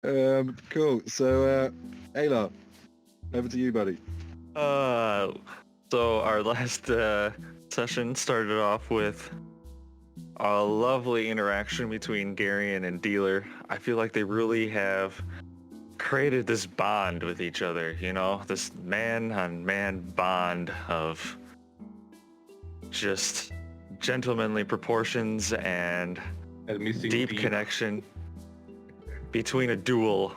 Cool. So, Ayla, over to you, buddy. Uh, so our last session started off with a lovely interaction between Garion and Dealer. I feel like they really have created this bond with each other, this man-on-man bond of just gentlemanly proportions and missing deep teeth. connection between a duel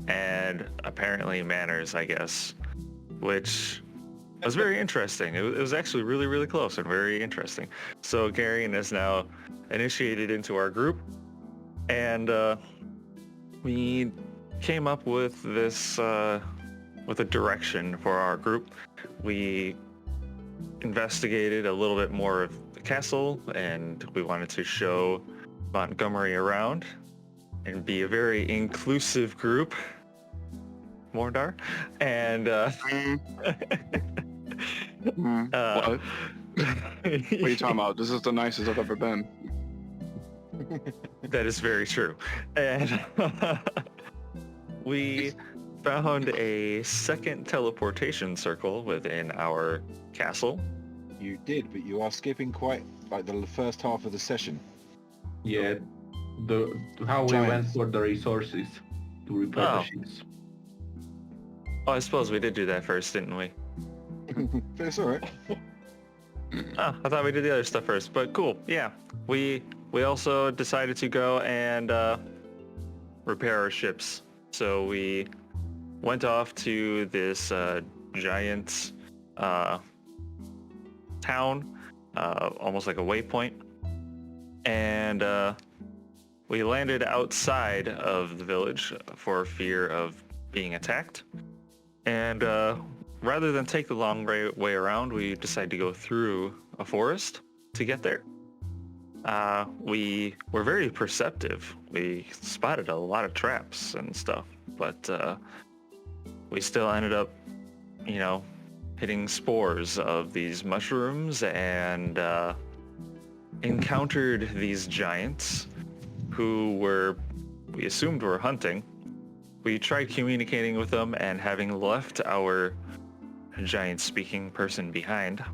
and apparently manners, I guess, which was very interesting. It was actually really, really close and very interesting. So Garion is now initiated into our group, and we came up with this, with a direction for our group. We investigated a little bit more of the castle, and we wanted to show Montgomery around and be a very inclusive group. Mordar. And What? What are you talking about? This is the nicest I've ever been. That is very true. And we found a second teleportation circle within our castle. You did, but you are skipping quite like the first half of the session. Yeah, how we Giant. went for the resources to repair Oh. the ships. Oh, I suppose we did do that first, didn't we? It's all right. Oh, I thought we did the other stuff first, but cool. Yeah, we also decided to go and repair our ships. So we went off to this giant town, almost like a waypoint, and we landed outside of the village for fear of being attacked. And rather than take the long way around, we decided to go through a forest to get there. We were very perceptive. We spotted a lot of traps and stuff, but we still ended up, hitting spores of these mushrooms and encountered these giants who we assumed were hunting. We tried communicating with them, and having left our giant speaking person behind,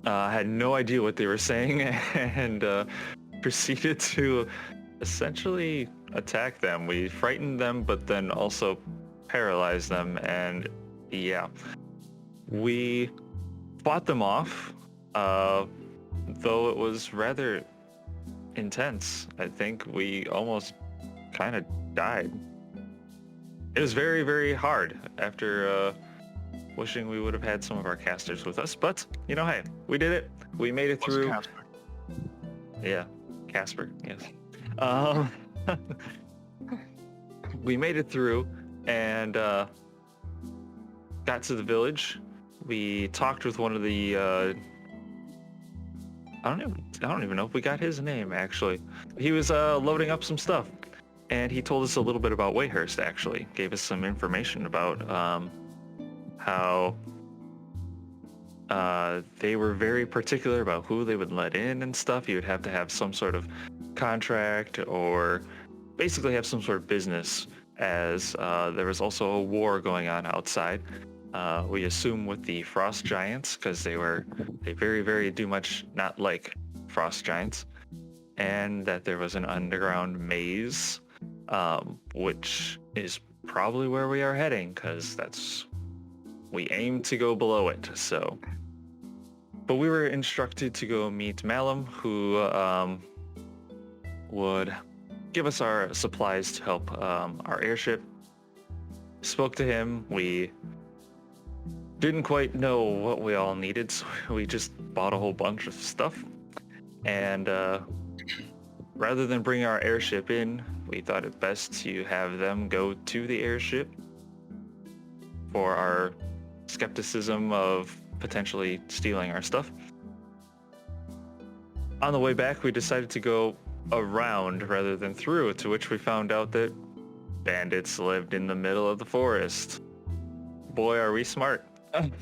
had no idea what they were saying and proceeded to essentially attack them. We frightened them, but then also paralyzed them, and yeah, we fought them off, though it was rather intense. I think we almost kind of died. It was very, very hard after wishing we would have had some of our casters with us, but hey, we did it. We made it through. Casper? Yeah, Casper, yes. We made it through and got to the village. We talked with one of the I don't even know if we got his name, actually. He was loading up some stuff, and he told us a little bit about Wayhurst, actually. Gave us some information about how they were very particular about who they would let in and stuff. You would have to have some sort of contract or basically have some sort of business, as there was also a war going on outside. We assume with the frost giants, because they very, very do much not like frost giants, and that there was an underground maze, which is probably where we are heading, because we aim to go below it. So, but we were instructed to go meet Malum, who would give us our supplies to help our airship. Spoke to him. We didn't quite know what we all needed, so we just bought a whole bunch of stuff. And rather than bring our airship in, we thought it best to have them go to the airship for our skepticism of potentially stealing our stuff. On the way back, we decided to go around rather than through, to which we found out that bandits lived in the middle of the forest. Boy, are we smart. And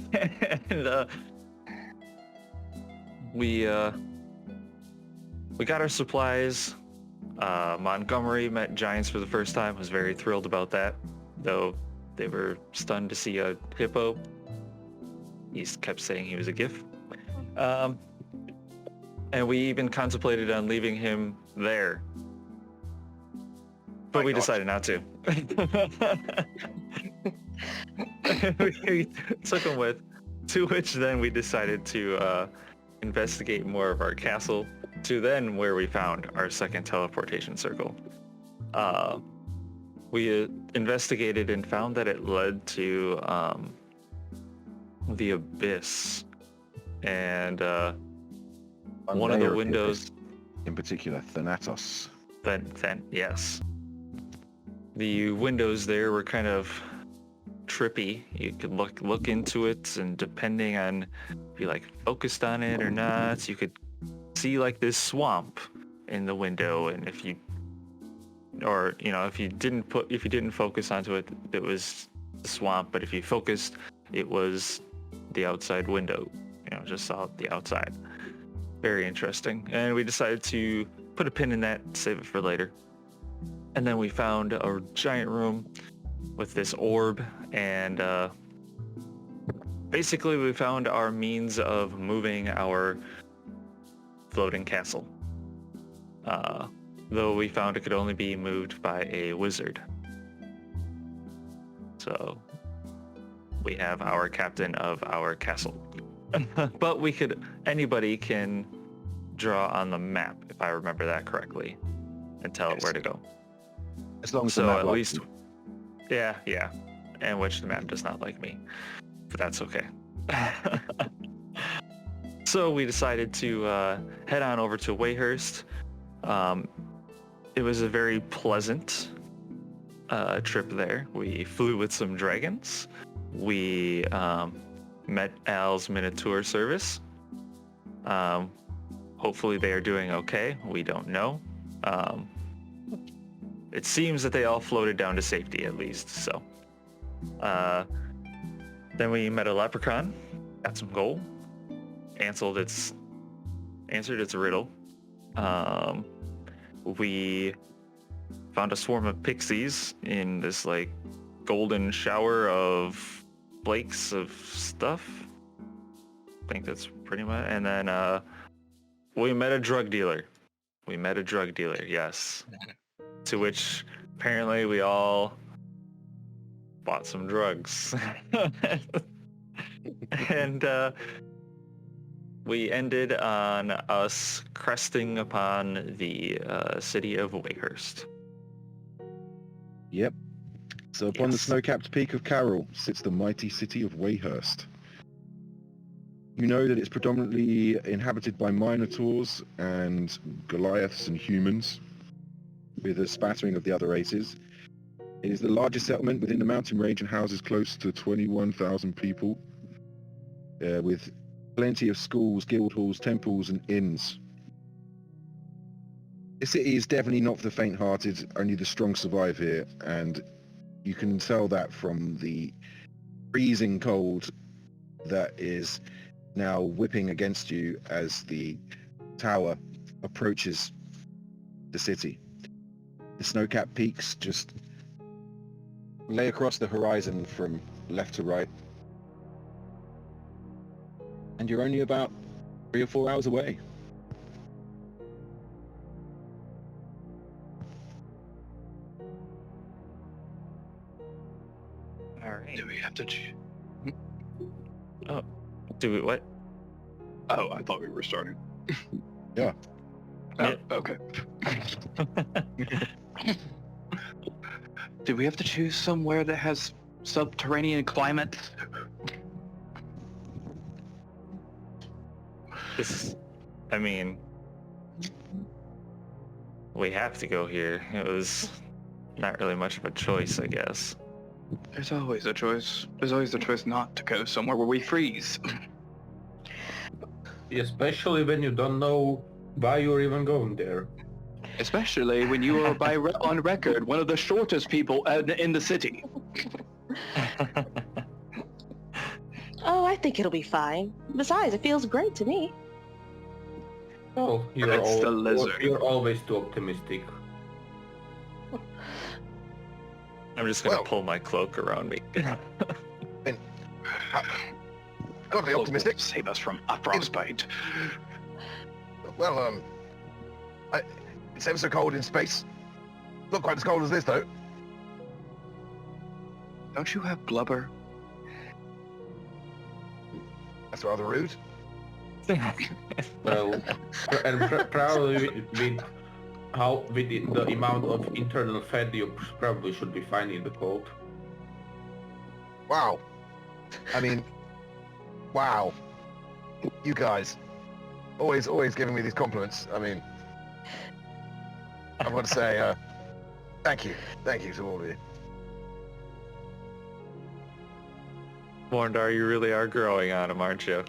we got our supplies. Montgomery met giants for the first time, was very thrilled about that, though they were stunned to see a hippo. He kept saying he was a gift. And we even contemplated on leaving him there. But we decided not to. We took him with, to which then we decided to investigate more of our castle, to then where we found our second teleportation circle. We investigated and found that it led to the abyss, and one of the windows, in particular, Thanatos. then yes, the windows there were kind of trippy. You could look into it, and depending on if you like focused on it or not, you could see like this swamp in the window, and if you didn't focus onto it, it was the swamp, but if you focused, it was the outside window, just saw the outside. Very interesting. And we decided to put a pin in that, save it for later. And then we found a giant room with this orb, and basically we found our means of moving our floating castle. Though we found it could only be moved by a wizard. So we have our captain of our castle. But anybody can draw on the map, if I remember that correctly, and tell it where to go. As long as so the map at likes least, you. yeah, and which the map does not like me, but that's okay. So we decided to head on over to Wayhurst. It was a very pleasant trip there. We flew with some dragons. We met Al's Minotaur service. Hopefully they are doing okay. We don't know. It seems that they all floated down to safety at least. So then we met a leprechaun, got some gold, answered its riddle. We found a swarm of pixies in this like golden shower of flakes of stuff. I think that's pretty much. And then we met a drug dealer. Yes. To which apparently we all bought some drugs. And we ended on us cresting upon the city of Wayhurst. Yep. So upon the Yes. snow-capped peak of Carroll sits the mighty city of Wayhurst. You know that it's predominantly inhabited by Minotaurs and Goliaths and humans, with a spattering of the other races. It is the largest settlement within the mountain range and houses close to 21,000 people, with plenty of schools, guild halls, temples, and inns. This city is definitely not for the faint-hearted. Only the strong survive here, and you can tell that from the freezing cold that is now whipping against you as the tower approaches the city. The snow-capped peaks just lay across the horizon from left to right. And you're only about 3 or 4 hours away. All right. Do we have to? Do we what? Oh, I thought we were starting. Yeah. Oh, Yeah. okay. Do we have to choose somewhere that has subterranean climate? We have to go here. It was not really much of a choice, I guess. There's always a choice. There's always the choice not to go somewhere where we freeze. Especially when you don't know why you're even going there. Especially when you are on record one of the shortest people in the city. Oh, I think it'll be fine. Besides, it feels great to me. Oh, It's the lizard. you're always too optimistic. I'm just gonna Well. pull my cloak around me. Godly optimistic. Save us from a frostbite. Well, it's ever so cold in space. Not quite as cold as this, though. Don't you have blubber? That's rather rude. Well, probably with the amount of internal fat, you probably should be fine in the cold. Wow. I mean, wow. You guys, always giving me these compliments. I mean, I want to say, thank you to all of you. Morndar, you really are growing on him, aren't you?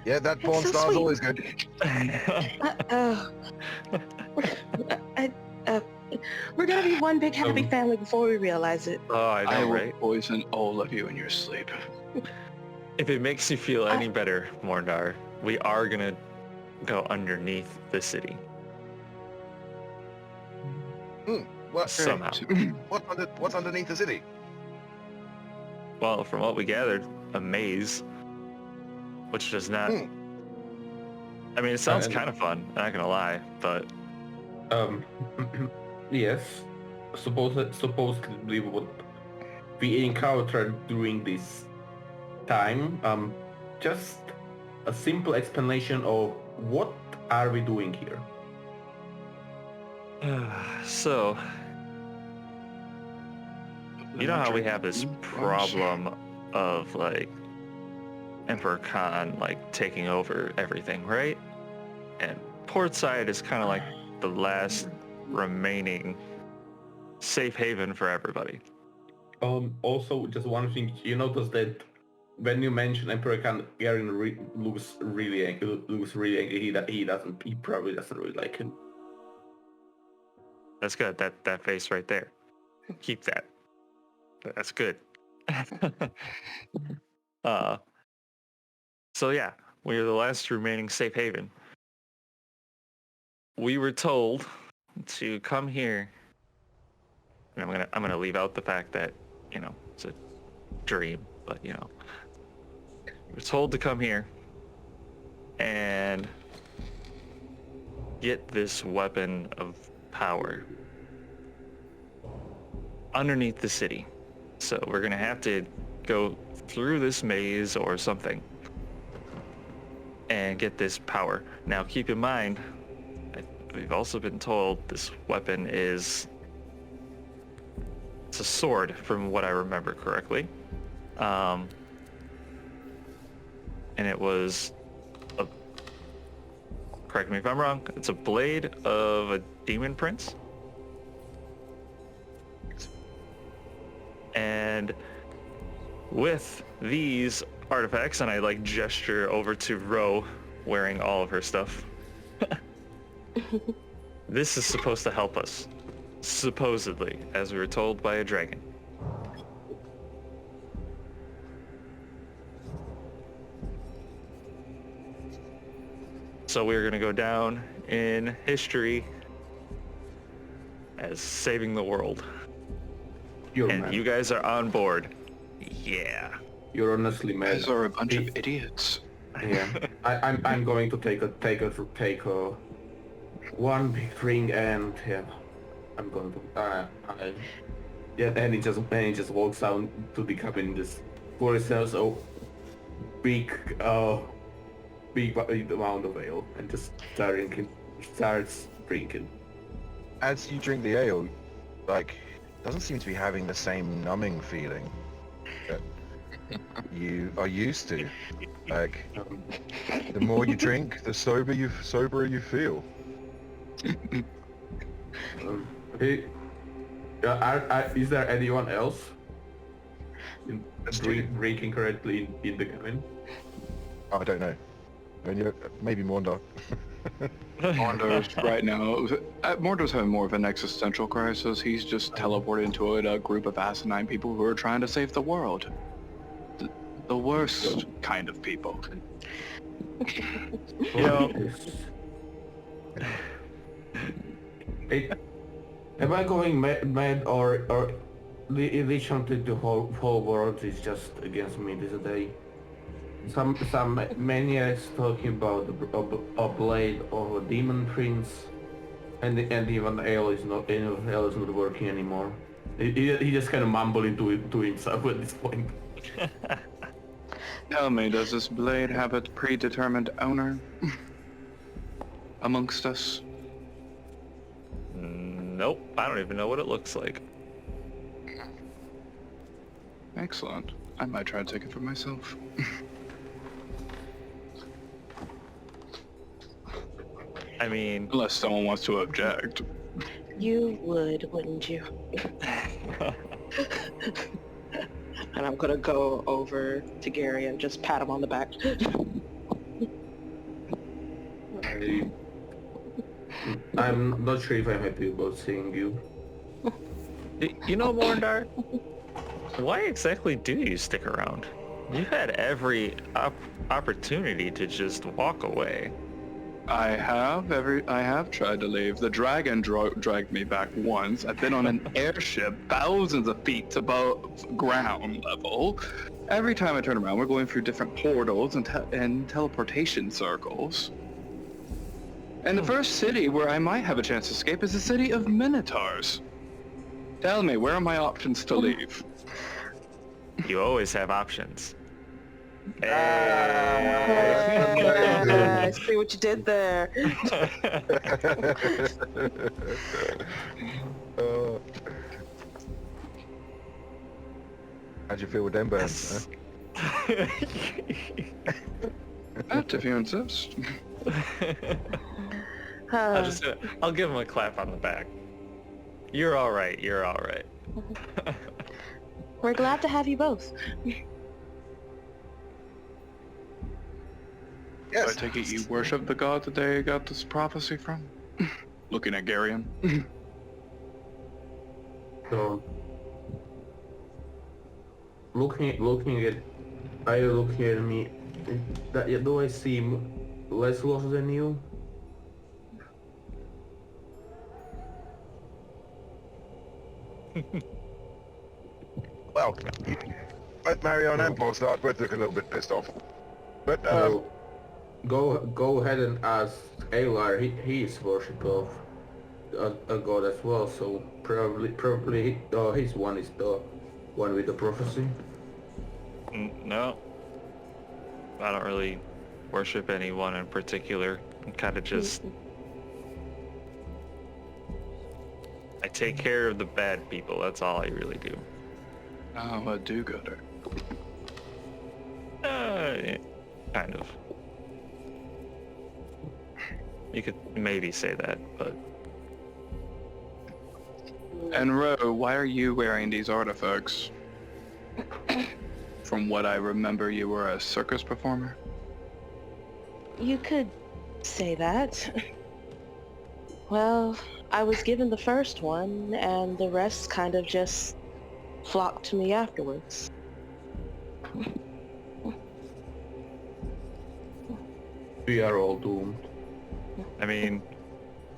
Yeah, that That's porn so star's sweet. always good. We're gonna be one big happy family before we realize it. Oh, I know, will right? poison all of you in your sleep. If it makes you feel any better, Morndar, we are gonna go underneath the city What? somehow. What's underneath the city? Well, from what we gathered, a maze, which does not. I mean, it sounds kind of fun. Not gonna lie, but Yes. Supposedly what we encountered during this time. Just a simple explanation of what are we doing here? so you know how we have this problem of like Emperor Khan like taking over everything, right? And Portside is kind of like the last remaining safe haven for everybody. Also, just one thing, you notice that when you mention Emperor Khan, Garen looks really angry. He probably doesn't really like him. That's good. That face right there. Keep that. That's good. So yeah, we are the last remaining safe haven. We were told to come here, and I'm gonna leave out the fact that, you know, it's a dream, but you know, we were told to come here and get this weapon of power underneath the city. So we're gonna have to go through this maze or something and get this power. Now keep in mind, we've also been told this weapon it's a sword from what I remember correctly. And it was correct me if I'm wrong, it's a blade of a demon prince. And with these artifacts, and I like gesture over to Ro wearing all of her stuff, this is supposed to help us, supposedly, as we were told by a dragon. So we're going to go down in history as saving the world. And you guys are on board. Yeah. You're honestly mad. You guys are a bunch of idiots. Yeah. I'm going to take a one big drink, and yeah, I'm going to yeah, and he just walks down to the cabin, just pour himself a big amount of ale and just starts drinking. As you drink the ale, like, doesn't seem to be having the same numbing feeling that you are used to. Like, the more you drink, the soberer you feel. Hey, is there anyone else drinking correctly in the cabin? Oh, I don't know. Maybe Mondar. Mordar's right now. Mordar's having more of an existential crisis. He's just teleported into a group of asinine people who are trying to save the world. The worst kind of people. You know, Am I going mad or the eventually the whole world is just against me this day? Some maniacs talking about a blade of a demon prince, and even Ale is not working anymore. He just kind of mumbling to himself at this point. Tell me, does this blade have a predetermined owner amongst us? Nope, I don't even know what it looks like. Excellent. I might try to take it for myself. I mean, Unless someone wants to object. You would, wouldn't you? And I'm gonna go over to Gary and just pat him on the back. I'm not sure if I'm happy about seeing you. you know, Morndar, why exactly do you stick around? You've had every opportunity to just walk away. I have tried to leave. The dragon dragged me back once. I've been on an airship thousands of feet above ground level. Every time I turn around, we're going through different portals and teleportation circles. And the first city where I might have a chance to escape is the city of Minotaurs. Tell me, where are my options to leave? You always have options. I see what you did there. How'd you feel with them burns? Huh? That, if you insist. I'll give him a clap on the back. You're all right. You're all right. We're glad to have you both. So I take it you worship the god that they got this prophecy from? Looking at Garion. So, looking at, are you looking at me? Do I seem less lost than you? Well, both Marion and Polstart both look a little bit pissed off. But, Well, go ahead and ask Alar. He is worship of a god as well. So probably his one is the one with the prophecy. No. I don't really worship anyone in particular. I'm kind of just... I take care of the bad people. That's all I really do. Oh, a do-gooder. Yeah, kind of. You could maybe say that, but... And Ro, why are you wearing these artifacts? From what I remember, you were a circus performer? You could say that. Well, I was given the first one, and the rest kind of just flocked to me afterwards. We are all doomed. I mean,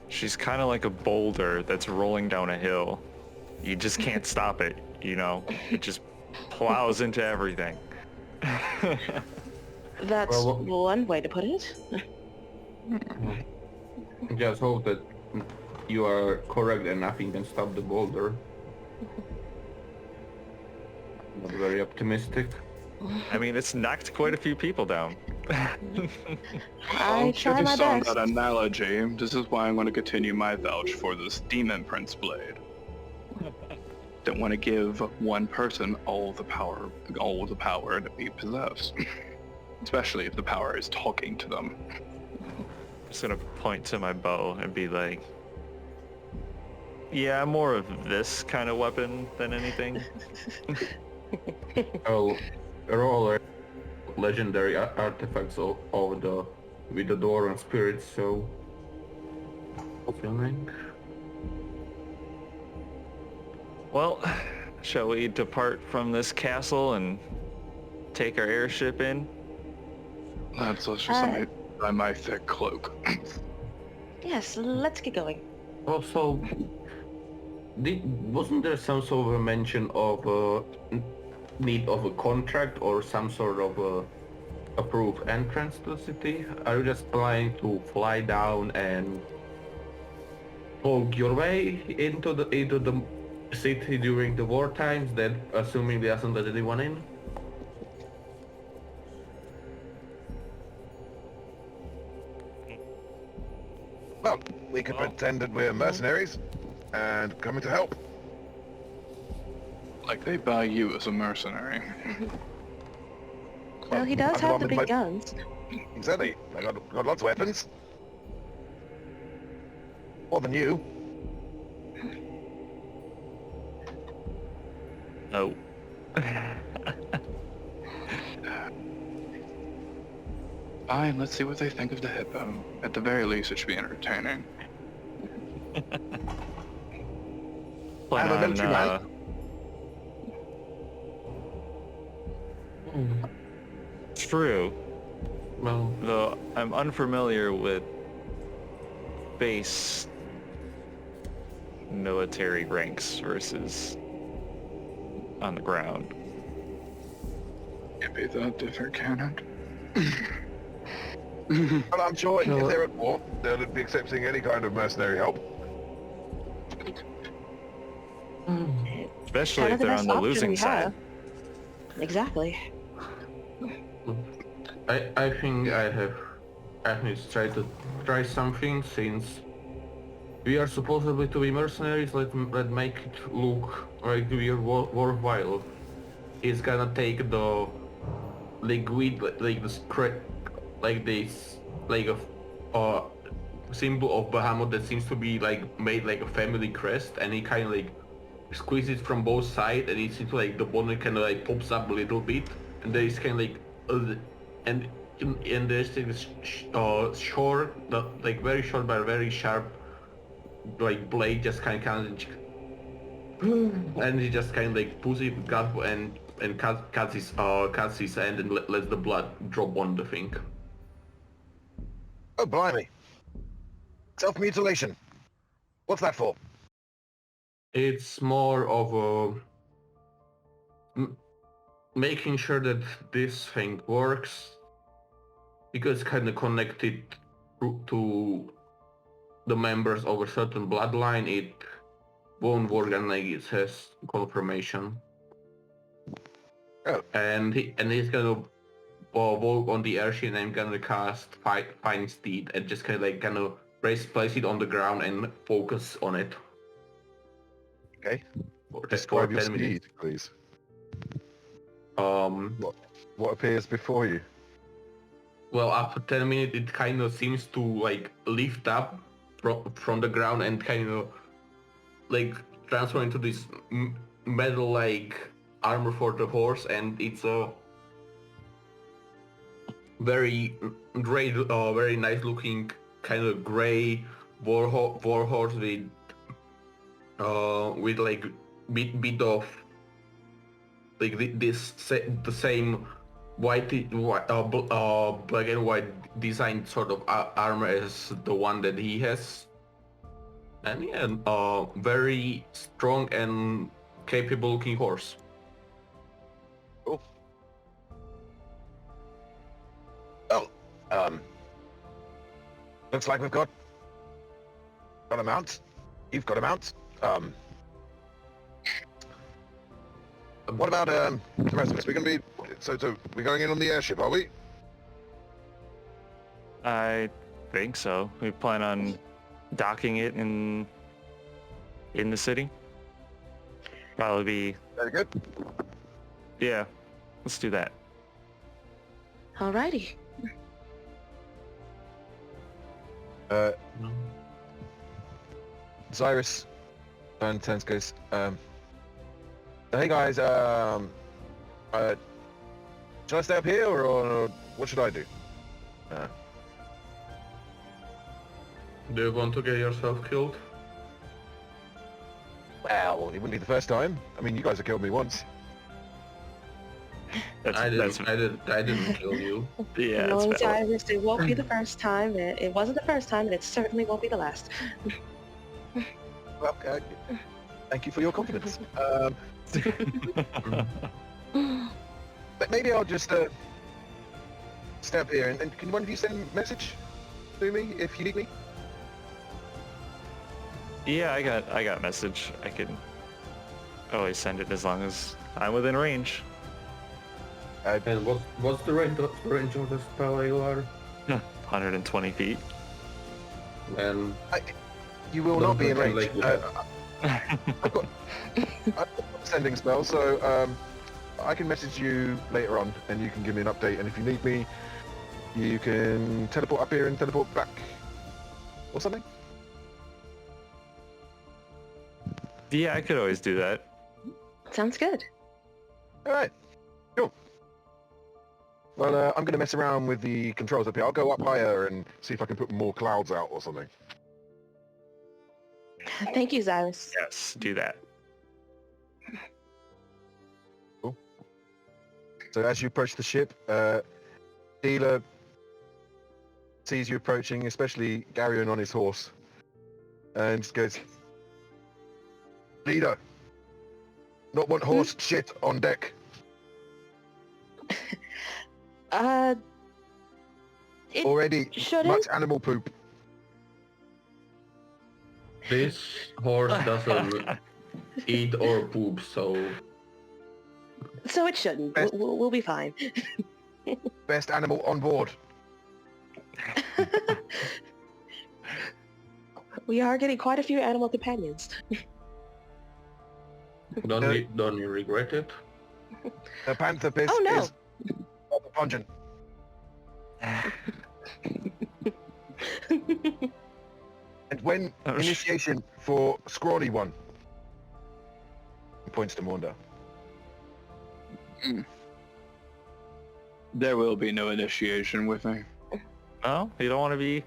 she's kind of like a boulder that's rolling down a hill. You just can't stop it, you know? It just plows into everything. That's Well, one way to put it. Just hope that you are correct and nothing can stop the boulder. Not very optimistic. I mean, it's knocked quite a few people down. I try my Based on best. that analogy, this is why I'm going to continue my vouch for this Demon Prince blade. Don't want to give one person all the power to be possessed. Especially if the power is talking to them. I'm just gonna point to my bow and be like, yeah, I'm more of this kind of weapon than anything. Oh, are all legendary artifacts with the door and spirits, so fulfilling. Well, shall we depart from this castle and take our airship in? Let's just by my thick cloak. Yes, let's get going. Also, Wasn't there some sort of a mention of need of a contract or some sort of approved entrance to the city? Are you just planning to fly down and poke your way into the city during the war times, then assuming there hasn't let anyone in? Well, we could pretend that we're mercenaries and coming to help. Like they buy you as a mercenary. Well, he does I'm have one the with big my- guns. Exactly. I got lots of weapons. More than you. Oh. Fine, let's see what they think of the hippo. At the very least, it should be entertaining. Plan I'm a military man. True. Well, Though I'm unfamiliar with base military ranks versus on the ground. Can't be that different, can it? Well, I'm sure No. if they're at war, they'll be accepting any kind of mercenary help. Especially Kind if of the they're best on the option losing we side. have. Exactly. I think I need to try something since we are supposedly to be mercenaries. Let's make it look like we are worthwhile. It's gonna take the liquid like the like this like a symbol of Bahamut that seems to be like made like a family crest, and he kind of like squeeze it from both sides, and it seems like the bone kind of like pops up a little bit, and there is kind of like and there's this short, like very short but very sharp like blade just kind of and he just kind of like pulls it and cuts his hand and lets the blood drop on the thing. Oh, blimey. Self-mutilation. What's that for? It's more of a making sure that this thing works, because it's kind of connected to the members of a certain bloodline. It won't work unless it has confirmation. Oh. And he's gonna walk on the airship, and I'm gonna cast Find Steed and just kind of place it on the ground and focus on it. Okay. For Describe your 10 minutes. speed, please. What appears before you? Well, after 10 minutes, it kind of seems to like lift up from the ground and kind of like transform into this metal-like armor for the horse, and it's a very great, very nice-looking kind of gray war horse with like bit of like the same black and white designed sort of armor as the one that he has, and yeah, very strong and capable looking horse. Cool. Well, looks like we've got a mount. You've got a mount. What about the rest of us? We're gonna be so we're going in on the airship, are we? I think so. We plan on docking it in the city. Probably be, Very good. yeah, let's do that. Alrighty. Cyrus and Tense goes, hey guys, should I stay up here or what should I do? Do you want to get yourself killed? Well, it wouldn't be the first time. I mean, you guys have killed me once. I didn't kill you. Yeah, No, that's valid. Cyrus, it won't be the first time. It wasn't the first time, and it certainly won't be the last. Well, Thank you for your confidence. But maybe I'll just step here, and can one of you send a message to me if you need me? Yeah, I got message. I can always send it as long as I'm within range. And what's the range of the spell you are? 120 feet. And You will not be in pretend range. like you have. I've got a sending spell, so I can message you later on, and you can give me an update. And if you need me, you can teleport up here and teleport back, or something. Yeah, I could always do that. Sounds good. All right, cool. Well, I'm going to mess around with the controls up here. I'll go up higher and see if I can put more clouds out or something. Thank you, Cyrus. Yes, do that. Cool. So as you approach the ship, Dealer sees you approaching, especially Garyon on his horse, and just goes, "Leader, not want horse shit on deck." It Already shouldn't. much animal poop. This horse doesn't eat or poop, so So it shouldn't. Best- We'll be fine. Best animal on board. We are getting quite a few animal companions. don't you regret it? The panther piss Oh, no. is rather pungent. And when Oh, initiation for Scrawny one? He points to Maunda. There will be no initiation with me. No, you don't want to be,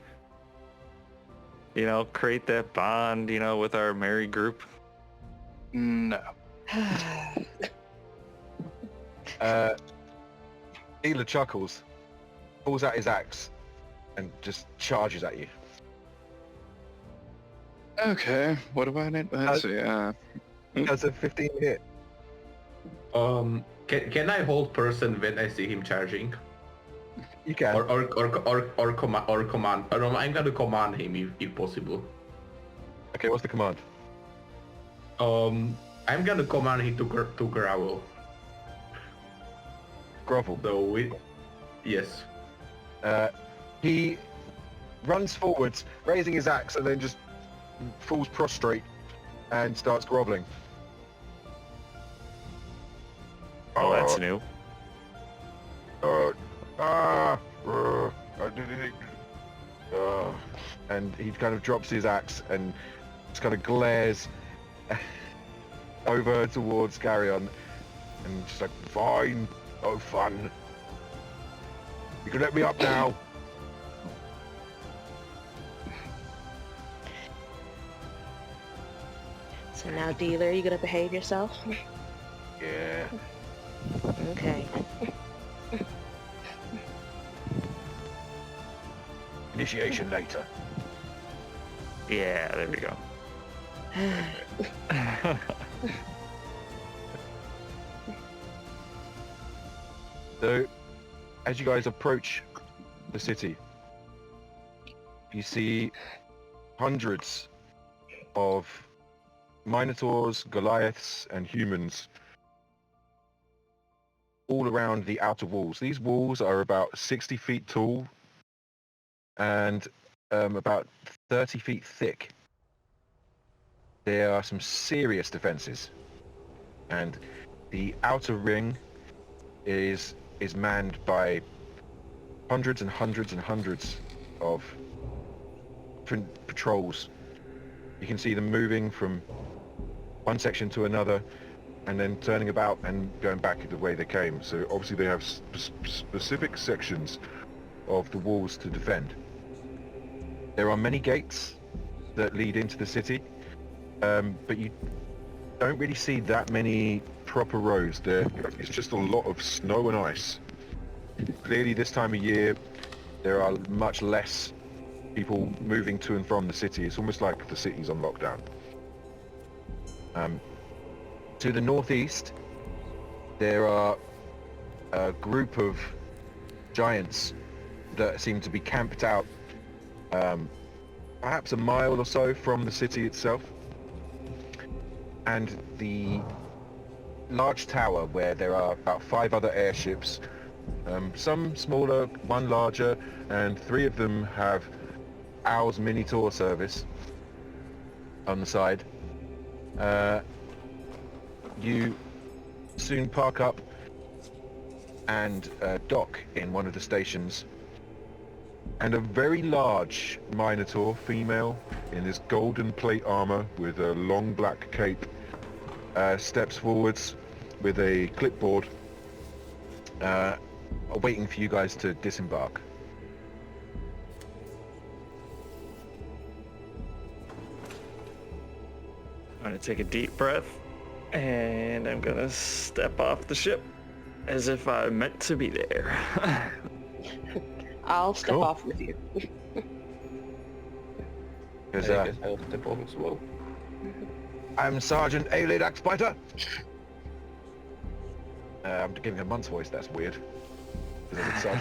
create that bond, with our merry group. No. Dealer chuckles, pulls out his axe, and just charges at you. Okay, what do I need? Let's see. Does a 15 hit? Can I hold person when I see him charging? You can. Or command? No, I'm gonna command him if possible. Okay, what's the command? I'm gonna command him to growl. Grovel. So yes. He runs forwards, raising his axe, and then just falls prostrate and starts groveling. Oh, that's new. And he kind of drops his axe and just kind of glares over towards Garyon and just like, "Fine, no fun. You can let me up now." So now, dealer, you gonna behave yourself? Yeah. Okay. Initiation later. Yeah, there we go. So, as you guys approach the city, you see hundreds of Minotaurs, Goliaths, and humans all around the outer walls. These walls are about 60 feet tall and about 30 feet thick. There are some serious defenses, and the outer ring is manned by hundreds and hundreds and hundreds of different patrols. You can see them moving from one section to another and then turning about and going back the way they came. So obviously they have specific sections of the walls to defend. There are many gates that lead into the city, but you don't really see that many proper roads there. It's just a lot of snow and ice. Clearly this time of year there are much less people moving to and from the city. It's almost like the city's on lockdown. To the northeast, there are a group of giants that seem to be camped out perhaps a mile or so from the city itself. And the large tower where there are about 5 other airships, some smaller, one larger, and 3 of them have Owl's mini tour service on the side. You soon park up and dock in one of the stations, and a very large Minotaur female in this golden plate armor with a long black cape steps forwards with a clipboard, waiting for you guys to disembark. I'm gonna take a deep breath, and I'm gonna step off the ship as if I meant to be there. I'll step Cool. off with you. I guess I'll step off as well. I'm Sergeant Aelid Axbiter. I'm giving a month's voice, that's weird. Because I said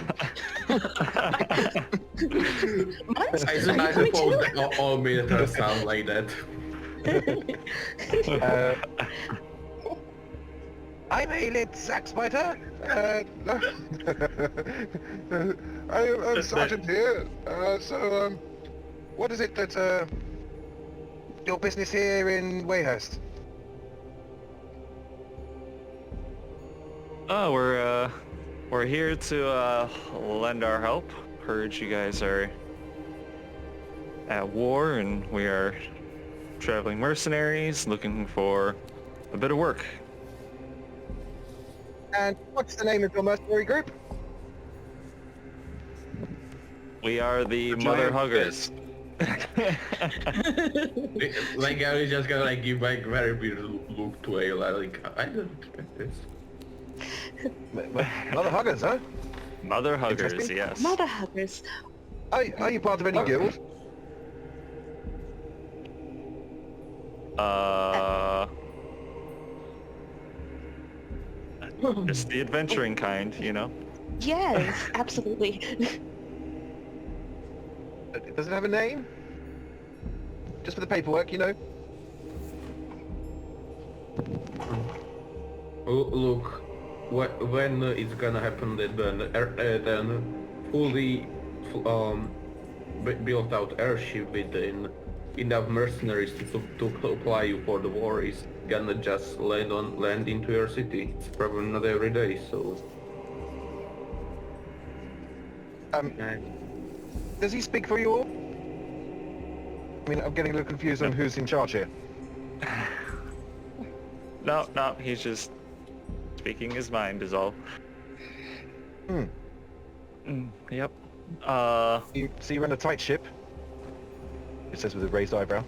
sergeant. I suppose that all military sound like that. I'm Aelid Axbiter. I'm Sergeant here. What is it that your business here in Wayhurst? Oh, we're here to lend our help. Heard you guys are at war, and we are traveling mercenaries looking for a bit of work. And what's the name of your mercenary group? We are the Giant Mother Huggers. Like I was just gonna like give my very weird look to Ayla, like I didn't expect this. Mother Huggers, huh? Mother Huggers, Interesting. yes. Mother huggers. Are you part of any guild? Just the adventuring kind, you know? Yes, absolutely. Does it have a name? Just for the paperwork, you know? Oh, look, when it's gonna happen that then fully built out airship with enough mercenaries to apply you for the war is gonna just land into your city. It's probably not every day, so. Does he speak for you all? I mean, I'm getting a little confused on who's in charge here. No, he's just speaking his mind is all. Yep. So you run a tight ship? It says with a raised eyebrow.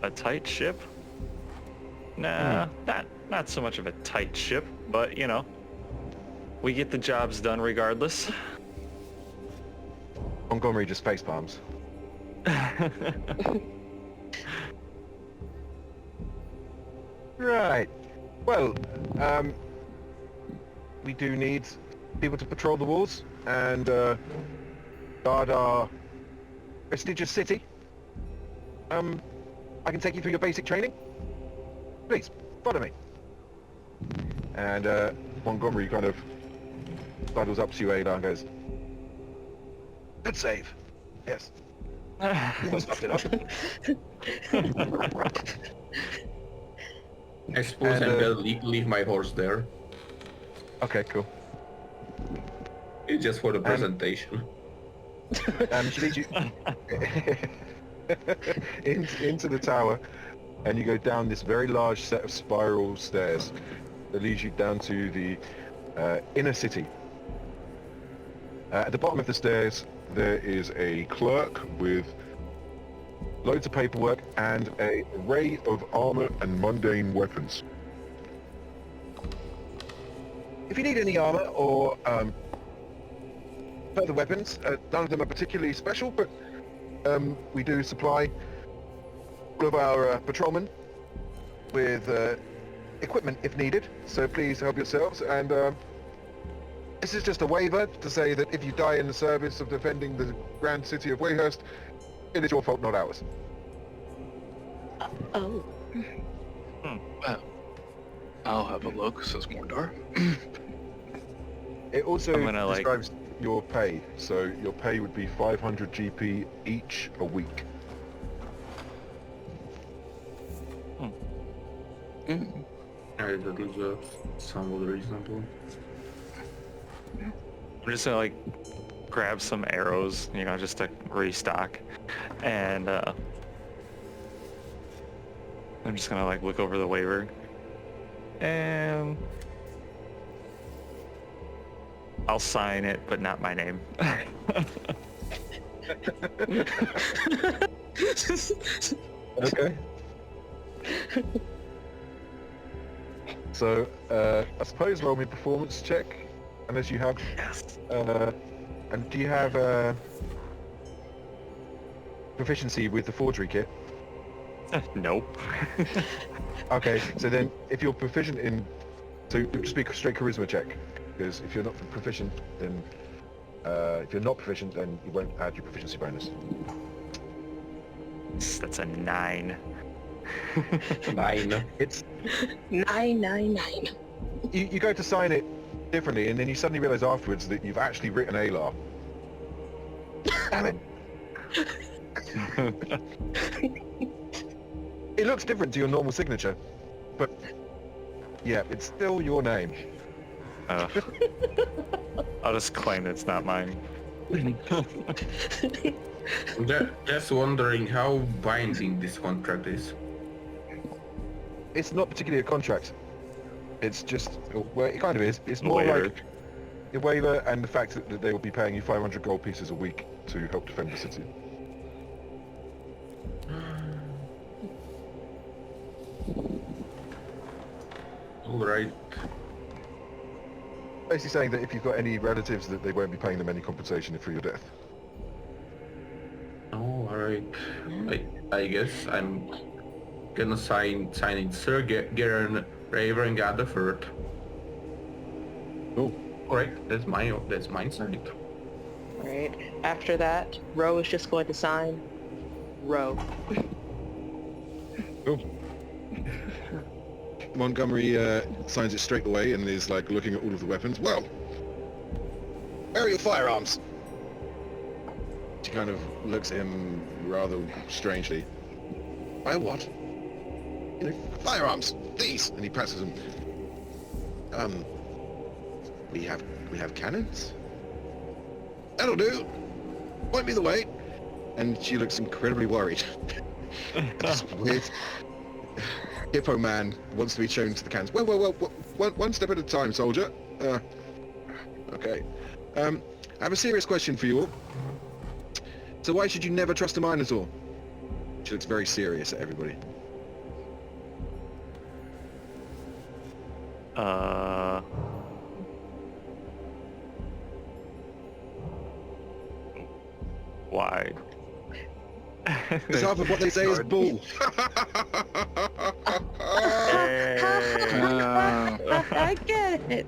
A tight ship? Nah, not so much of a tight ship, but you know, we get the jobs done regardless. Montgomery just face palms. Right. Well, we do need people to patrol the walls and guard our prestigious city. I can take you through your basic training. Please, follow me. And Montgomery kind of sidles up to you, Ada, and goes, "Good save. Yes." Stuffed it up. I suppose And, I'm gonna leave my horse there. Okay, cool. It's just for the presentation. She leads you into the tower, and you go down this very large set of spiral stairs that leads you down to the inner city. At the bottom of the stairs, there is a clerk with loads of paperwork and an array of armor and mundane weapons. If you need any armor or further weapons, none of them are particularly special, but we do supply all of our patrolmen with equipment if needed, so please help yourselves. And this is just a waiver to say that if you die in the service of defending the grand city of Wayhurst, it is your fault, not ours. Oh. Well, I'll have a look, says Mordor. It also I'm gonna, like- describes your pay, so your pay would be 500 GP each a week. Mm. That is somewhat reasonable. I'm just gonna like grab some arrows, you know, just to restock, and I'm just gonna like look over the waiver, and I'll sign it, but not my name. Okay. So, I suppose roll me a performance check, unless you have. Yes. And do you have proficiency with the forgery kit? Nope. Okay, so then if you're proficient in, so it would just be a straight charisma check, because if you're not proficient, then if you're not proficient, then you won't add your proficiency bonus. That's a 9. 9. It's 999. you go to sign it differently, and then you suddenly realise afterwards that you've actually written Alar. Damn it! It looks different to your normal signature, but yeah, it's still your name. I'll just claim it's not mine. Just wondering how binding this contract is. It's not particularly a contract. It's just, well, it kind of is. It's more Waiver. like a waiver and the fact that they will be paying you 500 gold pieces a week to help defend the city. Alright. Basically saying that if you've got any relatives, that they won't be paying them any compensation for your death. Oh, alright. I guess I'm gonna sign it Sir Garen Raven Gatherford. Cool. Alright, that's mine side. Right. After that, Ro is just going to sign Ro. Cool. Montgomery signs it straight away and is like looking at all of the weapons. Well, where are your firearms? She kind of looks at him rather strangely. My what? You know, firearms, these, and he passes them. We have cannons. That'll do. Point me the way. And she looks incredibly worried. This weird hippo man wants to be shown to the cannons. Well, one step at a time, soldier. Okay. I have a serious question for you all. So why should you never trust a Minotaur? She looks very serious at everybody. Why? Because half of what they say is bull. I get it.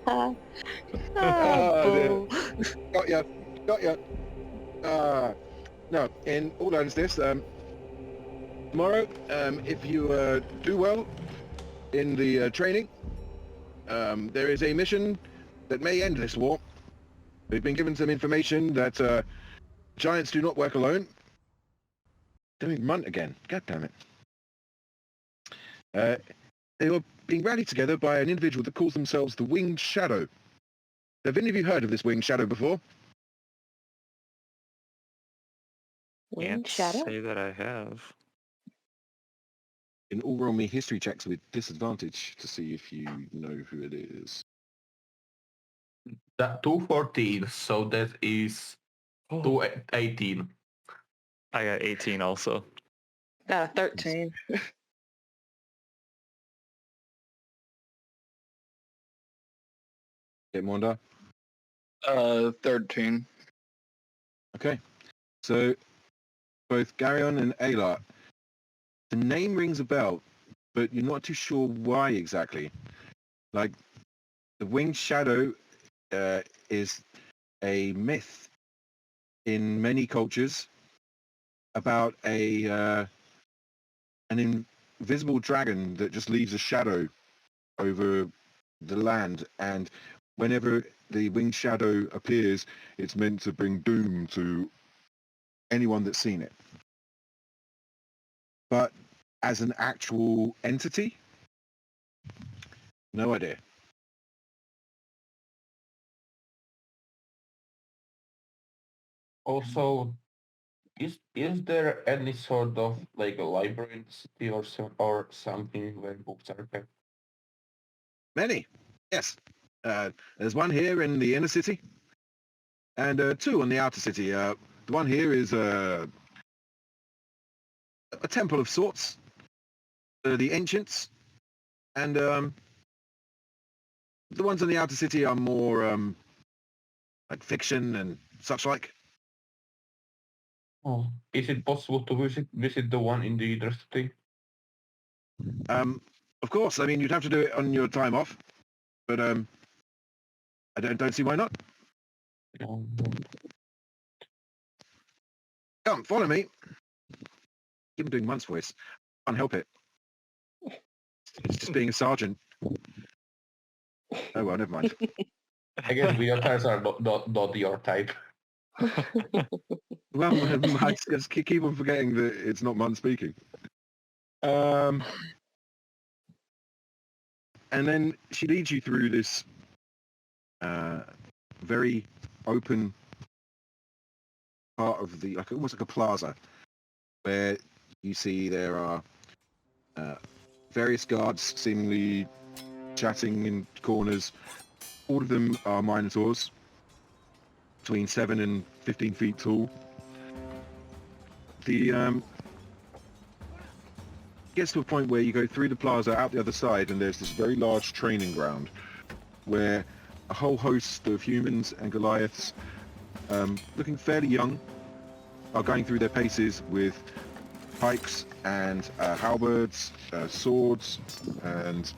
Oh, Oh, Got ya. No, in all earnestness, tomorrow, if you do well in the training, there is a mission that may end this war. We've been given some information that giants do not work alone. Doing Munt again. God damn it. They were being rallied together by an individual that calls themselves the Winged Shadow. Have any of you heard of this Winged Shadow before? Winged Can't Shadow? say that I have. In all roll me history checks with disadvantage to see if you know who it is. That 214, so that is 218. I got 18 also. Got a 13. Okay, Monda. 13. Okay. So, both Garyon and Alar, the name rings a bell. but you're not too sure why exactly. Like, the winged shadow is a myth in many cultures about an invisible dragon that just leaves a shadow over the land, and whenever the winged shadow appears, it's meant to bring doom to anyone that's seen it. But as an actual entity, no idea. Also, is there any sort of like a library in the city or something where books are kept? Many, yes. There's one here in the inner city, and two in the outer city. The one here is a temple of sorts, the ancients, and the ones in the outer city are more like fiction and such like. Oh, is it possible to visit the one in the inner city? Of course, I mean, you'd have to do it on your time off, but I don't see why not. No. Come, follow me. Keep doing Munt's voice. Can't help it. It's just being a sergeant. Oh well, never mind. I guess Viotas are not your type. Well, I just keep on forgetting that it's not Munt speaking. And then she leads you through this very open part of the, almost like a plaza, where you see there are various guards seemingly chatting in corners. All of them are Minotaurs, between 7 and 15 feet tall. The gets to a point where you go through the plaza out the other side, and there's this very large training ground where a whole host of humans and Goliaths, looking fairly young, are going through their paces with pikes and halberds, swords, and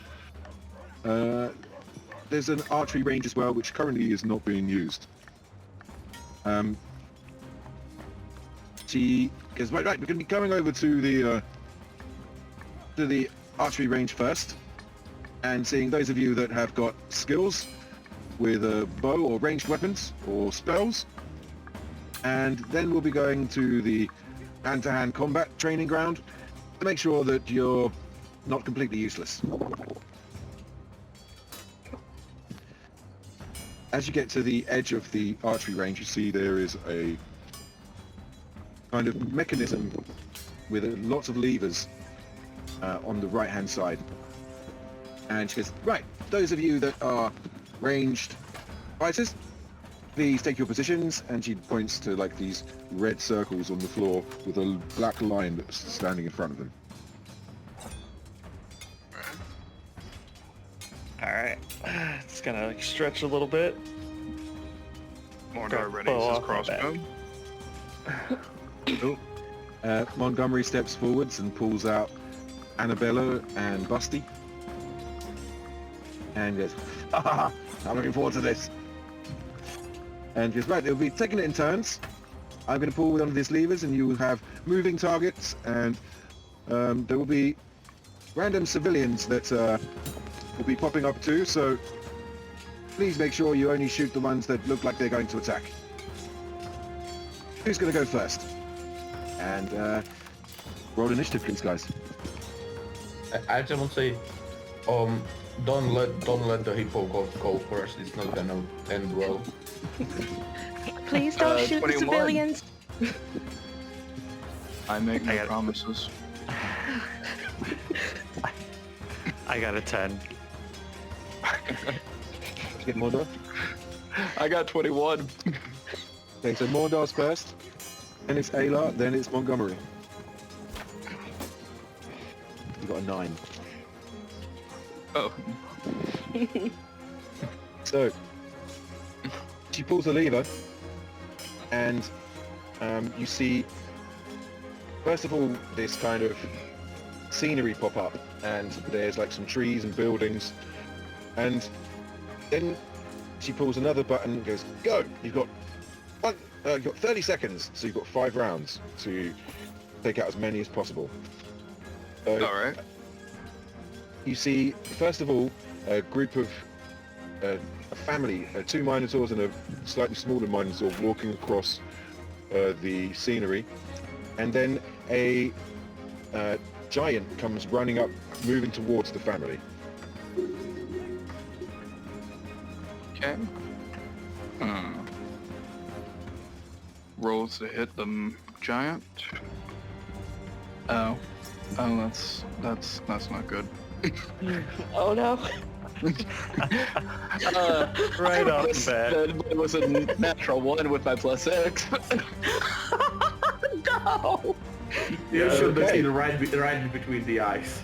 there's an archery range as well, which currently is not being used. She goes, right, we're going to be going over to the archery range first, and seeing those of you that have got skills with a bow or ranged weapons or spells, and then we'll be going to the hand-to-hand combat training ground to make sure that you're not completely useless. As you get to the edge of the archery range, you see there is a kind of mechanism with lots of levers on the right-hand side. And she goes, right, those of you that are ranged fighters, please take your positions. And she points to like these red circles on the floor with a black line that's standing in front of them. All right, it's gonna like stretch a little bit. Mordor readies his crossbow. Cool. Montgomery steps forwards and pulls out Annabella and Busty. And goes, I'm looking forward to this. And goes, right, it'll be taking it in turns. I'm going to pull one of these levers and you will have moving targets, and there will be random civilians that will be popping up too, so please make sure you only shoot the ones that look like they're going to attack. Who's going to go first? And roll initiative, please, guys. I just want to say, don't let the hippo go first. It's not gonna end well. Please don't shoot the 21. civilians. I make no promises. I got a 10. Get Mordor. I got 21. Okay, so Mordor's first, then it's Ayla, then it's Montgomery. You got a 9. Oh. So she pulls the lever, and you see, first of all, this kind of scenery pop up and there's like some trees and buildings, and then she pulls another button and goes, go! You've got 30 seconds, so you've got 5 rounds to take out as many as possible. All right. You see, first of all, a group of a family, 2 Minotaurs and a slightly smaller Minotaur walking across the scenery, and then a giant comes running up, moving towards the family. Okay. Rolls to hit the giant. Oh, that's not good. Oh no. Right off the bat. It was a natural 1 with my +6. No. You should have okay. seen right between the eyes.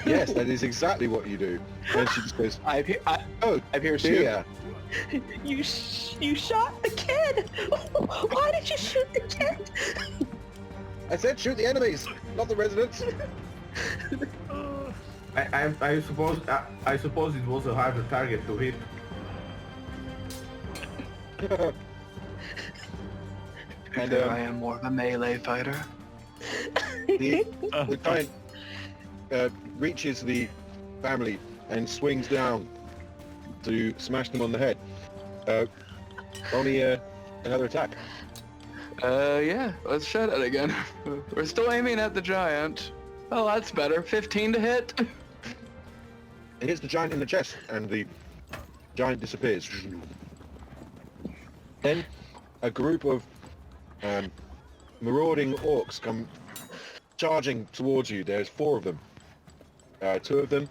Yes, that is exactly what you do. And she just goes, I oh hear dear. You shot the kid. Why did you shoot the kid? I said shoot the enemies, not the residents. I suppose it was a harder target to hit. And I am more of a melee fighter. the giant reaches the family and swings down to smash them on the head. Only another attack. Yeah, let's try that again. We're still aiming at the giant. Oh, that's better. 15 to hit. It hits the giant in the chest, and the giant disappears. Then a group of marauding orcs come charging towards you. There's 4 of them. 2 of them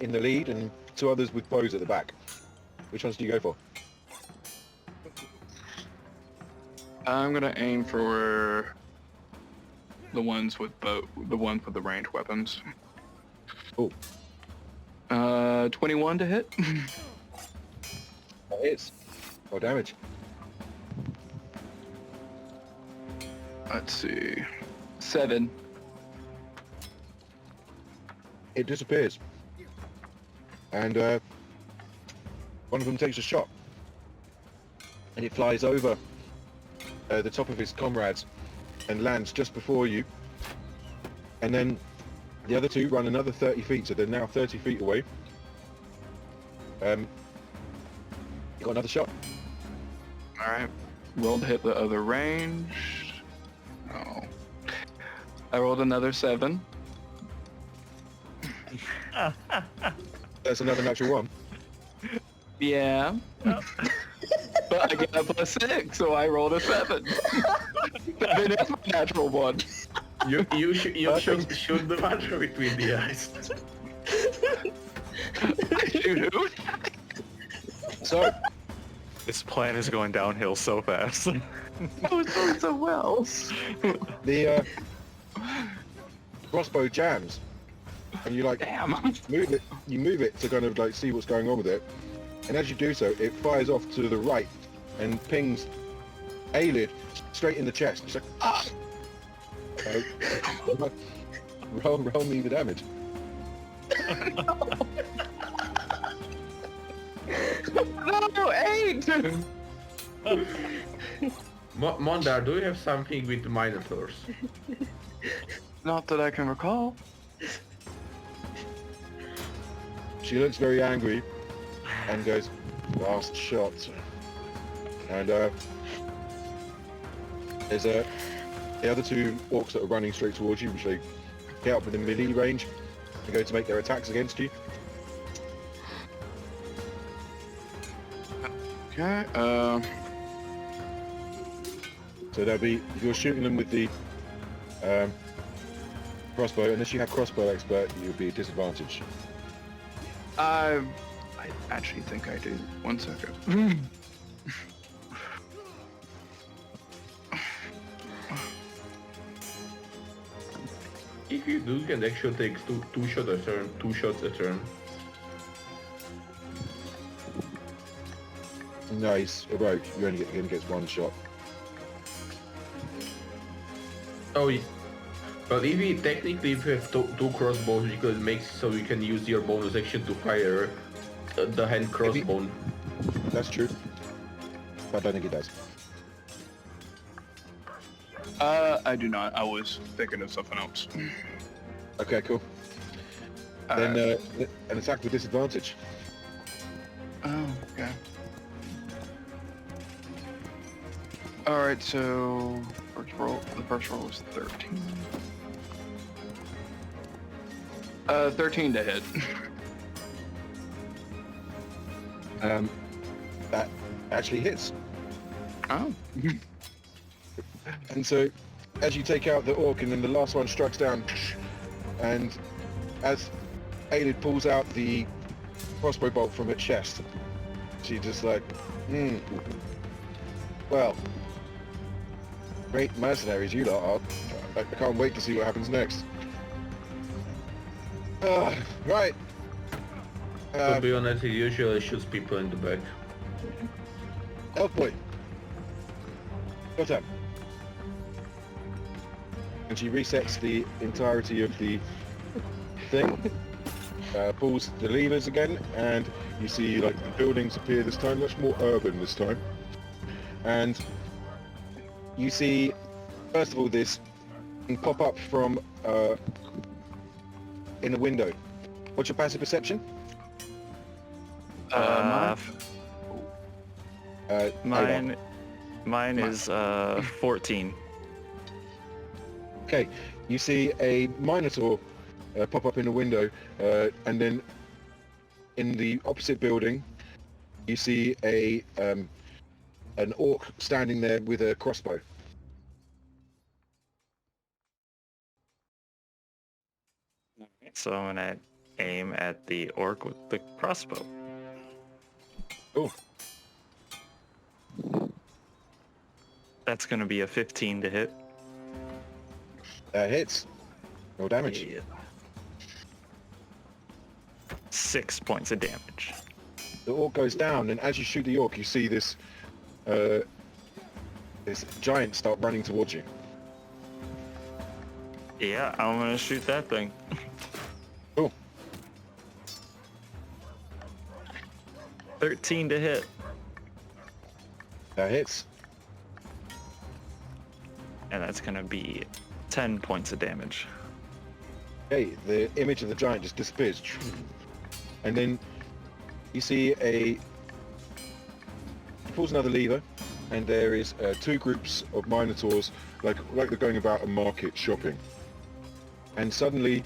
in the lead, and 2 others with bows at the back. Which ones do you go for? I'm gonna aim for the ones with the ones with the ranged weapons. Oh, 21 to hit. that is. Roll damage. Let's see. 7. It disappears. And one of them takes a shot. And it flies over the top of his comrades and lands just before you. And then the other 2 run another 30 feet, so they're now 30 feet away. You got another shot. Alright. Roll to hit the other range. Oh. I rolled another 7. That's another natural 1. Yeah. But I get a +6, so I rolled a 7. 7 is my natural 1. You should shoot the matter between the eyes. Shoot who? So, This plan is going downhill so fast. I was doing so well. the crossbow jams. And you like Damn. move it. You move it to kind of like see what's going on with it. And as you do so, it fires off to the right and pings Aelid straight in the chest. It's like, ah! Roll me the damage. No, 8! Mondar, do you have something with the Minotaurs? Not that I can recall. She looks very angry and goes, last shot. And there's the other 2 orcs that are running straight towards you, which they get up within melee range and go to make their attacks against you. Okay, So they'll be, if you're shooting them with the crossbow, unless you have crossbow expert, you'll be disadvantaged. I actually think I do. 1 second. If you do, you can actually take two shots a turn. 2 shots a turn. Nice, a rogue. You only gets 1 shot. Oh, yeah. But if you have two crossbows, you could make so you can use your bonus action to fire the hand crossbow. That's true. But I don't think it does. I do not. I was thinking of something else. Okay, cool. Then an attack with disadvantage. Oh, okay. Alright, so the first roll was 13. 13 to hit. That actually hits. Oh. And so, as you take out the orc, and then the last one strikes down, and as Aelid pulls out the crossbow bolt from her chest, she just like, well, great mercenaries you lot are. I can't wait to see what happens next. Right. To be honest, he usually shoots people in the back. Elf boy. Your turn. And she resets the entirety of the thing, pulls the levers again, and you see like the buildings appear this time, much more urban this time. And you see, first of all, this thing pop up from in a window. What's your passive perception? Mine is 14. Okay, you see a Minotaur pop up in a window, and then in the opposite building, you see a an orc standing there with a crossbow. So I'm gonna aim at the orc with the crossbow. Oh, That's gonna be a 15 to hit. that hits. No damage. Yeah. 6 points of damage. The orc goes down, and as you shoot the orc, you see this this giant start running towards you. Yeah, I'm gonna shoot that thing. Cool. 13 to hit. That hits. And that's gonna be 10 points of damage. Okay, the image of the giant just disappears. And then you see he pulls another lever, and there is two groups of Minotaurs, like they're going about a market shopping. And suddenly,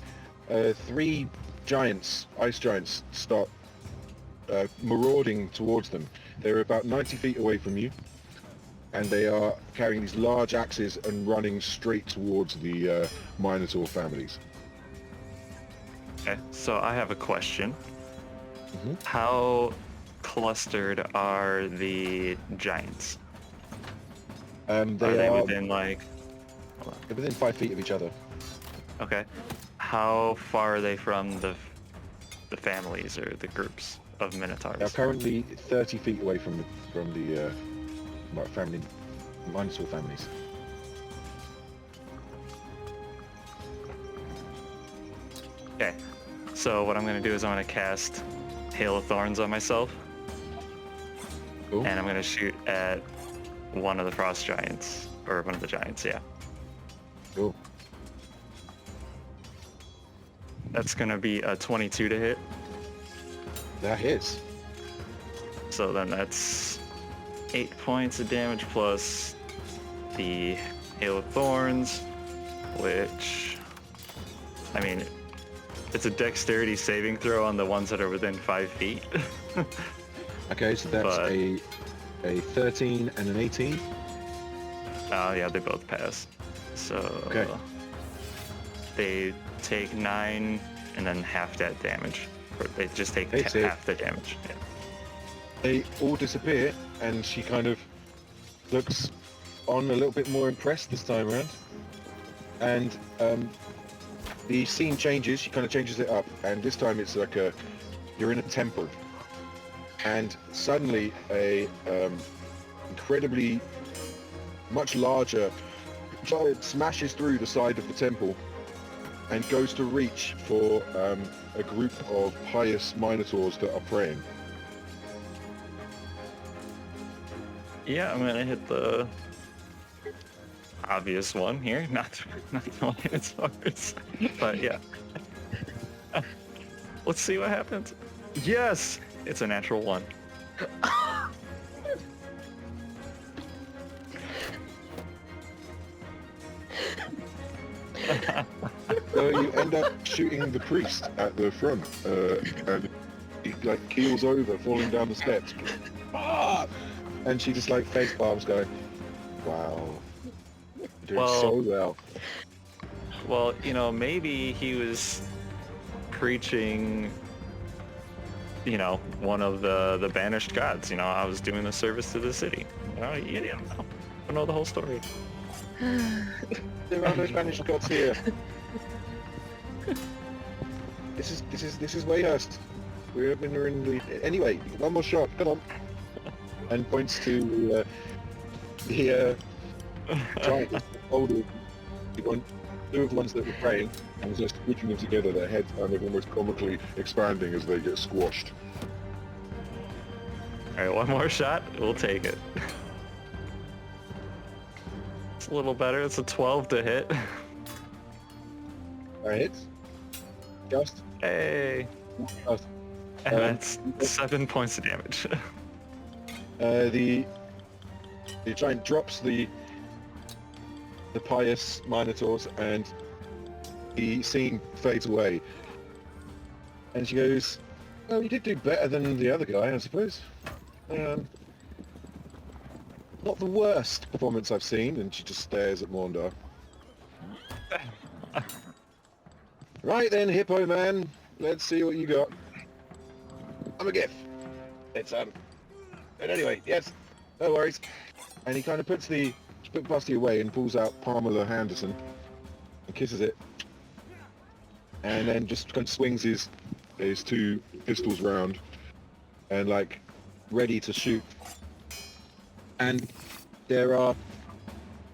three giants, ice giants, start marauding towards them. They're about 90 feet away from you, and they are carrying these large axes and running straight towards the Minotaur families. Okay, so I have a question. Mm-hmm. How clustered are the giants? Are they within like... They're within 5 feet of each other. Okay. How far are they from the families or the groups of Minotaurs? They're currently 30 feet away from the Minotaur families. Okay. So what I'm going to do is I'm going to cast Hail of Thorns on myself. Cool. And I'm going to shoot at one of the frost giants. Or one of the giants, yeah. Cool. That's going to be a 22 to hit. That hits. So then that's 8 points of damage plus the Hail of Thorns, which, I mean, it's a dexterity saving throw on the ones that are within 5 feet. Okay, so that's a 13 and an 18. Oh yeah, they both pass. So Okay. They take 9 and then half that damage. Or they just take half the damage. Yeah. They all disappear, and she kind of looks on a little bit more impressed this time around. And the scene changes. She kind of changes it up, and this time it's like you're in a temple, and suddenly a incredibly much larger giant smashes through the side of the temple and goes to reach for a group of pious minotaurs that are praying. Yeah, I'm gonna hit the obvious one here, not the minotaurs, but yeah. Let's see what happens. Yes, it's a natural 1. So you end up shooting the priest at the front, and he like keels over, falling down the steps. Ah! And she just like face palms, going, "Wow, you're doing so well." Well, you know, maybe he was preaching, you know, one of the banished gods. You know, I was doing a service to the city. You know, you don't know the whole story. There are no Spanish gods here. This is Wayhurst. We're in the anyway. One more shot. Come on. And points to the giant older one, 2 of the ones that were praying, and just putting them together. Their heads kind of almost comically expanding as they get squashed. All right, one more shot. We'll take it. It's a little better. It's a 12 to hit. That hits. Just. Hey. Just. And that's 7 points of damage. The giant drops the pious minotaurs, and the scene fades away. And she goes, "Well, you did do better than the other guy, I suppose. Not the worst performance I've seen." And she just stares at Morndar. Right then, Hippo Man, let's see what you got. I'm a GIF. It's But anyway, yes, no worries. And he kind of puts Busty away and pulls out Pamela Henderson and kisses it, and then just kind of swings his 2 pistols round and like ready to shoot. And there are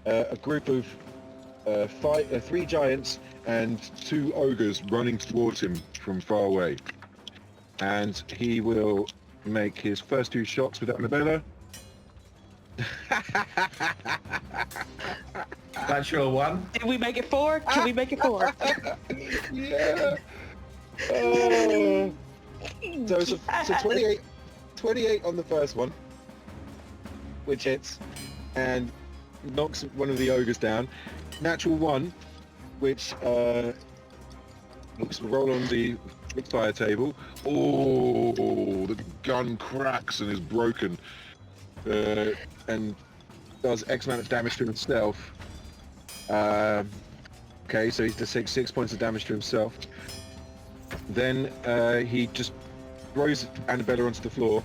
a group of 3 giants and 2 ogres running towards him from far away, and he will make his first 2 shots with Annabella. Natural 1. Did we make it 4? Can we make it 4? Yeah. So 28 on the first one, which hits and knocks one of the ogres down. Natural 1, which looks to roll on the fire table. Oh, the gun cracks and is broken, and does X amount of damage to himself. Okay, so he's to 6 points of damage to himself. Then he just throws Annabella onto the floor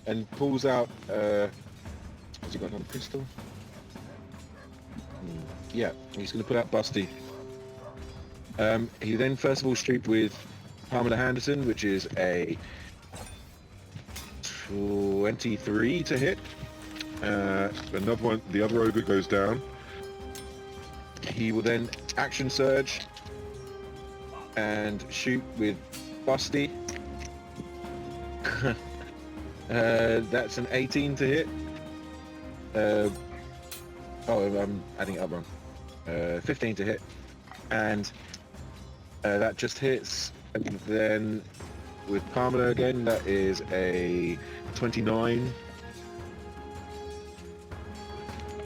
and pulls out. Has he got another pistol? Yeah, he's going to put out Busty. He then first of all shoots with Pamela Henderson, which is a 23 to hit. Another one, the other ogre goes down. He will then action surge and shoot with Busty. That's an 18 to hit. I'm adding it up wrong. 15 to hit. And that just hits. And then with Pamela again, that is a 29.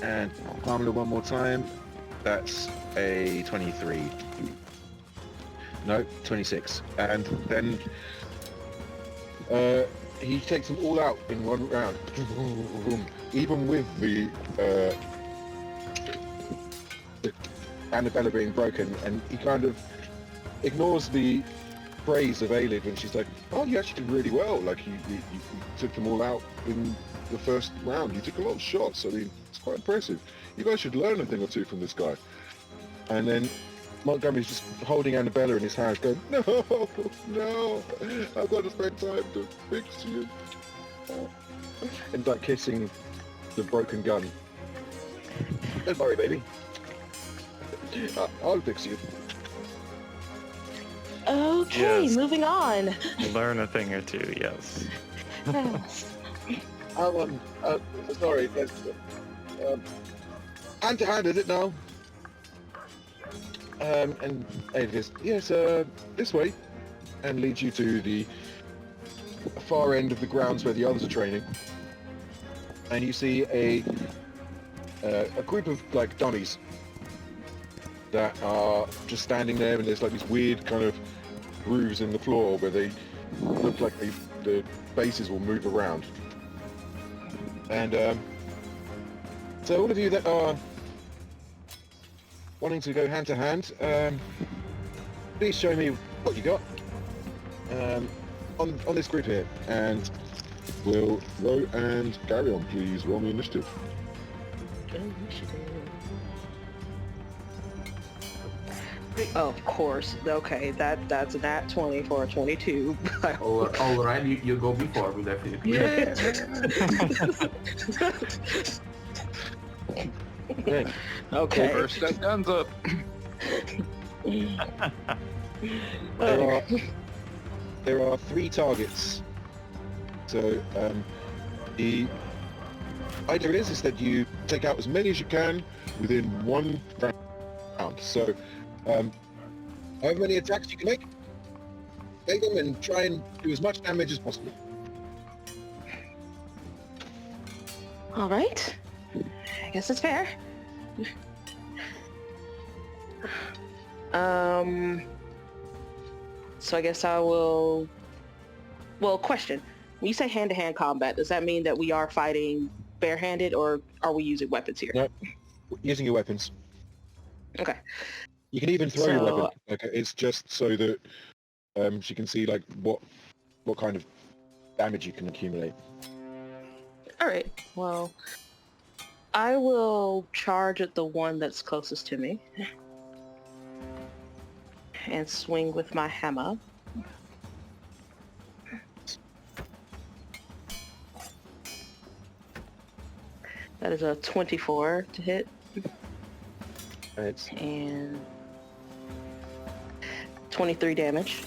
And Pamela one more time. That's a 23. No, 26. And then he takes them all out in one round. Even with the Annabella being broken, and he kind of ignores the praise of Aelid when she's like, "Oh, you actually did really well. Like you took them all out in the first round. You took a lot of shots. I mean, it's quite impressive. You guys should learn a thing or 2 from this guy." And then Montgomery's just holding Annabella in his hands, going, "No, no, I've got to spend time to fix you," and like kissing the broken gun. "Don't worry, baby. I'll fix you." Okay, Yes. moving on. Learn a thing or two, yes. Sorry. Hand to hand, is it now? And it is, yes, this way. And leads you to the far end of the grounds where the others are training. And you see a group of, like, dummies that are just standing there, and there's, like, these weird kind of grooves in the floor where they look like the bases will move around. And, so all of you that are wanting to go hand to hand, please show me what you got on this group here, and we'll roll and carry on. Please roll me initiative. Oh, of course. Okay, that's a nat 20 for a 22. All right, you go before me, definitely. Okay. Okay. First step, guns up. There are 3 targets. So the idea is that you take out as many as you can within 1 round. So however many attacks you can make them and try and do as much damage as possible. All right. I guess it's fair. So I guess I will... Well, question. When you say hand-to-hand combat, does that mean that we are fighting barehanded, or are we using weapons here? No, using your weapons. Okay. You can even throw your So- weapon. Okay, it's just so that she can see like what kind of damage you can accumulate. All right. Well, I will charge at the one that's closest to me and swing with my hammer. That is a 24 to hit It's and 23 damage.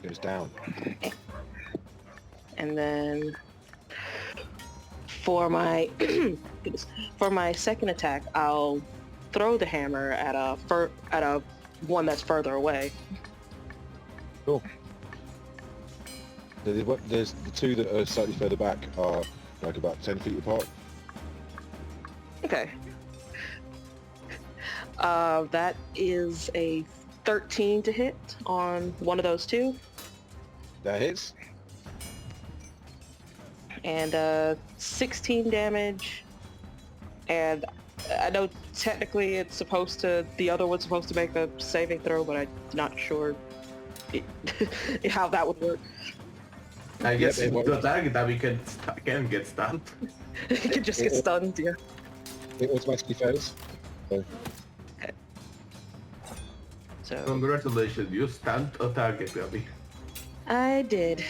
goes down. And then for my goodness, for my second attack, I'll throw the hammer at a one that's further away. Cool. There's the 2 that are slightly further back are like about 10 feet apart. Okay. That is a 13 to hit on one of those 2, That hits. and 16 damage. And I know technically it's supposed to, the other one's supposed to make a saving throw, but I'm not sure how that would work. I guess it the target that we can get stunned. It could just get stunned, yeah. It automatically fails. So, So Congratulations, you stunned a target, Gabby. I did.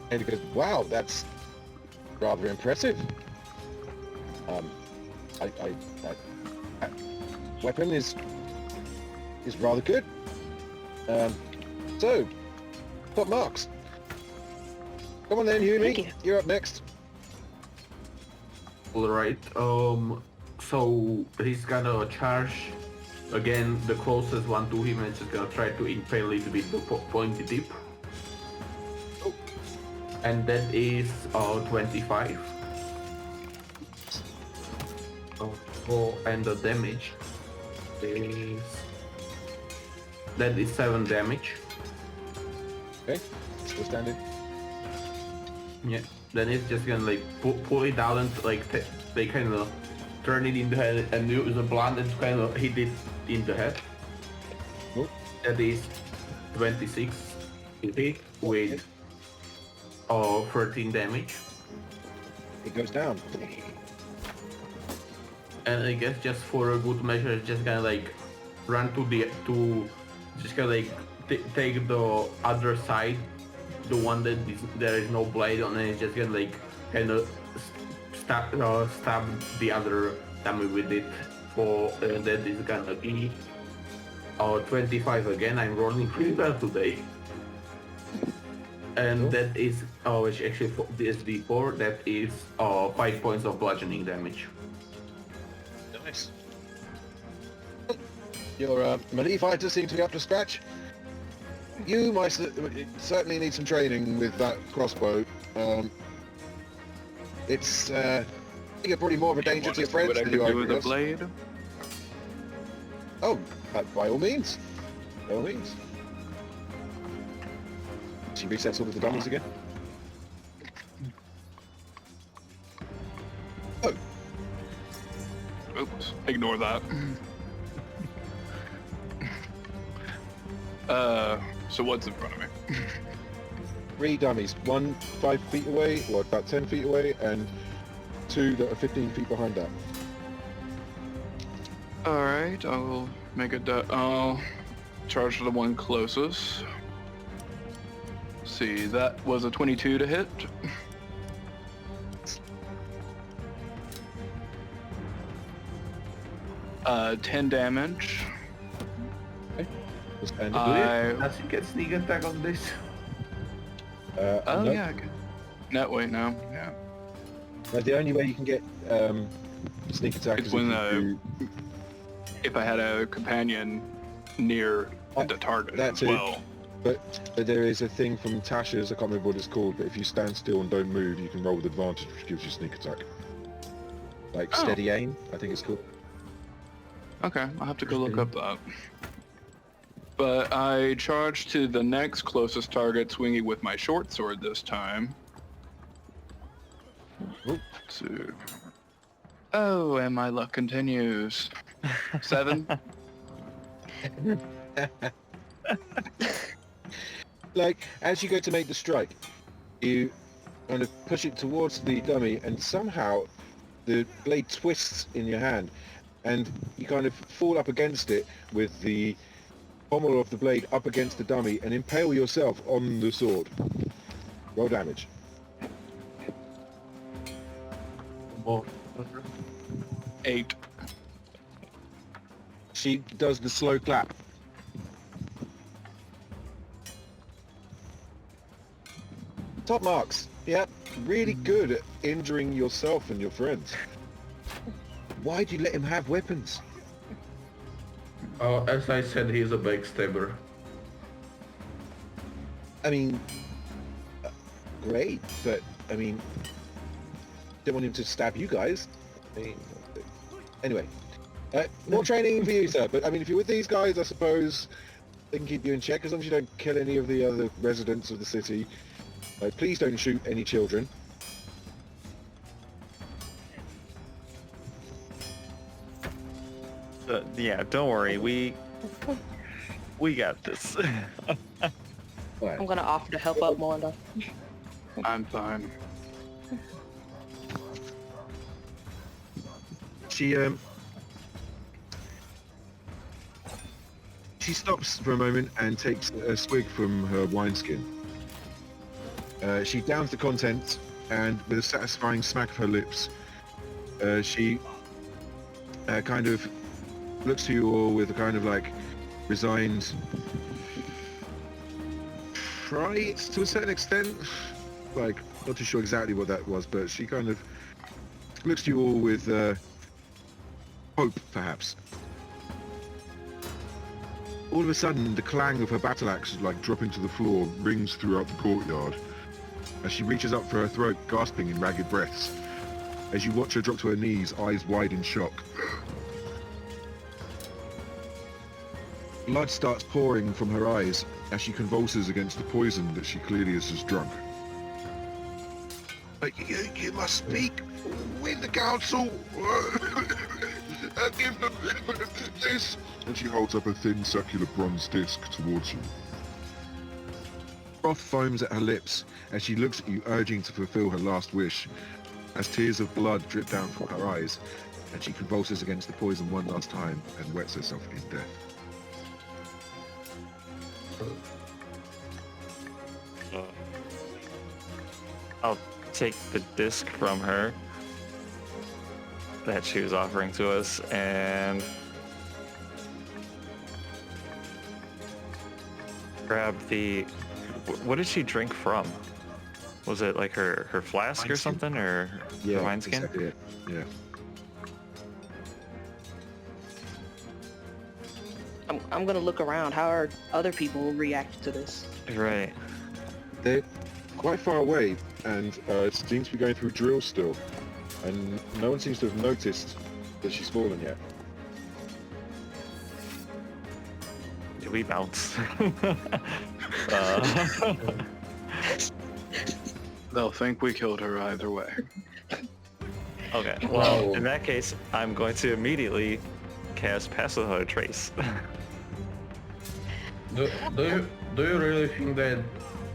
and he goes, wow, that's rather impressive. That weapon is rather good. So, top marks. Come on then, Thank Yumi. you. You're up next. Alright, so he's gonna charge again the closest one to him and just gonna try to impale it with the pointy tip. Oh. And that is 25. And the damage is... That is 7 damage. Okay, still standing. Yeah. Then it's just gonna like pull it down and like they kind of turn it in the head and use the blunt and kind of hit it in the head. Nope. That is 26 hit with 13 damage. It goes down. And I guess just for a good measure, it's just gonna like run just gonna like take the other side, the one that there is no blade on, and it's just gonna like kind of stab the other dummy with it. For that is gonna be 25 again. I'm rolling pretty well today. And that is it's actually for this D4. That is 5 points of bludgeoning damage. Nice. Your melee fighters seem to be up to scratch. You might certainly need some training with that crossbow. It's you're probably more of a danger to your friends What I than could you are do with to a us. blade? Oh, by all means. By all means. She resets all of the dummies again. Oh, Oops, ignore that. So what's in front of me? 3 dummies. 1 5 feet away, or about 10 feet away, and 2 that are 15 feet behind that. Alright, I will make I'll charge the one closest. See, that was a 22 to hit. Uh, 10 damage. And Does he get sneak attack on this? Oh no. yeah, I can. No, wait, no. Yeah. The only way you can get sneak attack It's is when if you do... if I had a companion near the target that's as it. well. But there is a thing from Tasha's, I can't remember what it's called, but if you stand still and don't move, you can roll with advantage, which gives you sneak attack. Like Oh. steady aim, I think it's called. Okay, I'll have to go look up that. But I charge to the next closest target, swinging with my short sword this time. Oop. Two. Oh, and my luck continues. 7. Like, as you go to make the strike, you kind of push it towards the dummy, and somehow the blade twists in your hand, and you kind of fall up against it with the pommel of the blade up against the dummy and impale yourself on the sword. Roll damage. Well, 8. She does the slow clap. Top marks. Yep, really good at injuring yourself and your friends. Why'd you let him have weapons? as I said, he's a backstabber. I mean, great, but I mean, don't want him to stab you guys. I mean, anyway, more training for you, sir. But I mean, if you're with these guys, I suppose they can keep you in check as long as you don't kill any of the other residents of the city. Please don't shoot any children. Yeah, don't worry. We got this. I'm gonna offer to help up Melinda. I'm fine. She stops for a moment and takes a swig from her wineskin. She downs the contents, and with a satisfying smack of her lips, she kind of looks to you all with a kind of like resigned pride to a certain extent. Like, not too sure exactly what that was, but she kind of looks to you all with hope, perhaps. All of a sudden, the clang of her battle axe, like dropping to the floor, rings throughout the courtyard as she reaches up for her throat, gasping in ragged breaths. As you watch her drop to her knees, eyes wide in shock. Blood starts pouring from her eyes as she convulses against the poison that she clearly has just drunk. You must speak with the council. Give them this. And she holds up a thin circular bronze disc towards you. Froth foams at her lips as she looks at you, urging to fulfill her last wish, as tears of blood drip down from her eyes, and she convulses against the poison one last time and wets herself in death. I'll take the disc from her that she was offering to us, and grab the... What did she drink from? Was it like her flask or something, or Yeah, her wineskin? exactly it. Yeah. I'm gonna look around. How are other people reacting to this? Right. They're quite far away, and it seems to be going through drills still, and no one seems to have noticed that she's fallen yet. Did we bounce? They'll think we killed her either way. Okay, well, in that case, I'm going to immediately cast Pass Without a Trace. Do you really think that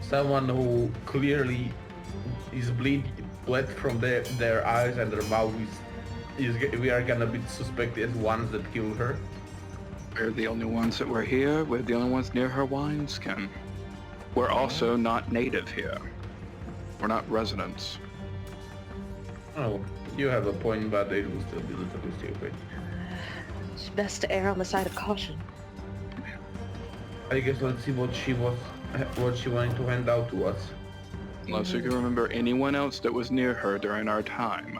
someone who clearly is bled from their eyes and their mouth we are gonna be suspected as ones that killed her? We're the only ones that were here. We're the only ones near her wineskin. We're also not native here. We're not residents. Oh, you have a point, but it will still be a little bit stupid. It's best to err on the side of caution. I guess let's see what she wanted to hand out to us. Unless you can remember anyone else that was near her during our time.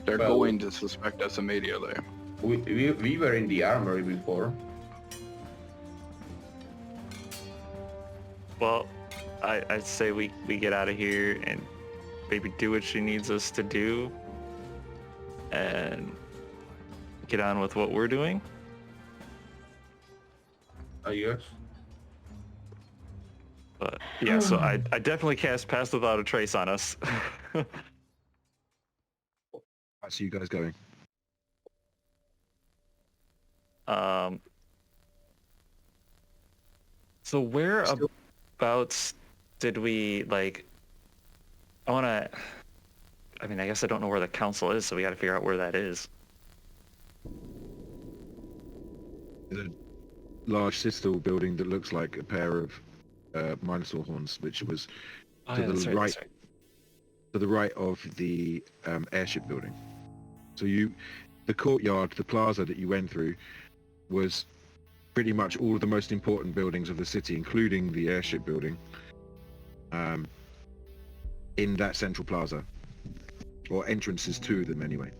They're Well, going to suspect us immediately. We were in the armory before. Well, I'd say we get out of here and maybe do what she needs us to do and get on with what we're doing. I guess. But yeah, so I definitely cast Pass Without a Trace on us. I see you guys going. So whereabouts did we, like, I mean, I guess I don't know where the council is, so we got to figure out where that is. There's a large citadel building that looks like a pair of Minotaur horns, which was to the right, to the right of the airship building. So the courtyard, the plaza that you went through, was pretty much all of the most important buildings of the city, including the airship building, in that central plaza, or entrances to them anyway.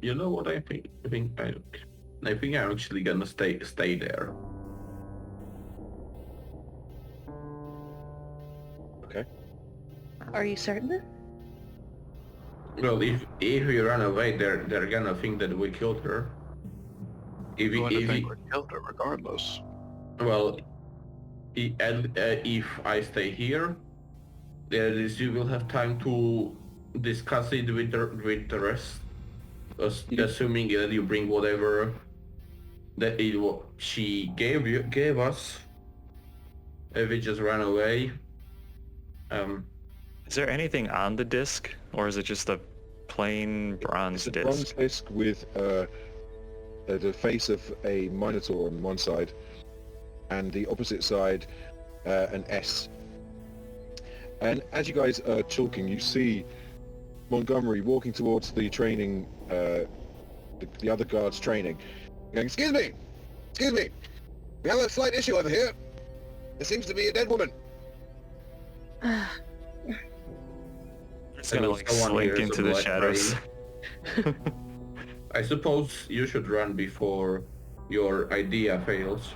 You know what I think? I think I'm actually gonna stay there. Okay. Are you certain? Well, if we run away, they're gonna think that we killed her. If We're going to think we we killed her regardless. well, if I stay here, at least you will have time to discuss it with the rest. Assuming that you bring whatever that she gave us. If we just run away. Is there anything on the disc, or is it just a plain bronze It's a bronze disc? disc with the face of a Minotaur on one side, and the opposite side an S. And as you guys are talking, you see Montgomery walking towards the training, the other guards training, going, excuse me, we have a slight issue over here. There seems to be a dead woman. It's gonna like Someone slink here is into a the black shadows. brain. I suppose you should run before your idea fails.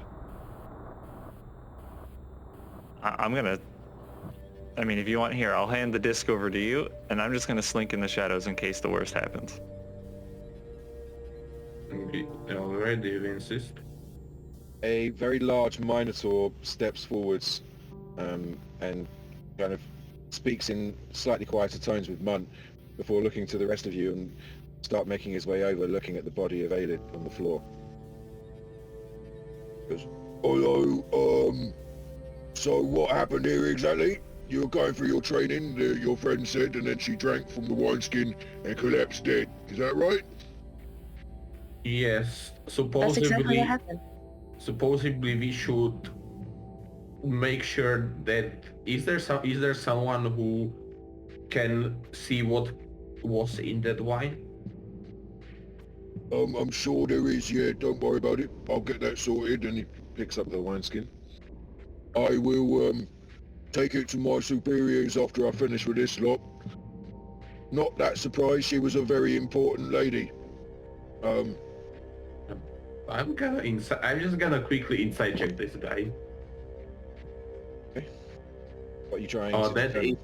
I mean, if you want here, I'll hand the disc over to you, and I'm just gonna slink in the shadows in case the worst happens. Already, you insist. A very large Minotaur steps forwards and kind of speaks in slightly quieter tones with Munt before looking to the rest of you and start making his way over, looking at the body of Aelid on the floor. He goes, hello, so what happened here exactly? You were going through your training, your friend said, and then she drank from the wineskin and collapsed dead. Is that right? Yes, That's exactly what happened. supposedly we should make sure that is there someone who can see what was in that wine? I'm sure there is, yeah, don't worry about it. I'll get that sorted. And he picks up the wineskin. I will take it to my superiors after I finish with this lot. Not that surprised, she was a very important lady. I'm just gonna quickly inside check this guy. What are you trying Oh, to that determine? is.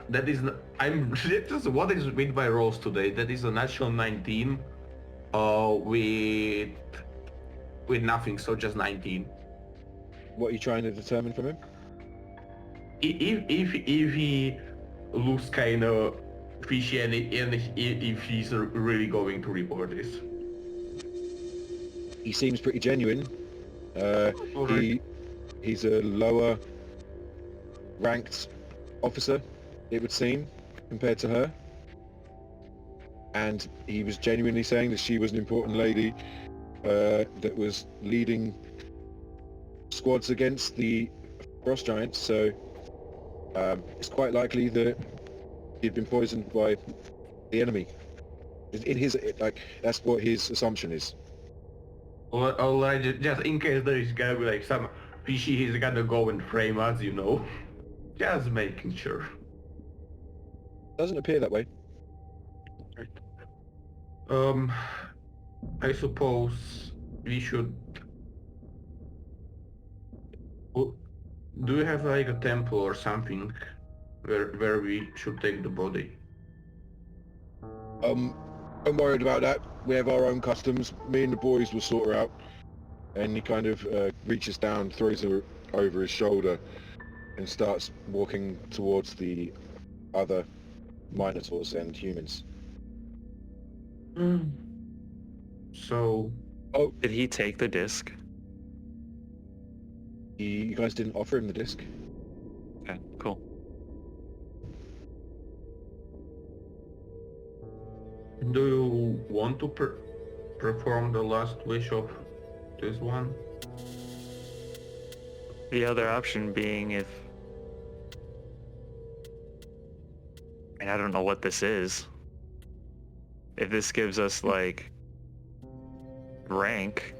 That is. I'm just. What is with my rolls today? That is a natural 19. With nothing, so just 19. What are you trying to determine from him? If he looks kind of fishy and if he's really going to report this. He seems pretty genuine. Alright. He's a lower ranked officer, it would seem, compared to her. And he was genuinely saying that she was an important lady that was leading squads against the frost giants, so it's quite likely that he'd been poisoned by the enemy. In his, like, that's what his assumption is. Alright, just in case there is gonna be like some fishy, he's gonna go and frame us, you know. Just making sure. Doesn't appear that way. I suppose we should. Do you have like a temple or something where we should take the body? I'm worried about that. We have our own customs. Me and the boys will sort her out. And he kind of reaches down, throws her over his shoulder, and starts walking towards the other Minotaurs and humans. So, Did he take the disc? You guys didn't offer him the disc? Okay, cool. do you want to perform the last wish of this one? The other option being if... I don't know what this is. If this gives us, like, rank...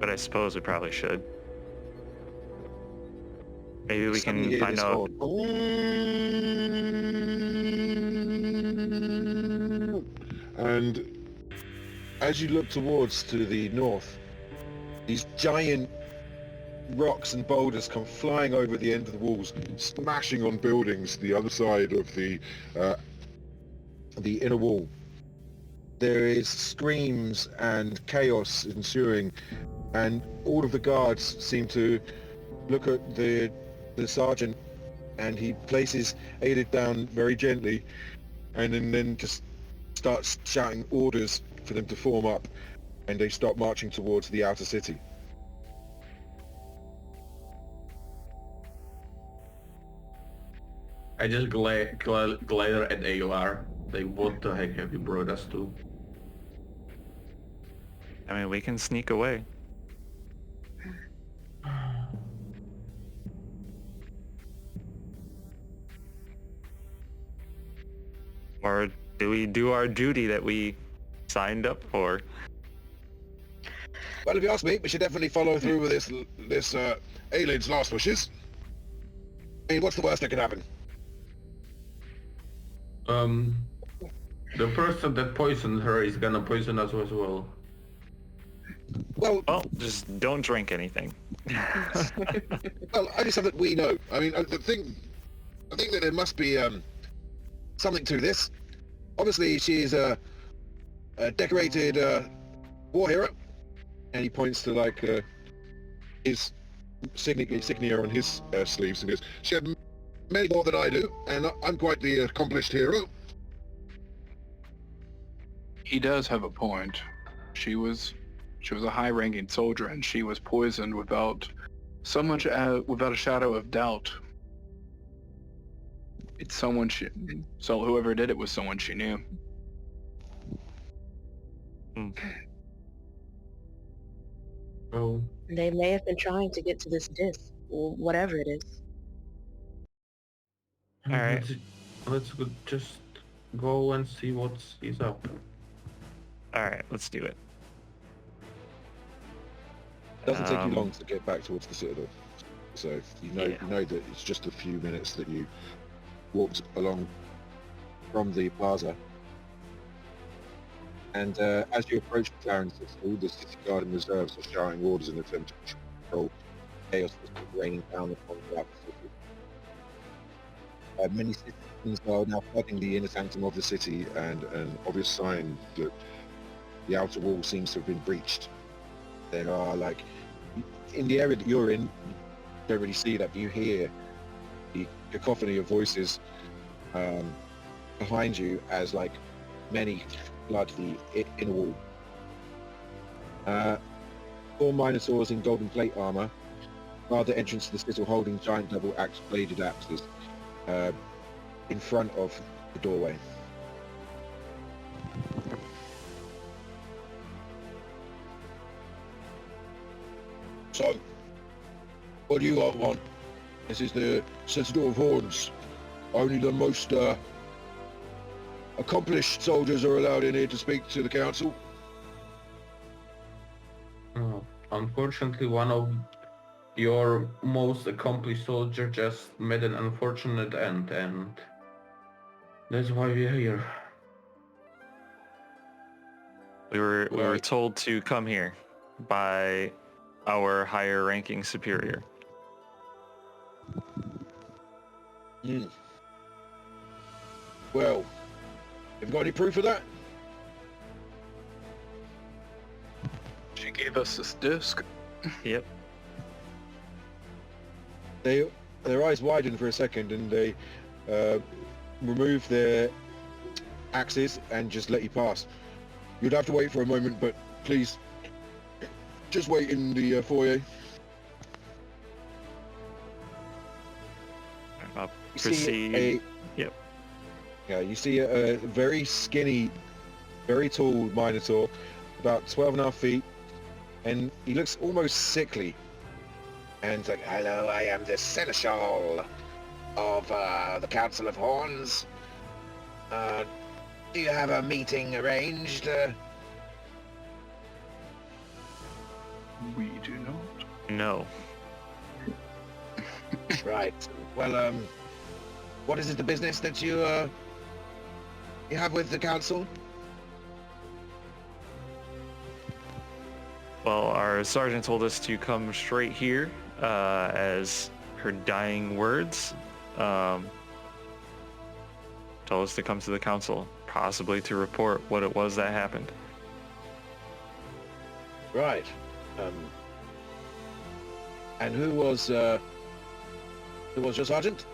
But I suppose we probably should. Maybe we Suddenly can hear find this out... And as you look towards to the north, these giant rocks and boulders come flying over the end of the walls, smashing on buildings the other side of the inner wall. There is screams and chaos ensuing, and all of the guards seem to look at the sergeant, and he places Aelid down very gently, and then just starts shouting orders for them to form up, and they start marching towards the outer city. I just glare at AOR. Like, what the heck have you brought us to? I mean, we can sneak away. Or do we do our duty that we signed up for? Well, if you ask me, we should definitely follow through with this Aelid's last wishes. I mean, what's the worst that could happen? The person that poisoned her is gonna poison us as well. Well, Just don't drink anything. well, only something that we know. I mean, I think that there must be something to this. Obviously, she's a decorated war hero, and he points to like his insignia on his sleeves and goes, "She had many more than I do, and I'm quite the accomplished hero." He does have a point. She was a high-ranking soldier, and she was poisoned without without a shadow of doubt. It's someone so whoever did it was someone she knew. Oh, They may have been trying to get to this disc. whatever it is. All right. Let's just go and see what is up. All right, let's do it. It doesn't take you Um, long to get back towards the Citadel. So you know that it's just a few minutes that you walked along from the plaza. And as you approach McLaren Citadel, the city guard and reserves are shouting orders in attempt to control chaos that's raining down upon the outer city. Many citizens are now flooding the inner sanctum of the city, and an obvious sign that the outer wall seems to have been breached. There are, like, in the area that you're in, you don't really see that, but you hear the cacophony of voices behind you as, like, many flood the inner wall. 4 Minotaurs in golden plate armor guard the entrance to the citadel, holding giant double-axe bladed axes in front of the doorway. So, what do you all want? This is the Citadel of Horns. Only the most accomplished soldiers are allowed in here to speak to the council. Unfortunately, one of your most accomplished soldiers just met an unfortunate end, and that's why we're here. we were Right. told to come here by our higher ranking superior. Well, have you got any proof of that? She gave us this disc. Yep. Their eyes widen for a second, and they remove their axes and just let you pass. You'd have to wait for a moment, but please, just wait in the foyer. I'll You proceed. Yep. Yeah, you see a very skinny, very tall Minotaur, about 12.5 feet, and he looks almost sickly. And it's like, hello, I am the Seneschal of the Council of Horns. Do you have a meeting arranged? We do not. No. Right. Well, what is it, the business that you have with the council? Well, our sergeant told us to come straight here as her dying words. Told us to come to the council, possibly to report what it was that happened. Right. And who was your sergeant?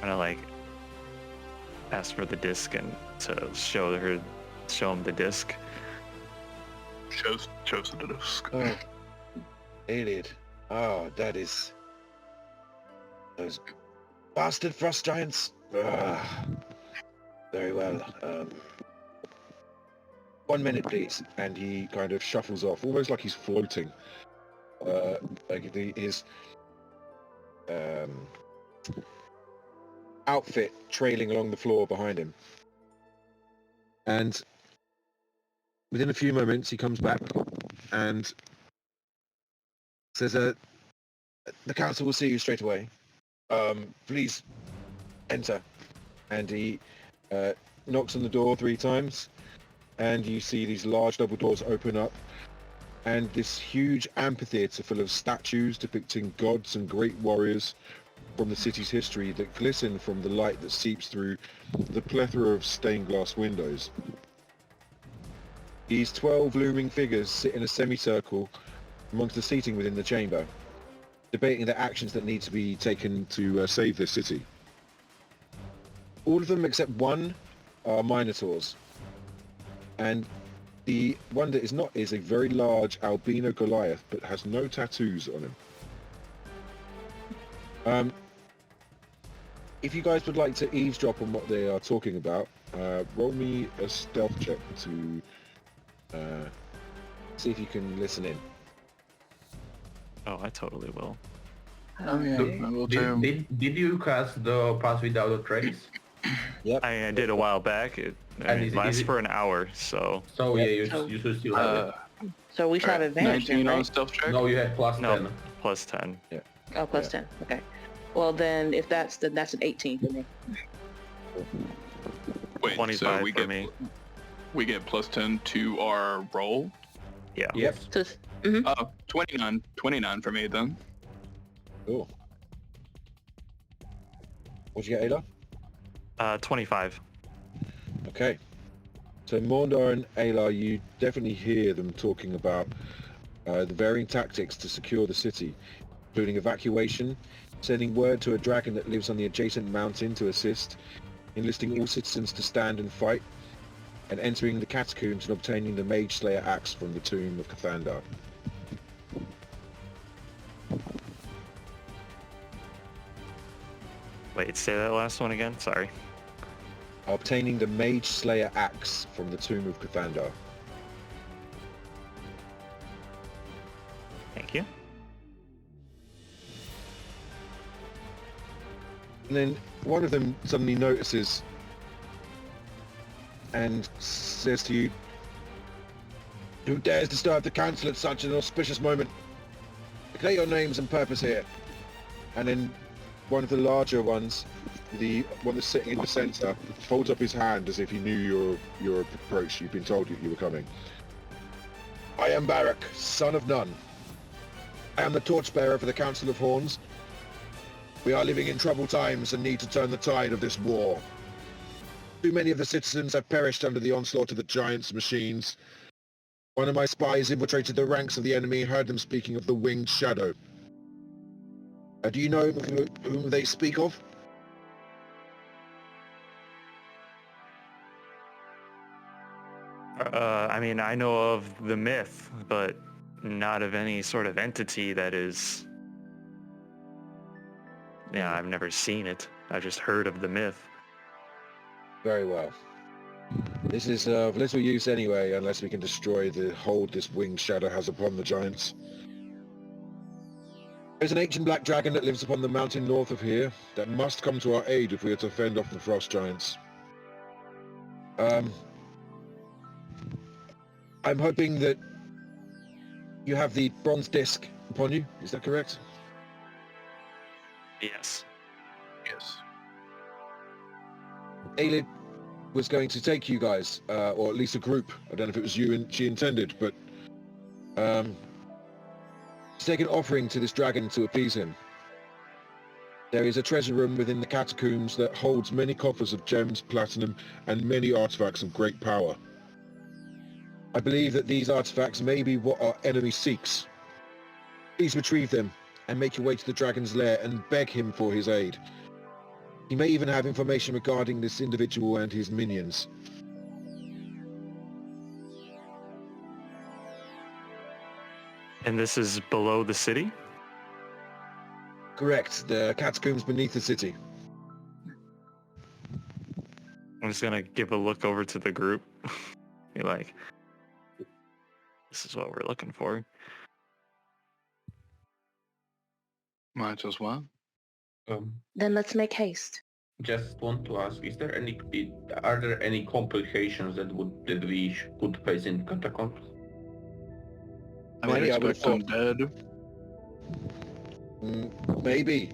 Kind of like asked for the disc and to show him the disc. Shows the disc. Oh, idiot. Oh, that is... Those bastard frost giants. Very well. 1 minute, please. And he kind of shuffles off, almost like he's floating. Like his outfit trailing along the floor behind him. And within a few moments, he comes back and says, the council will see you straight away. Please enter. And he knocks on the door 3 times, and you see these large double doors open up, and this huge amphitheater full of statues depicting gods and great warriors from the city's history that glisten from the light that seeps through the plethora of stained glass windows. These 12 looming figures sit in a semicircle amongst the seating within the chamber, debating the actions that need to be taken to save this city. All of them except one are Minotaurs, and the one that is not is a very large albino Goliath, but has no tattoos on him. If you guys would like to eavesdrop on what they are talking about, roll me a stealth check to see if you can listen in. Oh, I totally will. Oh yeah, I will too. Did you cast the Pass Without a Trace? Yep. I did a while back. It lasts for an hour, so... So Yep. yeah, you should still have it. So we should have advantage then, 19 on right? stealth check. No, you had plus No, 10. plus 10. Oh, plus 10. Okay. Well, then if that's an 18 for me. Wait, 25 so we for get me. we get plus 10 to our roll. Yeah. Yes. So, 29 for me then. Cool. What'd you get, Ayla? 25. Okay. So Mordor and Ayla, you definitely hear them talking about the varying tactics to secure the city, including evacuation, sending word to a dragon that lives on the adjacent mountain to assist, enlisting all citizens to stand and fight, and entering the catacombs and obtaining the Mage Slayer axe from the tomb of Cathandar. Wait, say that last one again? Sorry. Obtaining the Mage Slayer axe from the tomb of Cathandar. Thank you. And then one of them suddenly notices and says to you, "Who dares disturb the council at such an auspicious moment? Declare your names and purpose here." And then one of the larger ones, the one that's sitting in the centre, holds up his hand as if he knew your approach. You've been told you were coming. "I am Barak, son of none. I am the torchbearer for the Council of Horns. We are living in troubled times and need to turn the tide of this war. Too many of the citizens have perished under the onslaught of the giants' machines. One of my spies infiltrated the ranks of the enemy and heard them speaking of the Winged Shadow. Do you know whom they speak of?" I mean, I know of the myth, but not of any sort of entity that is... Yeah, I've never seen it. I've just heard of the myth. Very well. This is of little use anyway, unless we can destroy the hold this Winged Shadow has upon the giants. There's an ancient black dragon that lives upon the mountain north of here that must come to our aid if we are to fend off the frost giants. I'm hoping that you have the bronze disc upon you. Is that correct? Yes. Yes. Aelid was going to take you guys, or at least a group. I don't know if it was you and she intended, but to take an offering to this dragon to appease him. There is a treasure room within the catacombs that holds many coffers of gems, platinum, and many artifacts of great power. I believe that these artifacts may be what our enemy seeks. Please retrieve them and make your way to the dragon's lair and beg him for his aid. He may even have information regarding this individual and his minions. And this is below the city? Correct. The catacombs beneath the city. I'm just gonna give a look over to the group. Be like, this is what we're looking for. Might as well. Then let's make haste. Just want to ask: are there any complications that we could face in catacombs? I would Maybe I expect them dead. Maybe.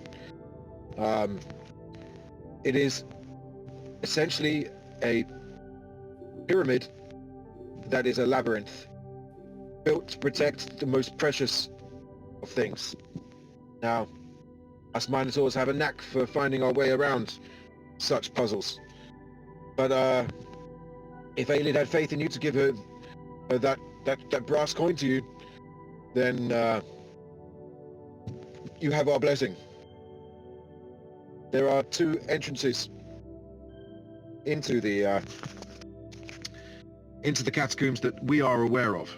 It is essentially a pyramid that is a labyrinth, built to protect the most precious of things. Now, us Minotaurs have a knack for finding our way around such puzzles. But if Aelid had faith in you to give her that brass coin to you, then you have our blessing. There are 2 entrances into the catacombs that we are aware of.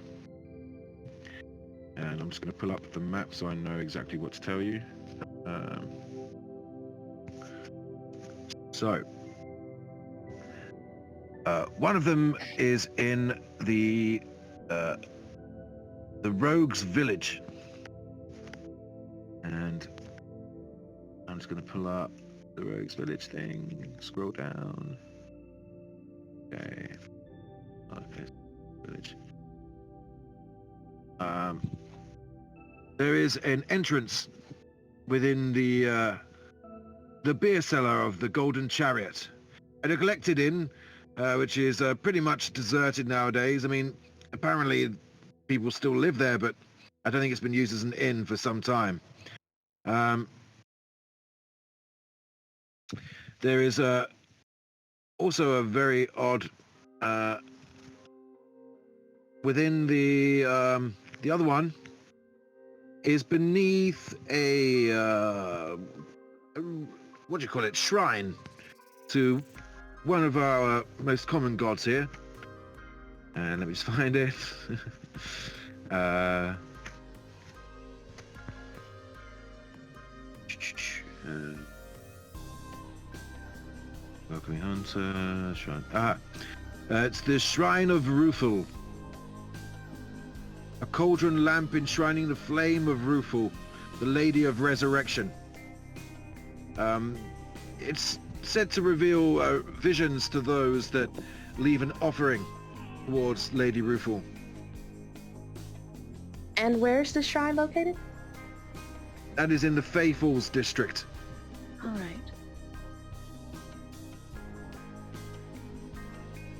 And I'm just going to pull up the map so I know exactly what to tell you. One of them is in the Rogues Village. And I'm just going to pull up the Rogues Village thing, scroll down. Okay. Okay. Village. There is an entrance within the beer cellar of the Golden Chariot, a neglected inn, which is pretty much deserted nowadays. I mean, apparently people still live there, but I don't think it's been used as an inn for some time. There is also a very odd within the other one is beneath a what do you call it, shrine to one of our most common gods here. And let me just find it. Welcoming Hunter, shrine. It's the Shrine of Rufel. A cauldron lamp enshrining the flame of Rufel, the Lady of Resurrection. It's said to reveal visions to those that leave an offering towards Lady Rufel. And where's the shrine located? That is in the Fey Falls district. All right.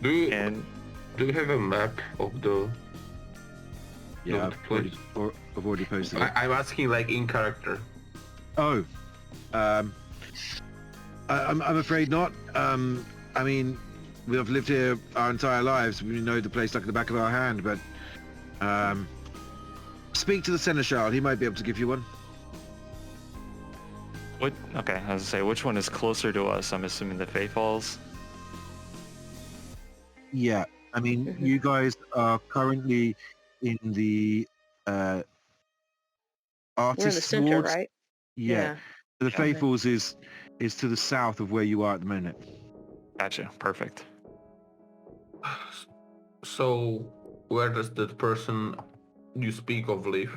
Do you have a map of the Yeah, of the place? I've already posted it. I'm asking like in character. Oh, I'm afraid not. I mean, we have lived here our entire lives. We know the place like the back of our hand, but speak to the Seneschal. He might be able to give you one. What? Okay, I was gonna say, which one is closer to us? I'm assuming the Fey Falls. Yeah, I mean, you guys are currently in the We're in the artist center, wards. right? Yeah. The Yeah. Fey Falls is to the south of where you are at the minute. Gotcha. Perfect. So where does that person you speak of live?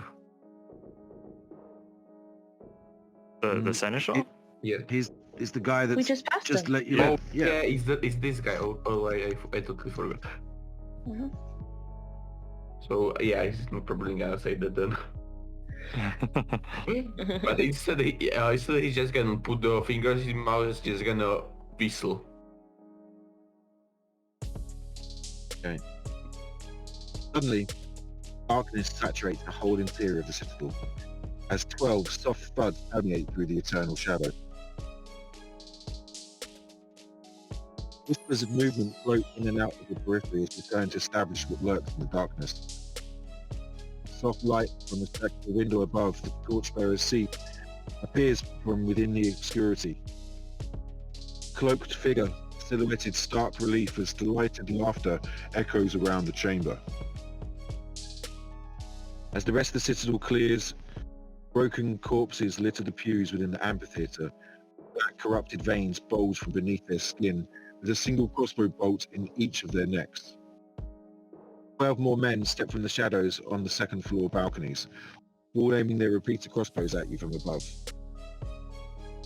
The Seneschal? Yeah. He's the guy that's We just passed just him. let you Yeah. know. Yeah, is this guy? Oh, I totally forgot. Mhm. So yeah, he's probably gonna say that then. But instead, he's just gonna put the fingers in his mouth. He's just gonna whistle. Suddenly, darkness saturates the whole interior of the citadel, as 12 soft thuds permeate through the eternal shadow. Whispers of movement float in and out of the periphery as we turn to establish what lurks in the darkness. Soft light from the spectral window above the torchbearer's seat appears from within the obscurity. Cloaked figure, silhouetted stark relief as delighted laughter echoes around the chamber. As the rest of the citadel clears, broken corpses litter the pews within the amphitheatre. Black corrupted veins bulge from beneath their skin, with a single crossbow bolt in each of their necks. 12 more men step from the shadows on the second floor balconies, all aiming their repeater crossbows at you from above.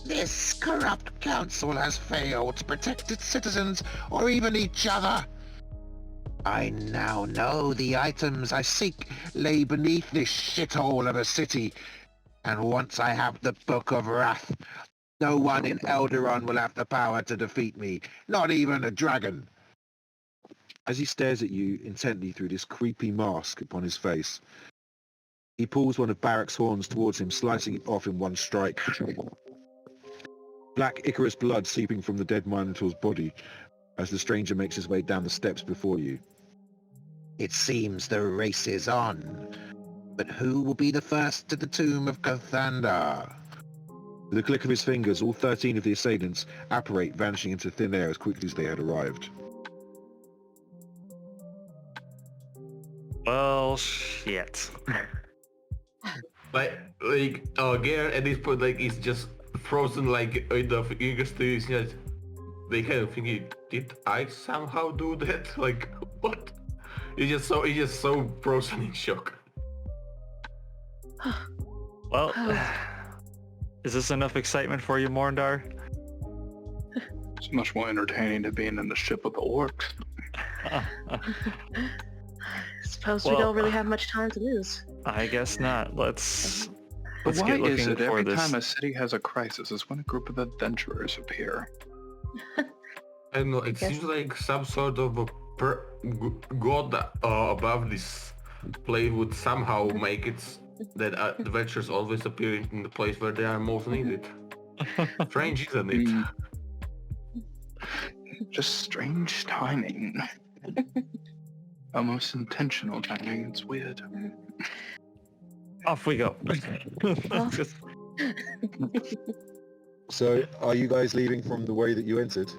This corrupt council has failed to protect its citizens or even each other. I now know the items I seek lay beneath this shithole of a city, and once I have the Book of Wrath, no one in Elderon will have the power to defeat me, not even a dragon. As he stares at you intently through this creepy mask upon his face, he pulls one of Barak's horns towards him, slicing it off in one strike. Black Icarus blood seeping from the dead Minotaur's body as the stranger makes his way down the steps before you. It seems the race is on, but who will be the first to the tomb of Cathander? With a click of his fingers, all 13 of the assailants apparate, vanishing into thin air as quickly as they had arrived. Well, shit. Garrett at this point, like, is just frozen, like, in the fingers to his head. They kind of thinking, did I somehow do that? Like, what? He's just so frozen in shock. Well, Is this enough excitement for you, Morndar? It's much more entertaining than being in the ship with the orcs. Suppose we Well, don't really have much time to lose. I guess not. Let's But why get is looking it for every this. time a city has a crisis is when a group of adventurers appear? I don't know, it Yes. seems like some sort of a god above this place would somehow make it that adventurers always appear in the place where they are most needed. Strange, isn't it? Mm. Just strange timing. Almost intentional timing. It's weird. Off we go. Just- So, are you guys leaving from the way that you entered?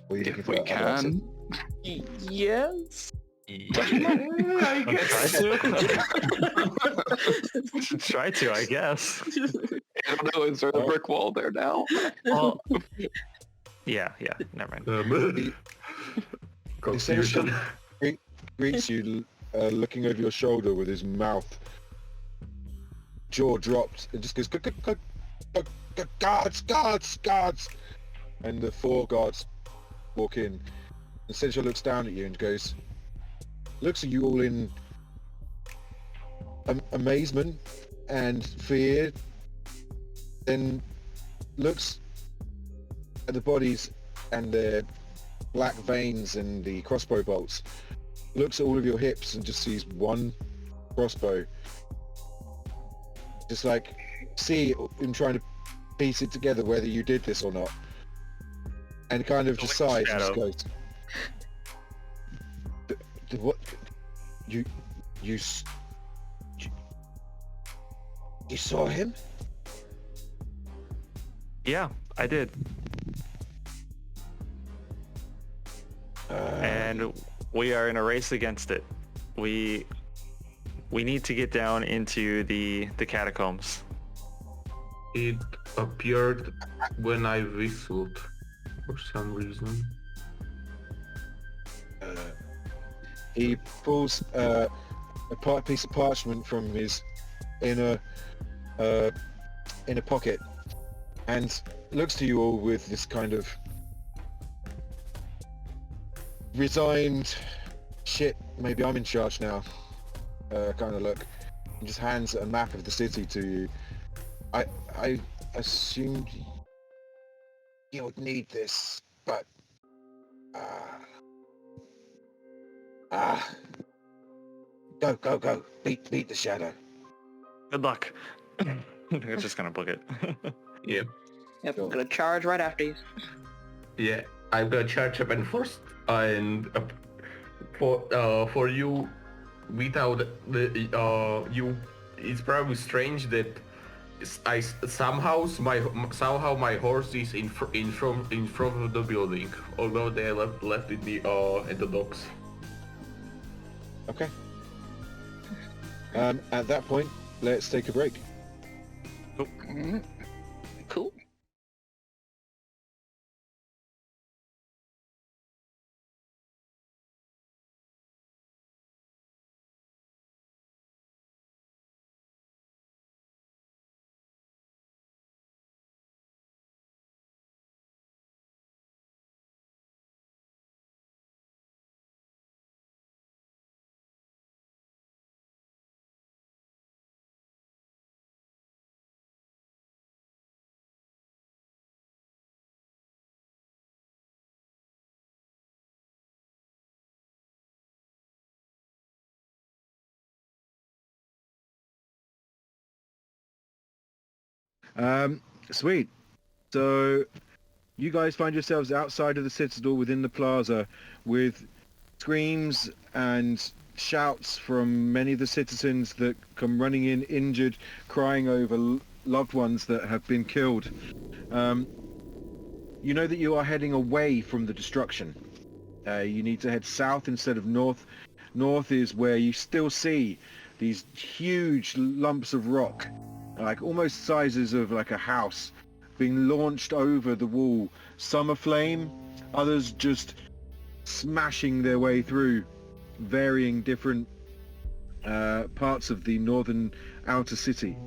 Or are you looking If for we other exit? can. Yes. I guess. Try to, I guess. I don't know, is there a brick wall there now? Well, yeah, never mind. Confusion. Greets you, looking over your shoulder with his mouth, jaw dropped, and just goes, guards! And the 4 guards walk in. And Sensual looks down at you and goes, looks at you all in amazement and fear, then looks at the bodies and their black veins and the crossbow bolts, looks at all of your hips and just sees one crossbow. Just like, see him trying to piece it together whether you did this or not. And kind of The just Witch sighs and just Shadow. goes, what? You saw him? Yeah, I did. And we are in a race against it. We need to get down into the catacombs. It appeared when I whistled for some reason. He pulls a piece of parchment from his inner pocket and looks to you all with this kind of resigned, shit, maybe I'm in charge now kind of look, and just hands a map of the city to you. I assumed you would need this, but go, beat the shadow. Good luck. I'm just gonna book it. Yeah, Yep, Sure. I'm gonna charge right after you. yeah. I'm gonna charge up and first, and for you, without the you, it's probably strange that somehow my horse is in front of the building, although they left it at the docks. Okay. At that point, let's take a break. Cool. Sweet. So you guys find yourselves outside of the Citadel within the plaza with screams and shouts from many of the citizens that come running in injured, crying over loved ones that have been killed. You know that you are heading away from the destruction. You need to head south instead of north. North is where you still see these huge lumps of rock, like almost sizes of like a house, being launched over the wall. Some aflame, others just smashing their way through varying different parts of the northern outer city.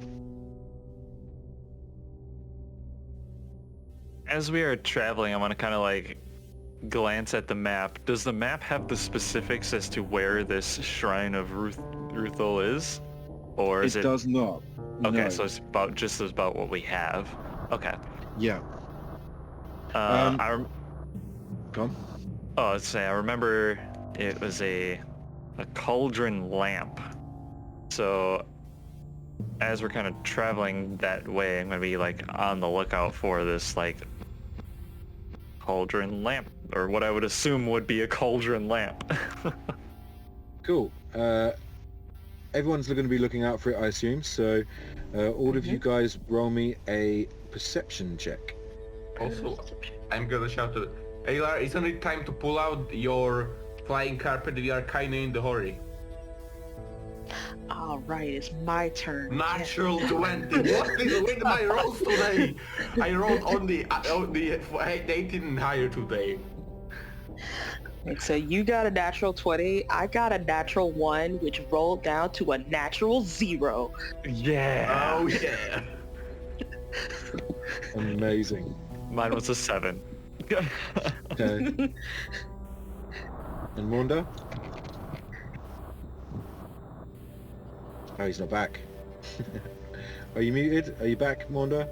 As we are traveling, I want to kind of like glance at the map. Does the map have the specifics as to where this shrine of Ruthul is? Or is It does not. Okay, No. so it's about what we have. Okay. Yeah. Go on. Oh, let's say I remember it was a cauldron lamp. So as we're kind of traveling that way, I'm gonna be like on the lookout for this like cauldron lamp, or what I would assume would be a cauldron lamp. Cool. Everyone's going to be looking out for it, I assume. So, all of you guys roll me a perception check. Also, I'm gonna shout to Aylar, isn't it time to pull out your flying carpet? We are kinda in the hurry. All right, it's my turn. Natural 20. What is with my rolls today? I rolled on the 18 and higher today. And so you got a natural 20, I got a natural 1, which rolled down to a natural 0. Yeah. Oh yeah. Amazing. Mine was a 7. Okay. And Maunda? Oh, he's not back. Are you muted? Are you back, Maunda?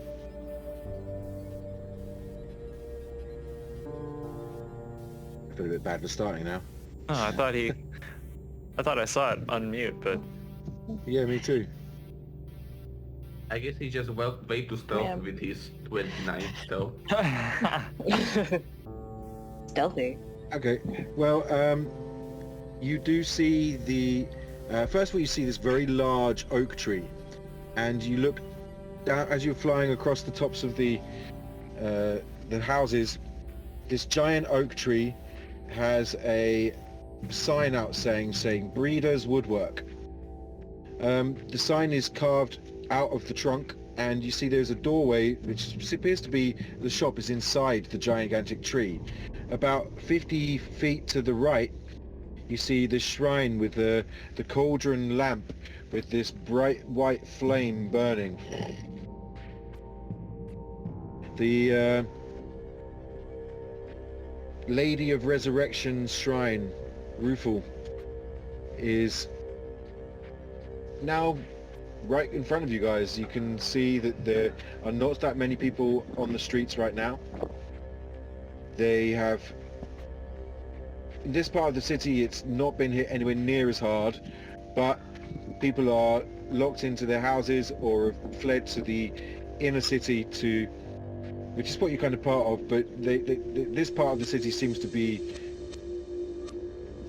I feel a bit bad for starting now. Oh, I thought I saw it unmute, but Yeah, me too. I guess he just way too stealth Yeah. with his 29 stealth. Stealthy. Okay, well, you do see the... first of all, you see this very large oak tree, and you look down as you're flying across the tops of the houses. This giant oak tree has a sign out saying Breeders Woodwork. The sign is carved out of the trunk, and you see there's a doorway which appears to be the shop is inside the gigantic tree. About 50 feet to the right, you see the shrine with the cauldron lamp with this bright white flame burning. The Lady of Resurrection Shrine, Ruthul, is now right in front of you guys. You can see that there are not that many people on the streets right now. They have... In this part of the city, it's not been hit anywhere near as hard, but people are locked into their houses or have fled to the inner city to... which is what you're kind of part of, but this part of the city seems to be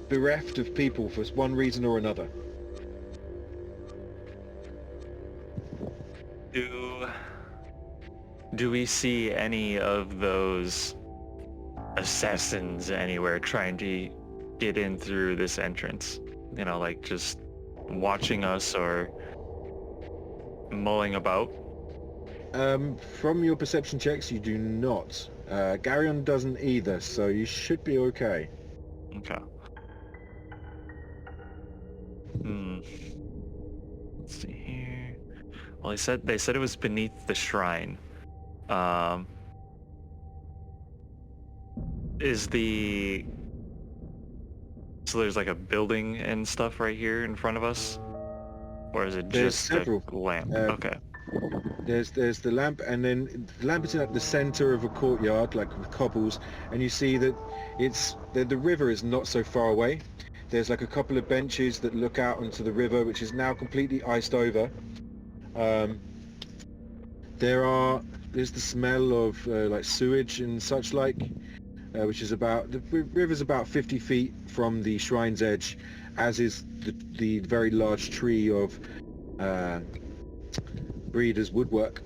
bereft of people for one reason or another. Do we see any of those assassins anywhere trying to get in through this entrance? You know, like just watching us or mulling about? From your perception checks, you do not. Garyon doesn't either, so you should be okay. Okay. Let's see here. Well, they said it was beneath the shrine. So there's like a building and stuff right here in front of us? Or is it There's just several. a lamp? Okay. There's the lamp, and then the lamp is at the center of a courtyard, like with cobbles, and you see that the river is not so far away. There's like a couple of benches that look out onto the river, which is now completely iced over. There's the smell of like sewage and such like, which is the river's about 50 feet from the shrine's edge, as is the very large tree of Breeders Woodwork,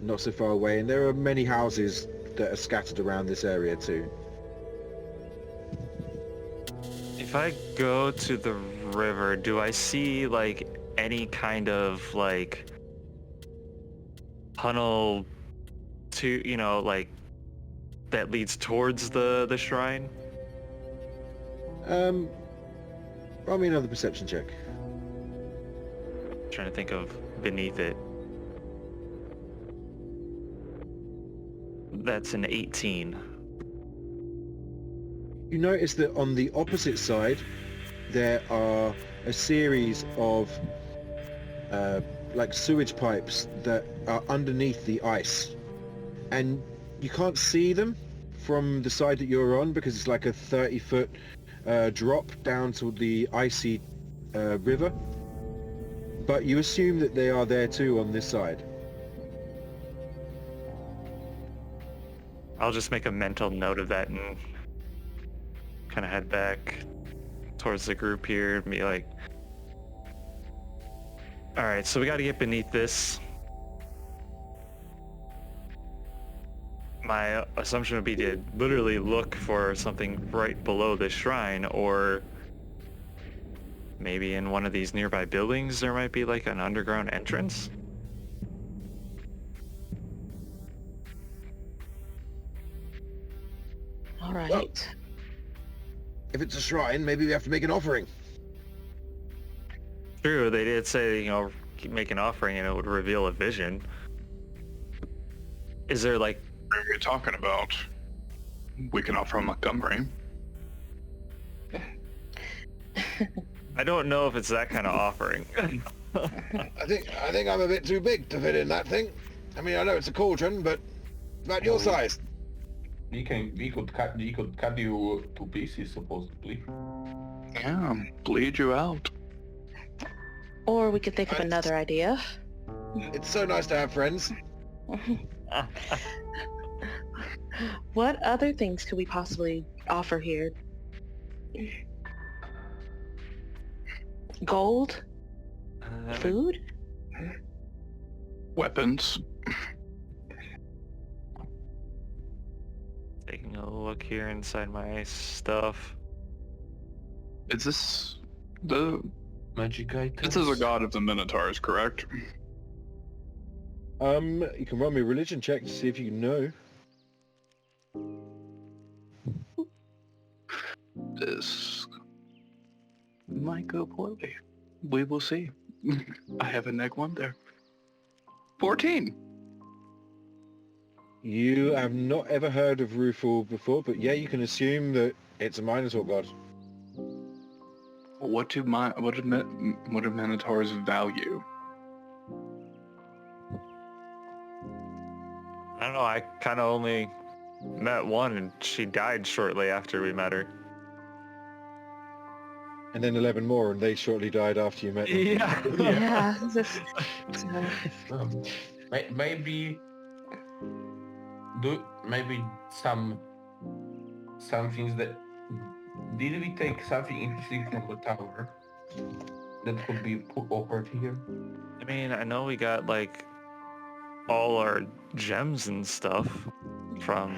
not so far away, and there are many houses that are scattered around this area too. If I go to the river, do I see like any kind of like tunnel to, you know, like that leads towards the shrine? Roll me another perception check. trying to think of beneath it. That's an 18. You notice that on the opposite side, there are a series of like sewage pipes that are underneath the ice, and you can't see them from the side that you're on because it's like a 30-foot drop down to the icy river, but you assume that they are there too on this side. I'll just make a mental note of that and kind of head back towards the group here and be like, all right, so we got to get beneath this. My assumption would be to literally look for something right below this shrine, or maybe in one of these nearby buildings there might be like an underground entrance. All right. Well, if it's a shrine, maybe we have to make an offering. True, they did say, make an offering and it would reveal a vision. Is there like... What are you talking about? We can offer Montgomery. I don't know if it's that kind of offering. I think I'm a bit too big to fit in that thing. I mean, I know it's a cauldron, but it's about your size. We could cut you to pieces, supposedly. Yeah, bleed you out. Or we could think of another idea. It's so nice to have friends. What other things could we possibly offer here? Gold? Food? Weapons. Taking a look here inside my stuff. Is this the... Magic items. This is a god of the Minotaurs, correct? You can run me a religion check to see if you know. This might go poorly. We will see. I have a -1 there. 14! You have not ever heard of Rufal before, but yeah, you can assume that it's a Minotaur god. What do Minotaurs value? I don't know, I kind of only met one and she died shortly after we met her. And then 11 more, and they shortly died after you met them. Yeah. Maybe some things that did we take something interesting from the tower that could be offered here? I mean, I know we got like all our gems and stuff from,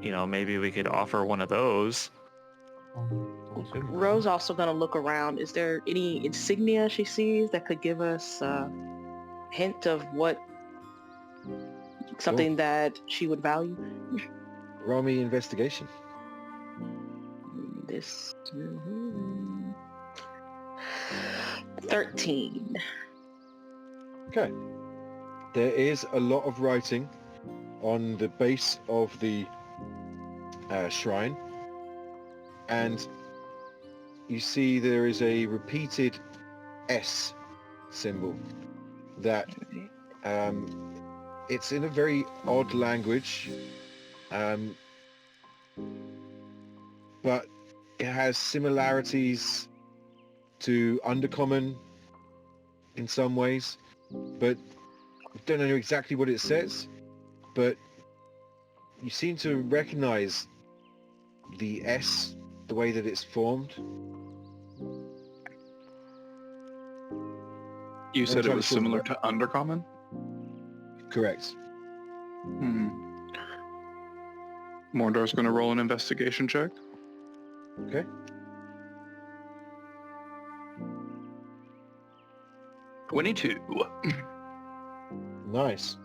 maybe we could offer one of those. Rose also gonna look around. Is there any insignia she sees that could give us a hint of what something that she would value? Roll me investigation. This 13. Okay. There is a lot of writing on the base of the shrine, and you see there is a repeated S symbol that it's in a very odd language, but it has similarities to Undercommon in some ways, but I don't know exactly what it says, but you seem to recognize the S, the way that it's formed. You said it was similar to Undercommon? Correct. Mordor's gonna roll an investigation check. Okay. $22. Nice.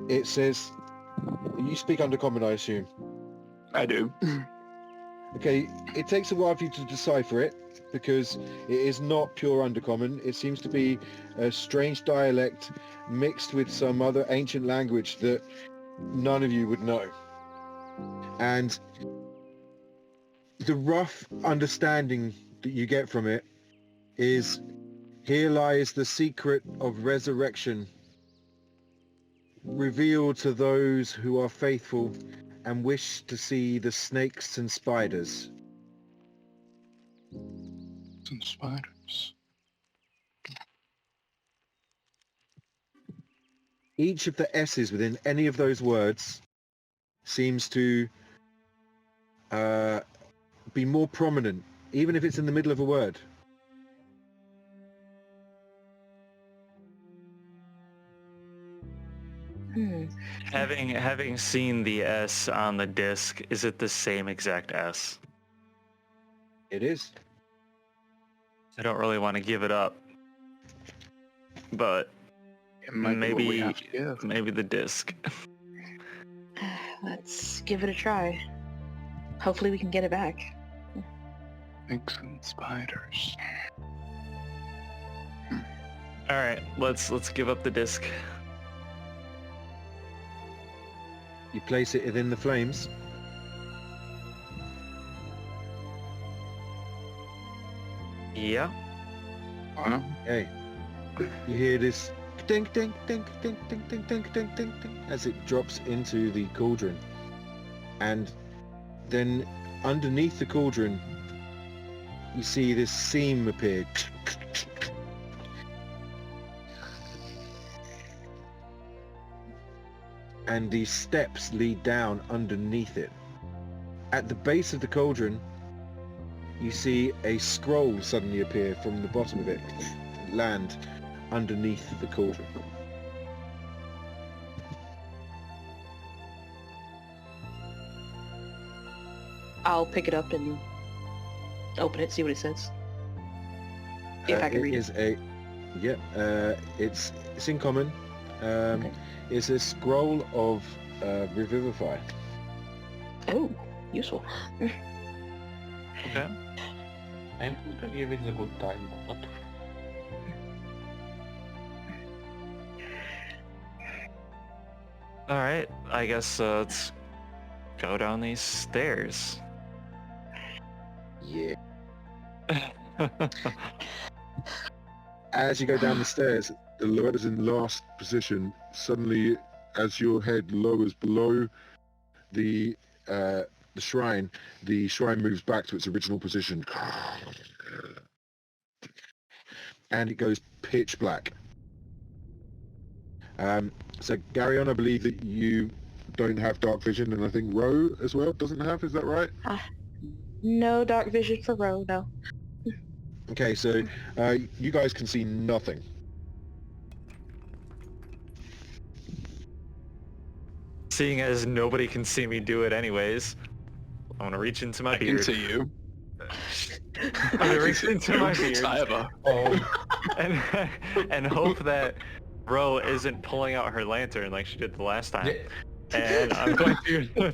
It says, you speak Undercommon, I assume. I do. Okay, it takes a while for you to decipher it because it is not pure Undercommon. It seems to be a strange dialect mixed with some other ancient language that none of you would know. And the rough understanding that you get from it is, here lies the secret of resurrection, revealed to those who are faithful and wish to see the snakes and spiders. Some spiders. Each of the S's within any of those words seems to be more prominent, even if it's in the middle of a word. Having seen the S on the disc, is it the same exact S? It is. I don't really want to give it up, but It might be what we maybe have to give. maybe the disc. Let's give it a try. Hopefully we can get it back. Snakes and spiders. All right, let's give up the disc. You place it within the flames. Yeah. Okay. You hear this dink, dink, dink, dink, dink, dink, dink, dink, dink, dink, as it drops into the cauldron. And then underneath the cauldron, you see this seam appear. And these steps lead down underneath it. At the base of the cauldron, you see a scroll suddenly appear from the bottom of it, land underneath the cauldron. I'll pick it up and open it, see what it says. If I can read it. It's in common. Okay. It's a scroll of Revivify. Oh, useful. Okay. I'm going to give it a good time. But All right. I guess let's go down these stairs. Yeah. As you go down the stairs, the Loretta's in last position. Suddenly, as your head lowers below the shrine moves back to its original position. And it goes pitch black. So Garyon, I believe that you don't have dark vision, and I think Ro as well doesn't have, is that right? No dark vision for Ro, no. Okay, so you guys can see nothing. Seeing as nobody can see me do it anyways, I'm gonna reach into my I can beard. see you. I'm gonna reach into my beard Saiba. and hope that Ro isn't pulling out her lantern like she did the last time. And I'm going to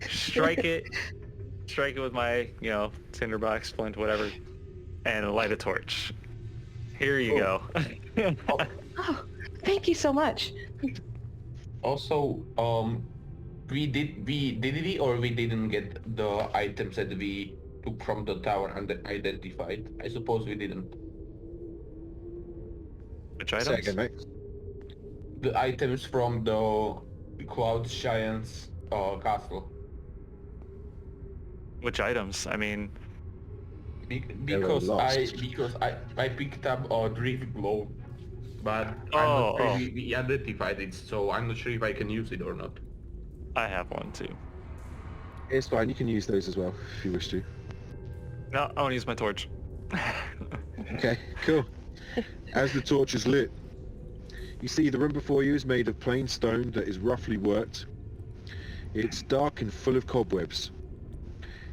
strike it with my, tinderbox, flint, whatever, and light a torch. Here you go. Oh, thank you so much. also, we didn't get the items that we took from the tower and identified. I suppose we didn't. Which Say items? again, mate. The items from the Cloud Giant's castle. Which items? I mean, Because I picked up a drift glow, but I'm not sure we identified it, so I'm not sure if I can use it or not. I have one too. It's fine, you can use those as well if you wish to. No, I want to use my torch. Okay, cool. As the torch is lit, you see the room before you is made of plain stone that is roughly worked. It's dark and full of cobwebs.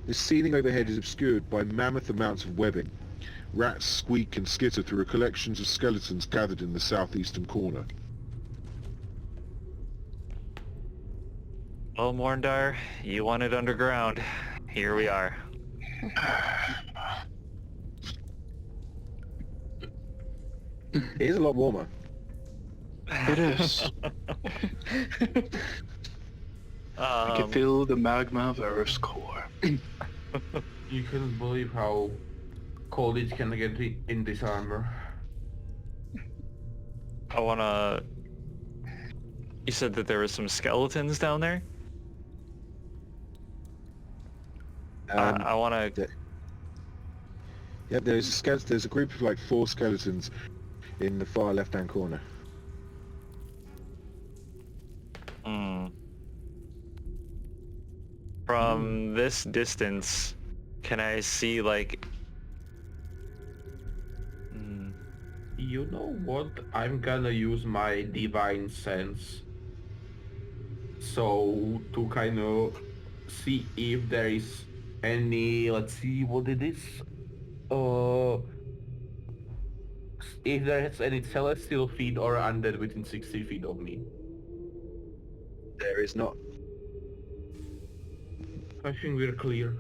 The ceiling overhead is obscured by mammoth amounts of webbing. Rats squeak and skitter through collections of skeletons gathered in the southeastern corner. Well, Morndar, you want it underground. Here we are. It is a lot warmer. It is. I can feel the magma of Earth's core. You couldn't believe how cold it can get in this armor. I wanna... You said that there were some skeletons down there? I wanna... Yeah, there's a group of like 4 skeletons in the far left-hand corner. From this distance, can I see like... You know what? I'm gonna use my divine sense. So to kind of see if there is any, let's see what it is. If there is any celestial feed or undead within 60 feet of me. There is not. I think we're clear.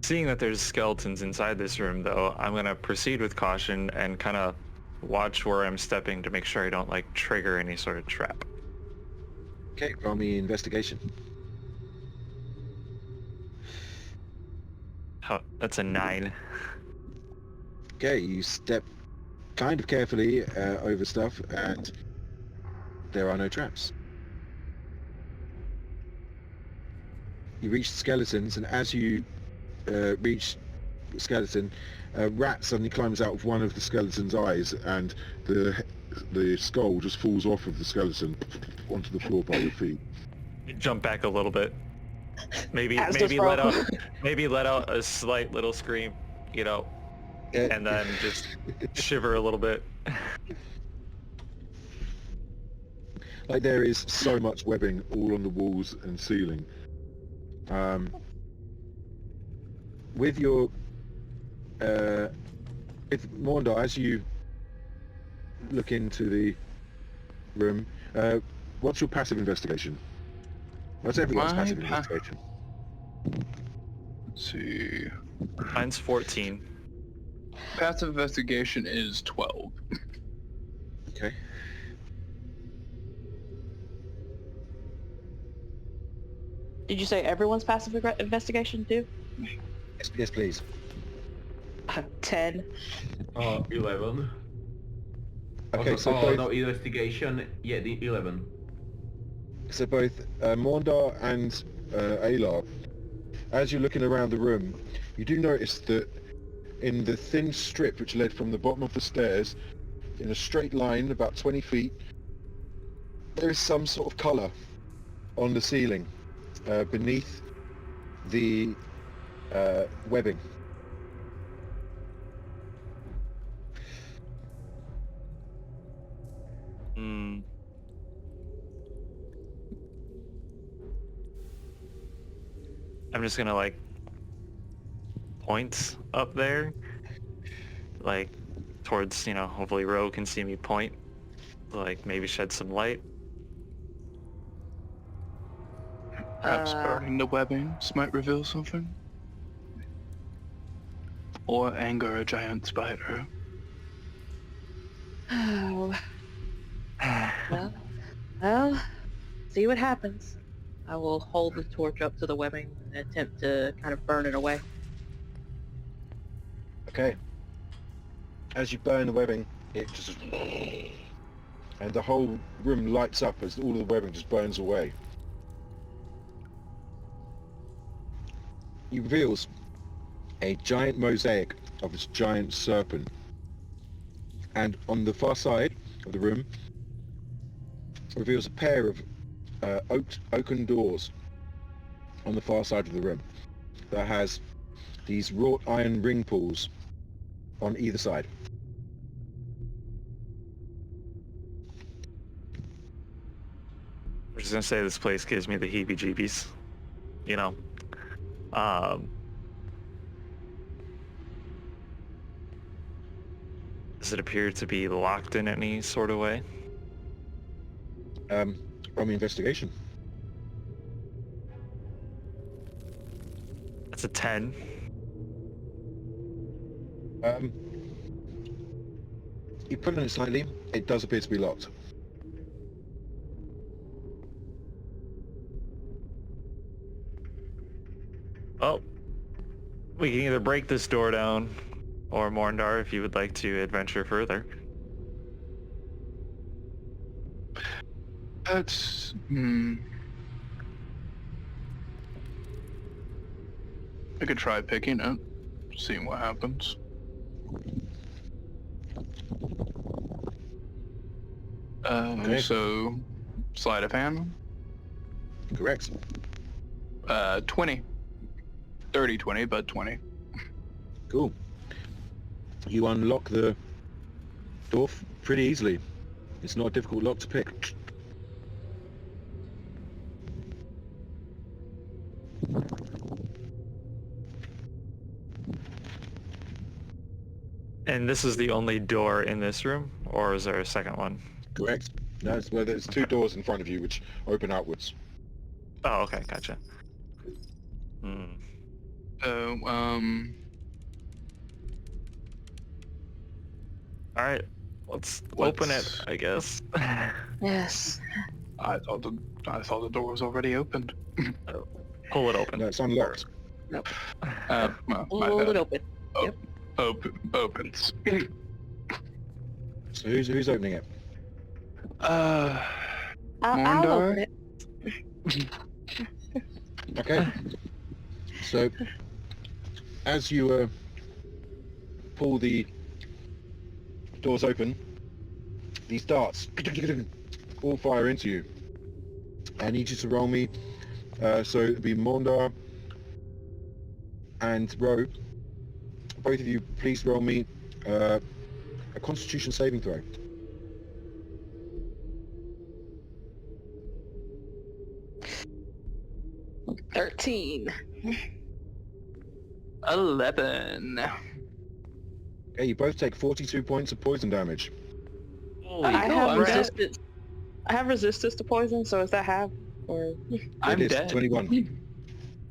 Seeing that there's skeletons inside this room, though, I'm gonna proceed with caution and kind of watch where I'm stepping to make sure I don't like trigger any sort of trap. Okay, roll me investigation. Oh, that's a 9. Okay, you step kind of carefully over stuff, and there are no traps. You reach the skeletons, and as you reach the skeleton, a rat suddenly climbs out of one of the skeleton's eyes, and the skull just falls off of the skeleton onto the floor by your feet. Jump back a little bit. Maybe As maybe does let Ro. out maybe let out a slight little scream, you know, and then just shiver a little bit. Like there is so much webbing all on the walls and ceiling. With your with Morndar, as you look into the room, what's your passive investigation? What's everyone's My passive investigation? Let's see. Mine's 14. Passive investigation is 12. Okay. Did you say everyone's passive investigation too? Yes, please. 10. 11. Okay, Also, so both, no, investigation, yeah, the 11. so both Morndar and Alar, as you're looking around the room, you do notice that in the thin strip which led from the bottom of the stairs, in a straight line about 20 feet, there is some sort of colour on the ceiling beneath the webbing. I'm just gonna like point up there, like towards, you know, hopefully Ro can see me point, like maybe shed some light. Perhaps burning the webbings might reveal something. Or anger a giant spider. Oh. Well, see what happens. I will hold the torch up to the webbing and attempt to kind of burn it away. Okay. As you burn the webbing, it just... and the whole room lights up as all of the webbing just burns away. It reveals a giant mosaic of this giant serpent. And on the far side of the room, reveals a pair of oaken doors on the far side of the room that has these wrought iron ring pulls on either side. I'm just gonna say this place gives me the heebie-jeebies, you know. Does it appear to be locked in any sort of way? From the investigation. That's a 10. You put on it slightly, it does appear to be locked. Well, we can either break this door down, or Morndar, if you would like to adventure further. That's... I could try picking it, seeing what happens. Okay. So, sleight of hand? Correct. 20. 30, 20, but 20. Cool. You unlock the door pretty easily. It's not a difficult lock to pick. And this is the only door in this room, or is there a second one? Correct. No, well, there's two doors in front of you which open outwards. Oh, okay, gotcha. So, All right, let's open it, I guess. Yes. I thought the door was already opened. Pull it open. No, it's unlocked. Well, my Pull bad. it open. Yep. Opens. So who's opening it? I'll Morndar? open it. Okay. So, as you pull the doors open, these darts all fire into you. I need you to roll me. So it'll be Mondar and Ro. Both of you, please roll me a Constitution saving throw. $13. 11. Okay, you both take 42 points of poison damage. Holy I have crap. resistance. I have resistance to poison, so is that half or? I'm It is dead. 21.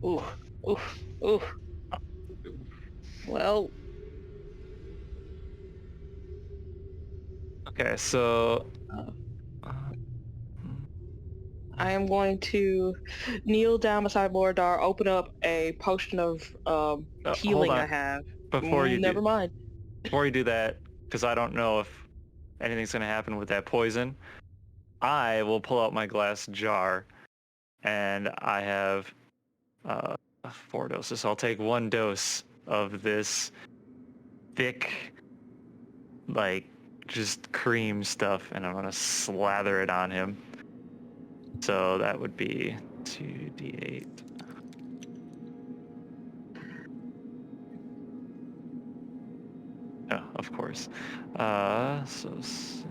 Ooh, ooh, ooh. Well, Okay, so I am going to kneel down beside Mordar, open up a potion of healing hold I on. have. Before you Never mind. Before you do that, because I don't know if anything's gonna happen with that poison, I will pull out my glass jar, and I have 4 doses. So I'll take 1 dose of this thick, like, just cream stuff, and I'm gonna slather it on him. So that would be 2d8. Oh, of course. So 6.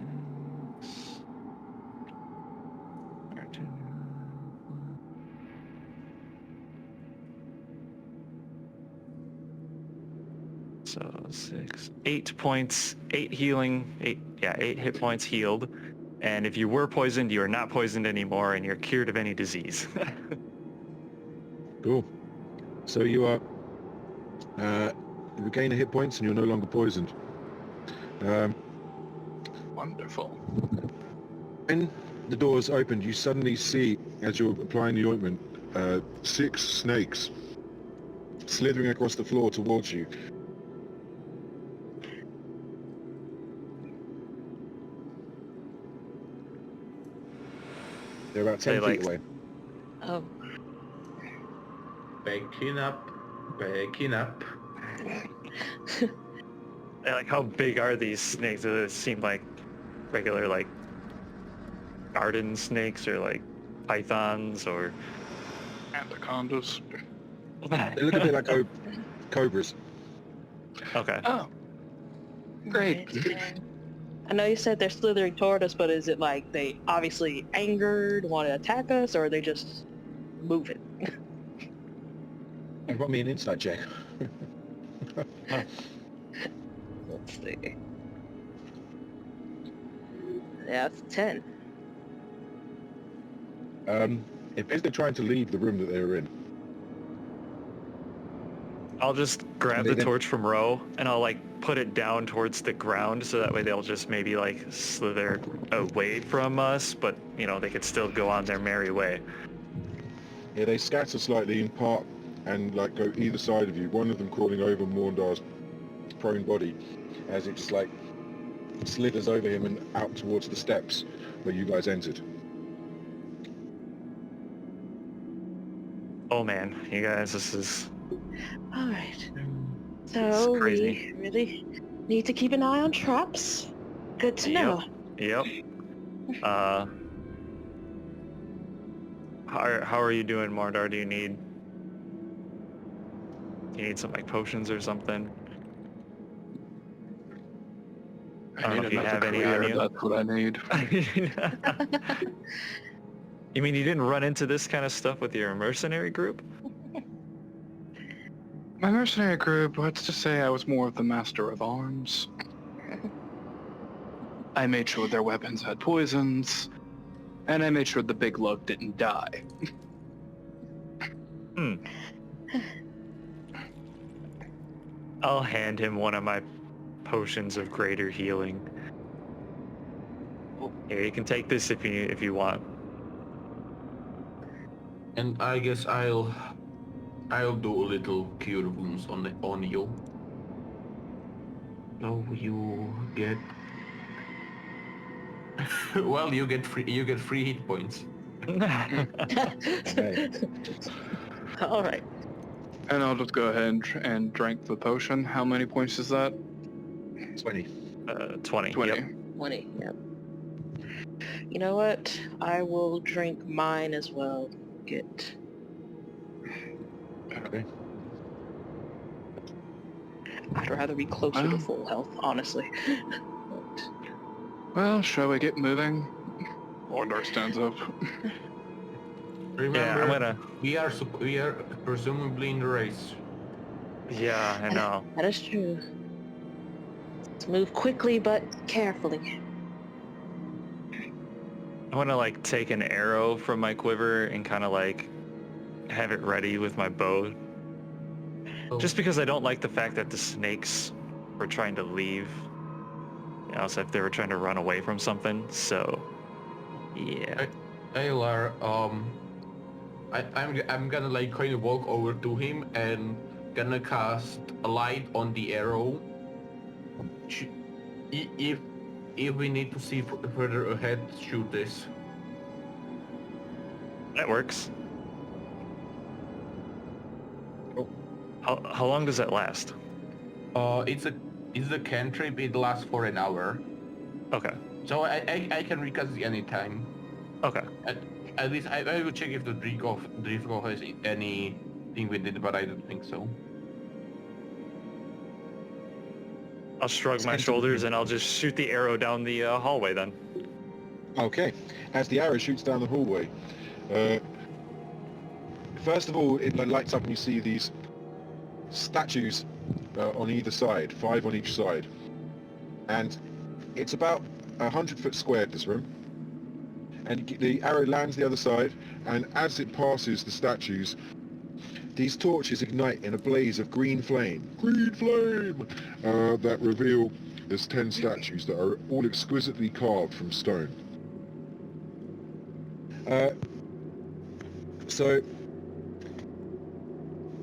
So 6, 8 points, 8 healing, 8 hit points healed. And if you were poisoned, you are not poisoned anymore, and you're cured of any disease. Cool. So you are you regain a hit points and you're no longer poisoned. Wonderful. When the doors opened, you suddenly see, as you're applying the ointment, 6 snakes slithering across the floor towards you. They're about 10 They, feet like- away. Oh. Backing up. Like, how big are these snakes? Do they seem like regular, like, garden snakes, or like pythons, or? Anacondas. They look a bit like cobras. Okay. Oh. Great. I know you said they're slithering toward us, but is it like they obviously angered, want to attack us, or are they just moving? And roll me an insight check. Let's see. Yeah, that's 10. If they're trying to leave the room that they were in, I'll just grab They the didn't- torch from Ro and I'll like put it down towards the ground so that way they'll just maybe like slither away from us, but you know, they could still go on their merry way. yeah, they scatter slightly in part and like go either side of you. One of them crawling over Morndar's prone body as it just like slithers over him and out towards the steps where you guys entered. Oh man, you guys, this is All right. So crazy. we really need to keep an eye on traps. Good to know. Yep. How are you doing, Mordar? Do you need some like potions or something? I don't know if you have any on you. That's what I need. You mean you didn't run into this kind of stuff with your mercenary group? My mercenary group, let's just say I was more of the master of arms. I made sure their weapons had poisons, and I made sure the big lug didn't die. I'll hand him one of my potions of greater healing. Here, you can take this if you want. And I guess I'll do a little cure wounds on you. So you get well, you get free hit points. Hey. All right. And I'll just go ahead and drink the potion. How many points is that? 20. 20. 20. Yep. 20. Yep. You know what? I will drink mine as well. Get. Okay. I'd rather be closer to Well. full health, honestly. But Well, shall we get moving? Mordor stands up. Remember, I'm gonna. we are presumably in the race. Yeah, I know. that is true. Let's move quickly but carefully. I want to like take an arrow from my quiver and kind of like have it ready with my bow. Oh. Just because I don't like the fact that the snakes were trying to leave. You know, so if they were trying to run away from something. So, yeah. Aylar, I'm gonna like kind of walk over to him and gonna cast a light on the arrow. If we need to see further ahead, shoot this. That works. Oh. How long does that last? It's a cantrip. It lasts for an hour, Okay. so I can recast it anytime. Okay. At least I will check if the Driftgo has anything with it, but I don't think so. I'll shrug my shoulders and I'll just shoot the arrow down the hallway then. Okay. As the arrow shoots down the hallway, first of all, it lights up and you see these statues on either side, 5 on each side. And it's about 100 foot squared, this room. And the arrow lands the other side, and as it passes the statues, these torches ignite in a blaze of green flame. Green flame! That reveal there's 10 statues that are all exquisitely carved from stone.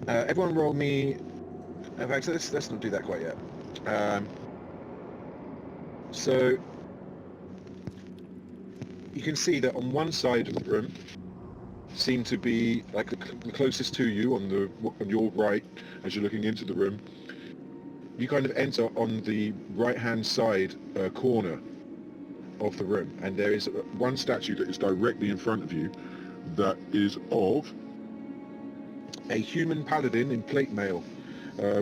Everyone roll me... In fact, let's not do that quite yet. So you can see that on one side of the room seem to be like the closest to you on your right as you're looking into the room. You kind of enter on the right-hand side corner of the room, and there is one statue that is directly in front of you that is of a human paladin in plate mail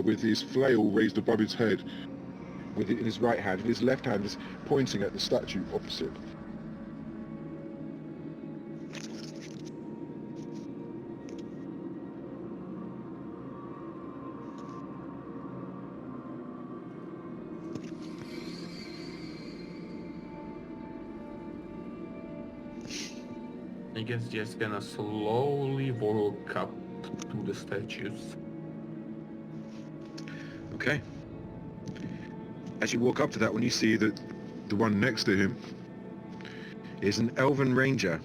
with his flail raised above his head with it in his right hand, and his left hand is pointing at the statue opposite. I guess just gonna slowly walk up to the statues. Okay. As you walk up to that one, you see that the one next to him is an elven ranger.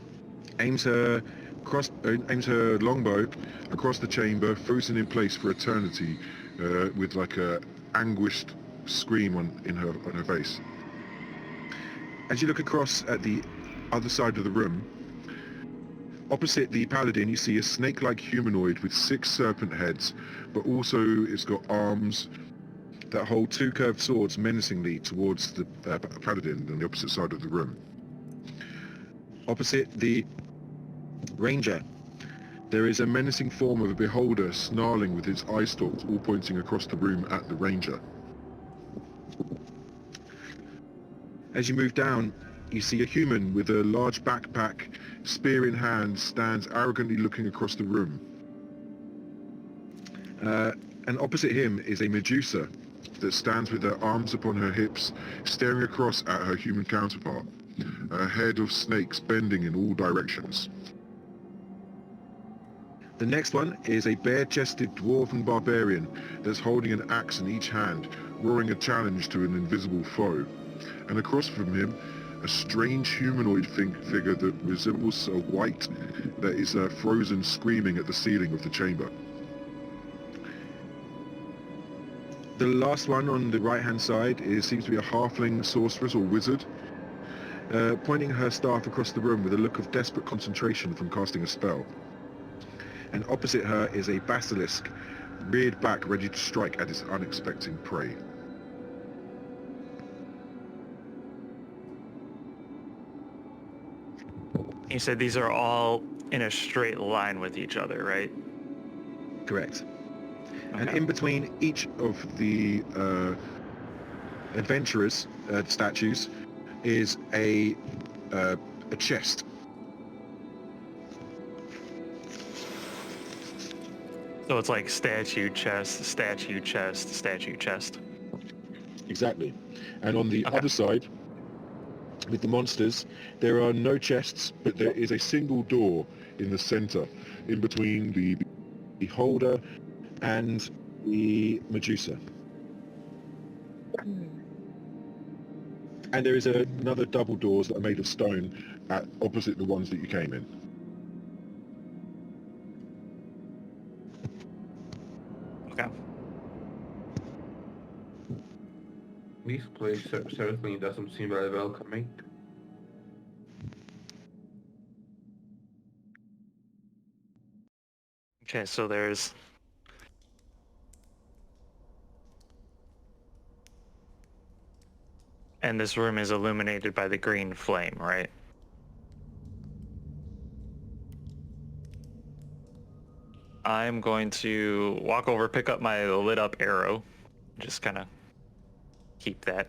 Aims her longbow across the chamber, frozen in place for eternity, with like a anguished scream on her face. As you look across at the other side of the room, opposite the paladin, you see a snake-like humanoid with 6 serpent heads, but also it's got arms that hold 2 curved swords menacingly towards the paladin on the opposite side of the room. Opposite the ranger, there is a menacing form of a beholder snarling with its eye stalks all pointing across the room at the ranger. As you move down, you see a human with a large backpack, spear in hand, stands arrogantly looking across the room. And opposite him is a Medusa that stands with her arms upon her hips, staring across at her human counterpart, a head of snakes bending in all directions. The next one is a bare-chested dwarven barbarian that's holding an axe in each hand, roaring a challenge to an invisible foe. And across from him, a strange humanoid figure that resembles a wight that is frozen screaming at the ceiling of the chamber. The last one on the right-hand side seems to be a halfling sorceress or wizard, pointing her staff across the room with a look of desperate concentration from casting a spell. And opposite her is a basilisk, reared back ready to strike at its unexpected prey. You said these are all in a straight line with each other, right? Correct. And Okay. in between each of the adventurers' statues is a chest. So it's like statue, chest, statue, chest, statue, chest. Exactly. And on the Okay. other side, with the monsters, there are no chests, but there is a single door in the center, in between the beholder and the Medusa. And there is another double doors that are made of stone at opposite the ones that you came in. Okay. This place certainly doesn't seem very welcoming. Okay, so there's... And this room is illuminated by the green flame, right? I'm going to walk over, pick up my lit up arrow. Just kind of keep that.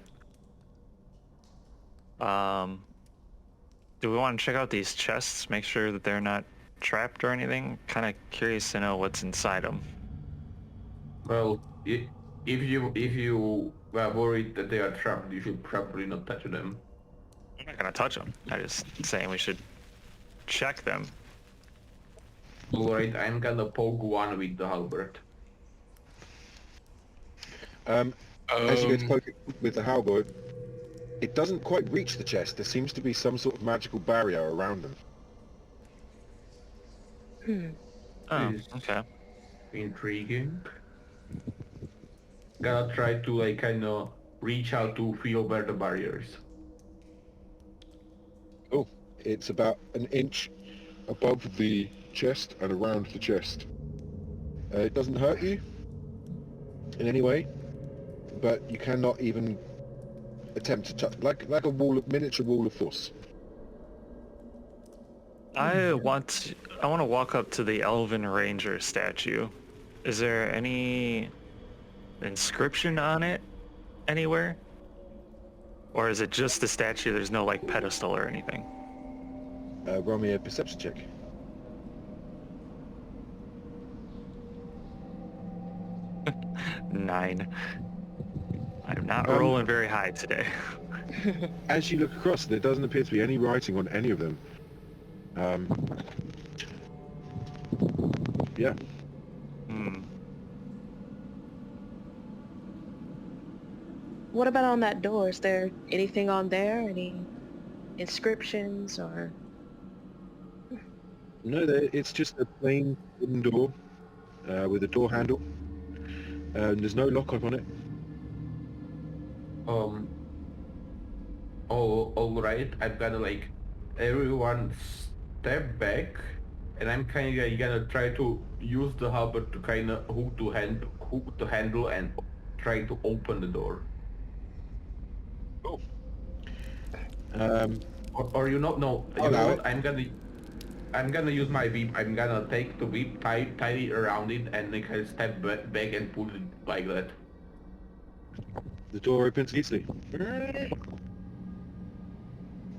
Do we want to check out these chests, make sure that they're not trapped or anything? Kind of curious to know what's inside them. Well, if you were worried that they are trapped, you should probably not touch them. I'm not gonna touch them. I'm just saying we should check them. Alright, I'm gonna poke one with the halberd. As you go to poke it with the halberd, it doesn't quite reach the chest. There seems to be some sort of magical barrier around them. Oh, Is okay. intriguing. Gotta try to like kind of reach out to feel where the barriers. Oh, it's about an inch above the chest and around the chest. It doesn't hurt you in any way, but you cannot even attempt to touch, like a miniature wall of force. I want to walk up to the Elven Ranger statue. Is there any inscription on it anywhere? Or is it just the statue? There's no like pedestal or anything? Roll me a perception check. Nine. I'm not rolling very high today. As you look across, there doesn't appear to be any writing on any of them. Um, yeah. Hmm. What about on that door? Is there anything on there? Any inscriptions or... No, it's just a plain wooden door with a door handle. And there's no lock on it. All right. I'm gonna like everyone step back, and I'm kind of gonna try to use the halberd to kind of hook the handle and try to open the door. Cool. Or you know, no, you Allow know it. what? I'm gonna use my whip. I'm gonna take the whip, tie it around it, and then kind of step back and pull it like that. The door opens easily.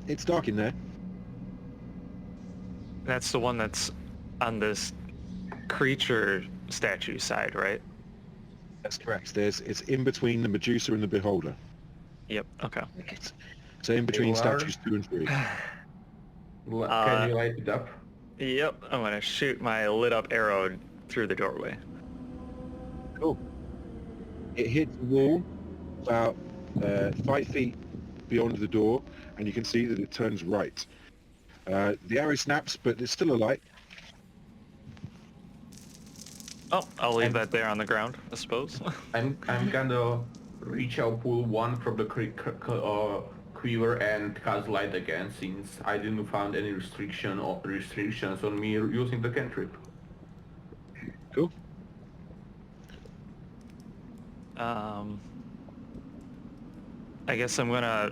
It's dark in there. That's the one that's on this creature statue side, right? That's correct. It's in between the Medusa and the Beholder. Yep. Okay. So in between You are- statues 2 and 3. Can you light it up? Yep. I'm gonna shoot my lit up arrow through the doorway. Cool. It hits the wall about 5 feet beyond the door, and you can see that it turns right. The arrow snaps, but there's still a light. Oh, I'll leave that there on the ground, I suppose. I'm gonna reach out, pull one from the quiver and cast light again, since I didn't find any restrictions on me using the cantrip. Cool. I guess I'm gonna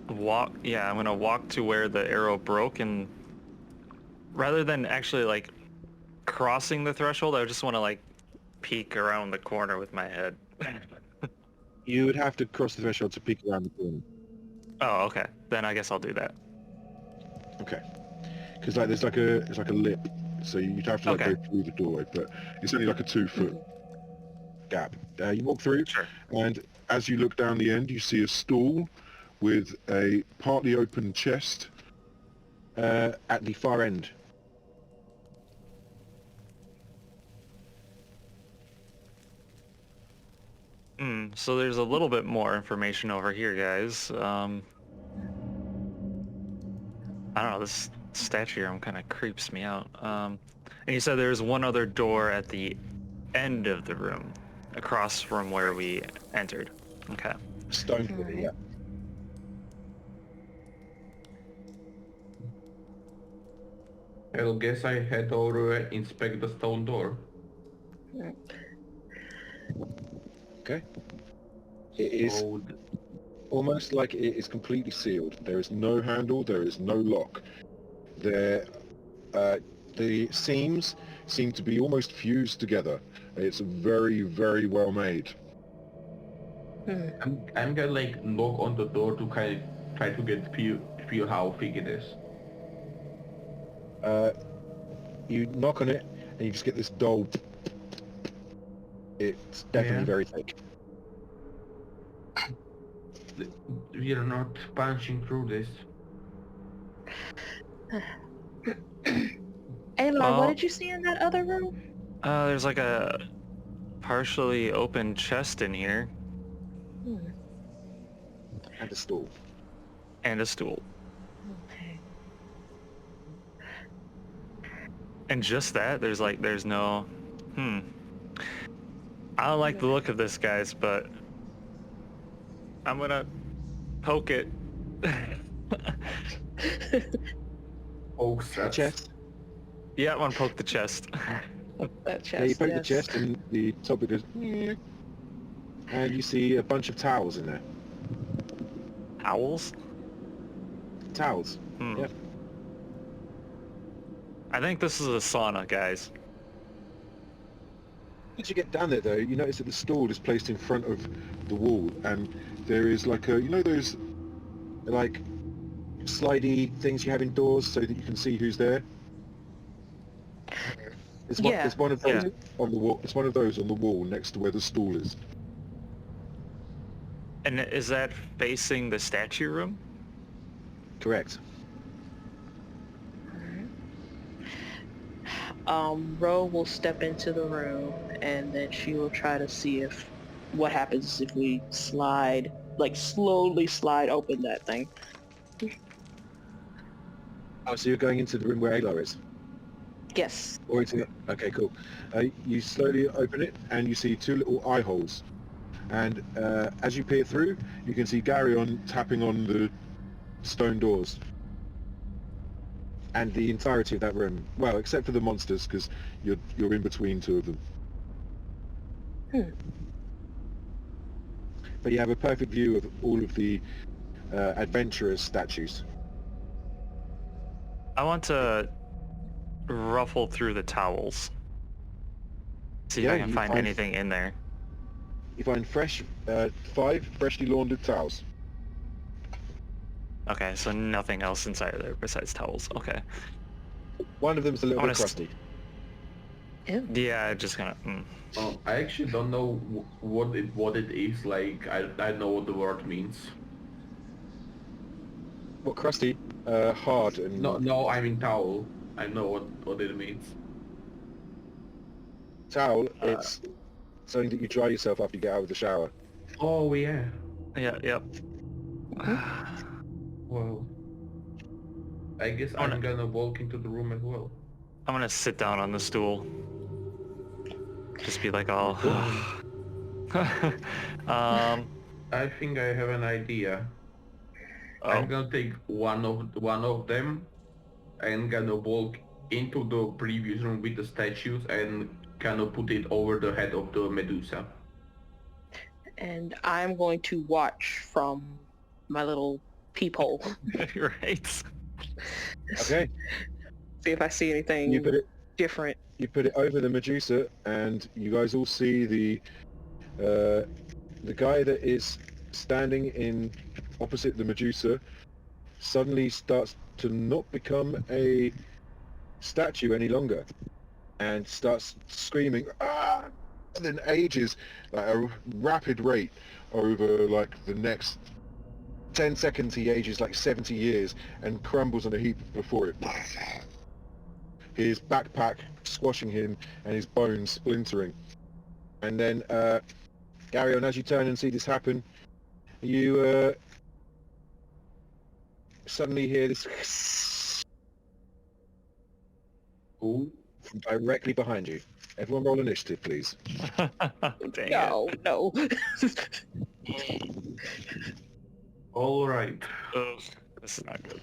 walk. Yeah, I'm gonna walk to where the arrow broke, and rather than actually like crossing the threshold, I just want to like peek around the corner with my head. You would have to cross the threshold to peek around the corner. Oh, okay. Then I guess I'll do that. Okay. Because like there's like a lip, so you'd have to like Okay. go through the doorway, but it's only like a 2-foot gap. You walk through, Sure. and as you look down the end, you see a stall with a partly open chest at the far end. So there's a little bit more information over here, guys. I don't know, this statue room kind of creeps me out. And you said there's one other door at the end of the room, across from where we entered. Okay. Stone door, yeah. I guess I head over and inspect the stone door. Okay. It is Oh, almost like it is completely sealed. There is no handle, there is no lock. The seams seem to be almost fused together. It's very, very well made. I'm gonna like knock on the door to kind of try to get feel how thick it is. You knock on it, and you just get this dull. It's definitely Yeah. very thick. We are not punching through this. Elderon, Well- what did you see in that other room? There's like a partially open chest in here, And a stall. and a stool. Okay. And just that, there's no... I don't like the look of this, guys, but I'm gonna poke it. Oaks, The chest. Yeah, I'm gonna poke the chest. That chest, Yeah, you poke the yes. chest, and the top it goes. And you see a bunch of towels in there. Owls? Towels. Hmm. Yeah. I think this is a sauna, guys. As you get down there, though, you notice that the stall is placed in front of the wall, and there is like a, you know, those like slidey things you have indoors so that you can see who's there. Yeah. There's one of those Yeah. on the wall. There's one of those on the wall next to where the stool is. And is that facing the statue room? Correct. Ro will step into the room, and then she will try to see if what happens if we slide, like slowly slide open that thing. Oh, so you're going into the room where Alar is? Yes. Or into the... Okay, cool. You slowly open it, and you see two little eye holes. And as you peer through, you can see Garyon tapping on the stone doors. And the entirety of that room. Well, except for the monsters, because you're in between two of them. But you have a perfect view of all of the adventurers' statues. I want to ruffle through the towels. See if I can you find anything in there. You find 5 freshly laundered towels. Okay, so nothing else inside of there besides towels. Okay. One of them's a little I bit wanna crusty. Ew. Yeah, just kind of... I actually don't know what it is. Like I know what the word means. What, crusty? Hard and... No, I mean towel. I know what it means. Towel, it's something that you dry yourself after you get out of the shower. Oh yeah. Yeah, yep. Well, I guess I'm gonna walk into the room as well. I'm gonna sit down on the stool. Just be like all... I think I have an idea. I'm gonna take one of them and gonna walk into the previous room with the statues and kind of put it over the head of the Medusa. And I'm going to watch from my little peephole. Right. Okay. See if I see anything different. You put it over the Medusa, and you guys all see the guy that is standing in opposite the Medusa suddenly starts to not become a statue any longer, and starts screaming, "Ah!" and then ages at a rapid rate over like the next 10 seconds. He ages like 70 years and crumbles on a heap before it. His backpack squashing him and his bones splintering. And then Garyon, as you turn and see this happen, you suddenly hear this Ooh. from directly behind you. Everyone roll initiative, please. Dang No. All right. Ugh, this is not good.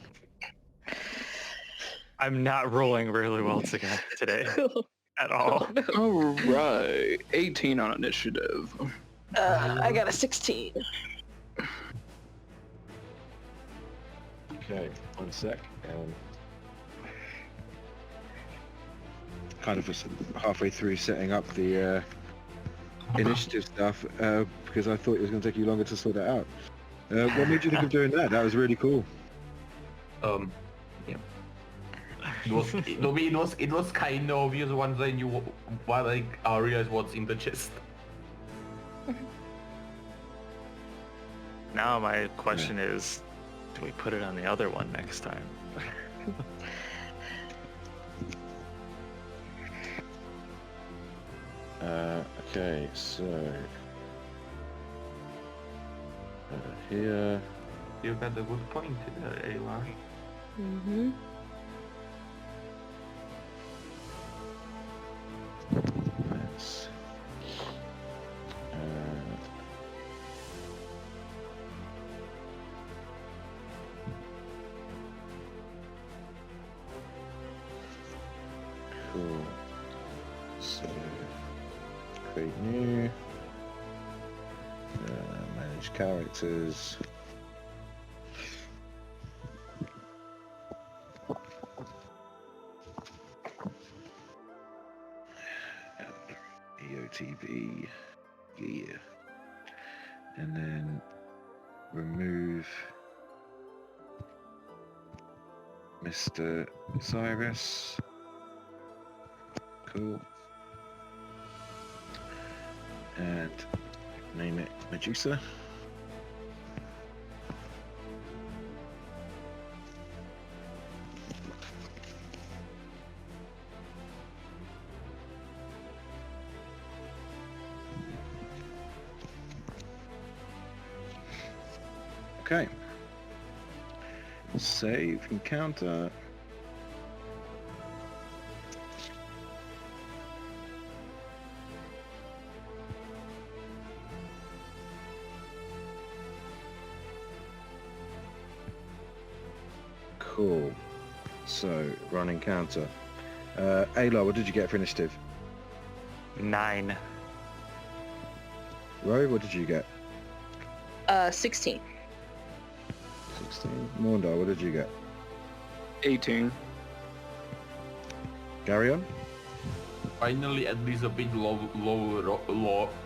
I'm not rolling really well today at all. All right, 18 on initiative. I got a 16. Okay, 1 sec. Kind of was halfway through setting up the initiative stuff because I thought it was going to take you longer to sort that out. What made you think of doing that? That was really cool. Yeah. It was kind of obvious once I knew what I realized what's in the chest. Now my question is, do we put it on the other one next time? Okay, so here. You got a good point there, Ayla. Mm-hmm. Let's, cool. So create new. Manage characters. EOTV, yeah, and then remove Mr. Cyrus. Cool. And name it Medusa. Okay. Save, encounter. Cool. So, run encounter. Ayla, what did you get for initiative? 9. Ro, what did you get? 16. 16. Morndar, what did you get? 18. Garyon? Finally, at least a bit low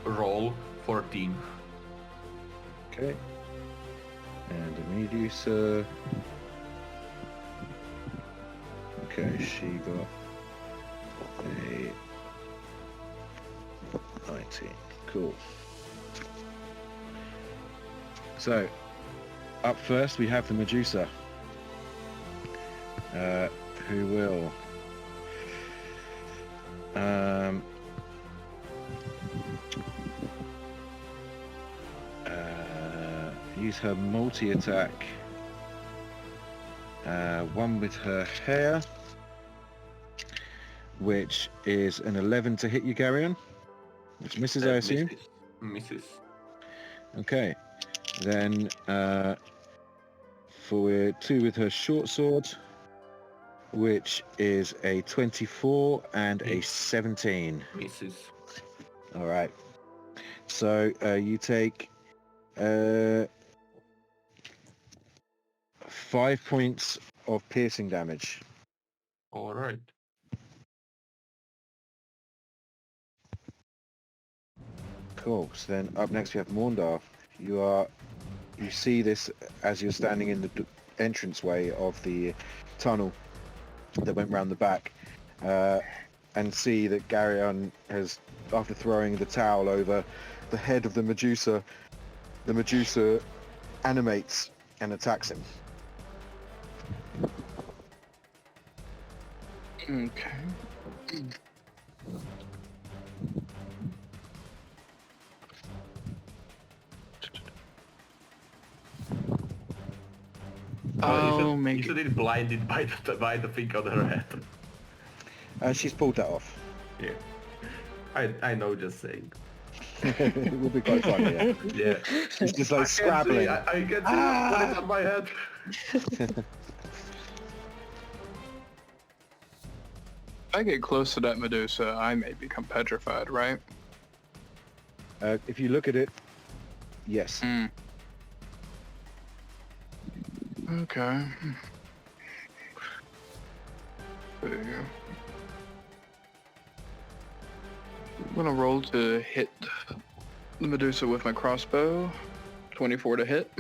roll. 14. Okay. And Medusa. Okay, she got a 19. Cool. So, up first we have the Medusa, who will use her multi-attack, one with her hair, which is an 11 to hit you, Garyon, which misses, I assume. Misses. Okay, then for 2 with her short sword, which is a 24 and a 17. Misses. All right. So you take 5 points of piercing damage. All right. Cool. So then up next we have Morndar. You see this as you're standing in the entranceway of the tunnel that went round the back, and see that Garyon has, after throwing the towel over the head of the Medusa animates and attacks him. Okay. You should be blinded by the thing on her head. She's pulled that off. Yeah. I know, just saying. It will be quite funny. Yeah. Yeah. It's just like scrabbling. I can see what is on my head. If I get close to that Medusa, I may become petrified, right? If you look at it, yes. Okay. There you go. I'm gonna roll to hit the Medusa with my crossbow. 24 to hit.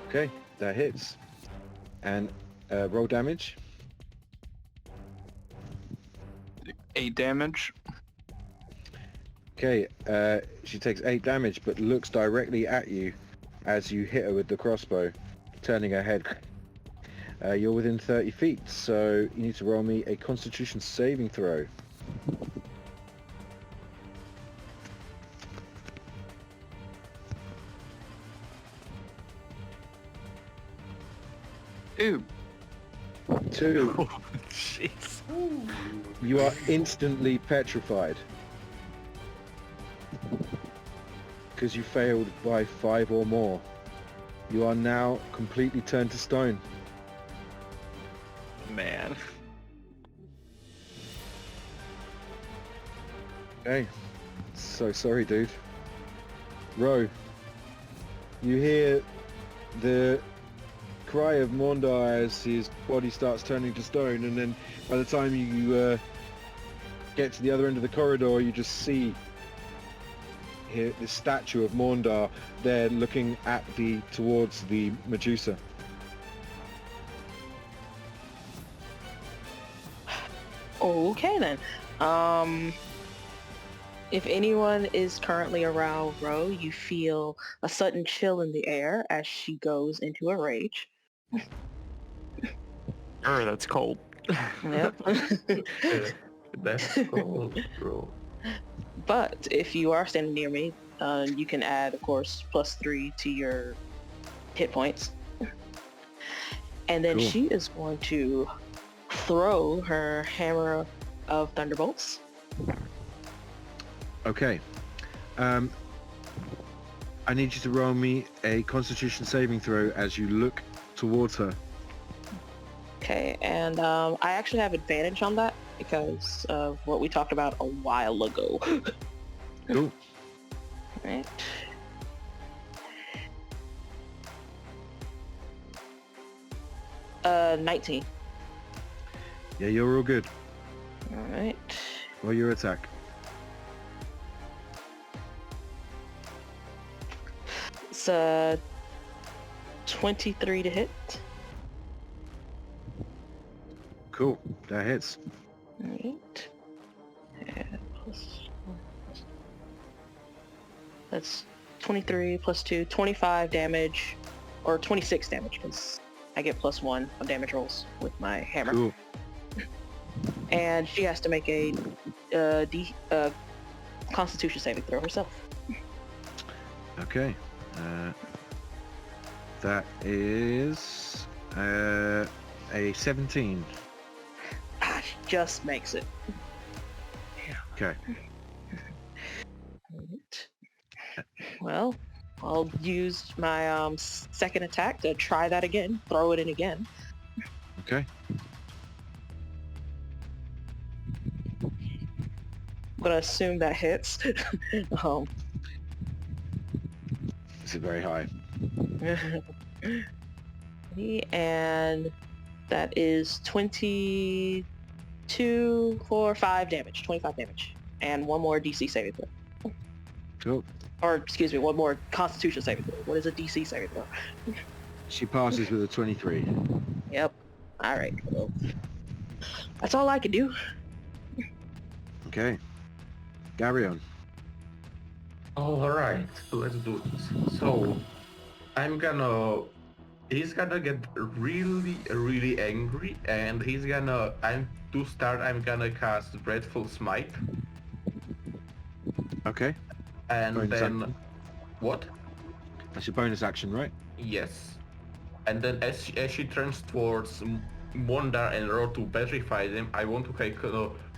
Okay, that hits. And roll damage. 8 damage. Okay, she takes 8 damage, but looks directly at you as you hit her with the crossbow, turning her head. You're within 30 feet, so you need to roll me a Constitution saving throw. Ew. 2. Oh, jeez. You are instantly petrified. Because you failed by 5 or more. You are now completely turned to stone. Man. Okay. So sorry, dude. Ro, you hear the cry of Morndar as his body starts turning to stone, and then by the time you get to the other end of the corridor, you just see here this statue of Morndar there looking towards the Medusa. Okay then. If anyone is currently around Ro, you feel a sudden chill in the air as she goes into a rage. That's cold. Yep. That's cold, bro. But if you are standing near me, You can add, of course, +3 to your hit points. And then Cool. she is going to throw her hammer of thunderbolts. Okay. I need you to roll me a Constitution saving throw as you look towards her. Okay, and I actually have advantage on that because of what we talked about a while ago. Cool. Right. Uh, 19. Yeah, you're all good. All right. Roll your attack. It's 23 to hit. Cool. That hits. All right. And that's 23 plus 2, 25 damage, or 26 damage, because I get +1 on damage rolls with my hammer. Cool. And she has to make a Constitution saving throw herself. Okay. That is a 17. Ah, she just makes it. Okay. Alright. Well, I'll use my second attack to try that again. Throw it in again. Okay. I'm gonna assume that hits. This is very high. And that is 22 for 5 damage. 25 damage. And one more DC saving throw. Cool. Or, excuse me, one more Constitution saving throw. What is a DC saving throw? She passes with a 23. Yep. Alright, well, that's all I can do. Okay. Garion. Alright, let's do this. So, he's gonna get really, really angry, and I'm gonna cast Dreadful Smite, Okay. and Bonus then, action. what? That's your bonus action, right? Yes. And then as she turns towards Mondar and Ro to petrify them, I want to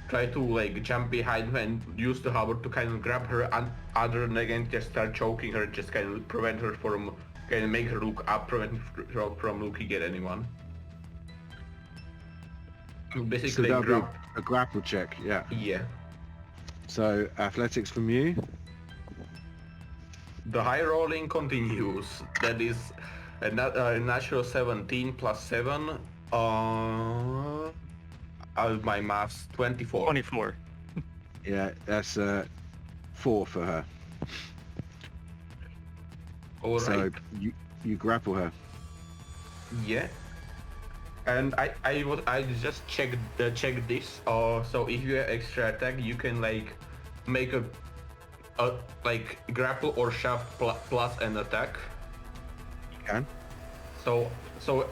try to like jump behind her and use the hammer to kind of grab her other leg and just start choking her, just kind of prevent her from, kind of make her look up, prevent her from looking at anyone. So Basically, that'll be a grapple check, yeah. yeah. So athletics from you. The high rolling continues. That is a natural 17 plus 7. My maths 24. 24. Yeah, that's 4 for her. All So right. you grapple her. Yeah. And I just check this. So if you have extra attack, you can like make a like grapple or shove plus an attack. You can. So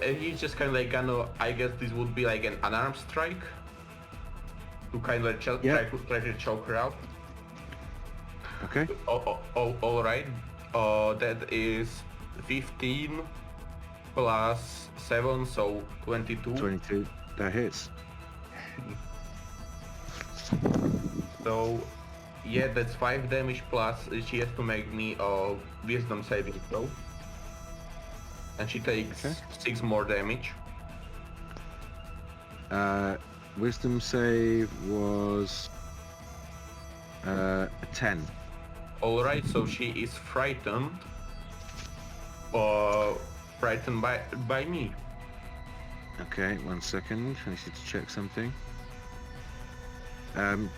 he's just kind of like I guess this would be like an unarmed strike to kind of try to choke her out. Okay. All right. That is 15 plus 7, so 22. 22. That hits. So yeah, that's 5 damage plus she has to make me a wisdom saving throw. And she takes 6 more damage. Wisdom save was a 10. Alright, so she is frightened. Frightened by me. Okay, 1 second. I need to check something.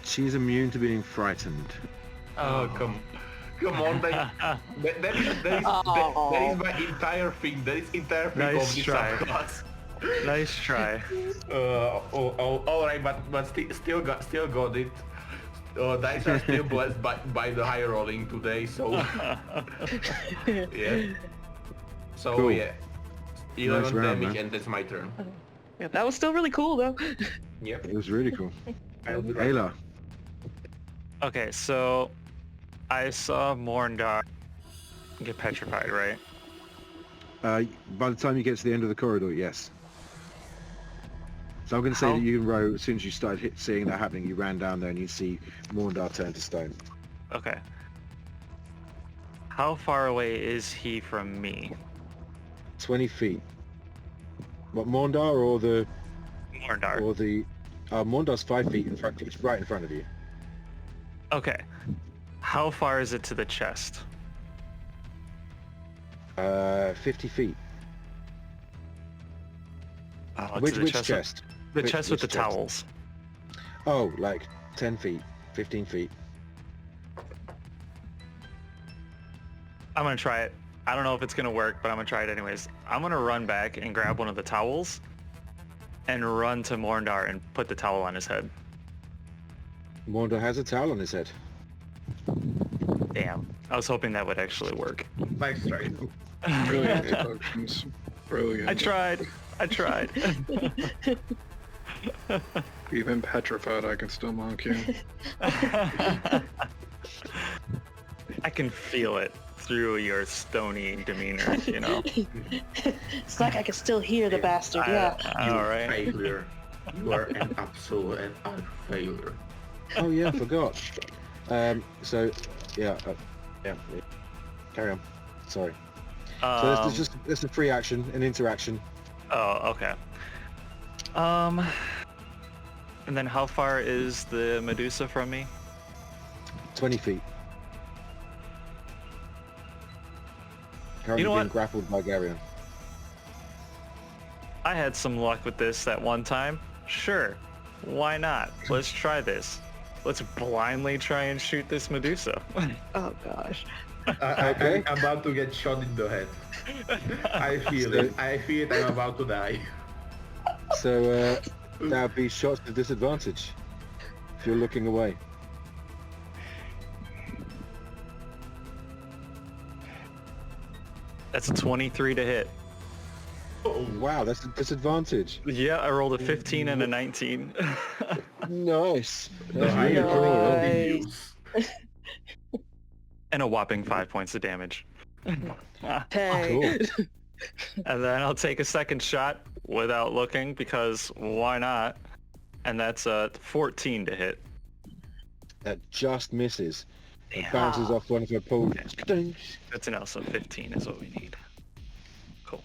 She's immune to being frightened. Oh, come on, that is my entire thing. That is entire thing Nice of this try. subclass. Nice try. Alright, but still got it. Dice are still blessed by the high rolling today, so yeah. So Cool. yeah, 11 Nice round, damage, man. and that's my turn. Yeah, that was still really cool, though. Yep. It was really cool. I'll be right. Ayla. Okay, so I saw Morndar get petrified, right? By the time you get to the end of the corridor, yes. So I'm going to say How- that you can row, as soon as you started seeing that happening, you ran down there and you see Morndar turn to stone. Okay. How far away is he from me? 20 feet. What, Morndar or the... Morndar. Or the... Morndar's 5 feet in front, it's right in front of you. Okay. How far is it to the chest? 50 feet. To Which the chest? The Which- chest with the which chest? towels. Oh, like 10 feet, 15 feet. I'm gonna try it. I don't know if it's gonna work, but I'm gonna try it anyways. I'm gonna run back and grab one of the towels and run to Morndar and put the towel on his head. Morndar has a towel on his head. Damn. I was hoping that would actually work. Nice try. Brilliant deductions. Brilliant. I tried. Even petrified, I can still mock you. I can feel it through your stony demeanor, you know. It's like I can still hear the bastard, yeah. All right. Failure. You are an absolute and utter failure. Oh yeah, I forgot. So, yeah, carry on. Sorry. So it's a free action, an interaction. Oh, okay. And then how far is the Medusa from me? 20 feet. Currently know being what? grappled by Garion. I had some luck with this that one time. Sure. Why not? Let's try this. Let's blindly try and shoot this Medusa. Oh gosh. Okay. I'm about to get shot in the head. I feel it. I feel it. I'm about to die. So that would be shots with disadvantage if you're looking away. That's a 23 to hit. Wow, that's a disadvantage. Yeah, I rolled a 15 and a 19. Nice. That's I really cool. Nice. And a whopping 5 points of damage. Hey. Cool. And then I'll take a second shot without looking because why not? And that's a 14 to hit. That just misses. It Damn. bounces off one of her poles. Good to know, so 15 is what we need. Cool.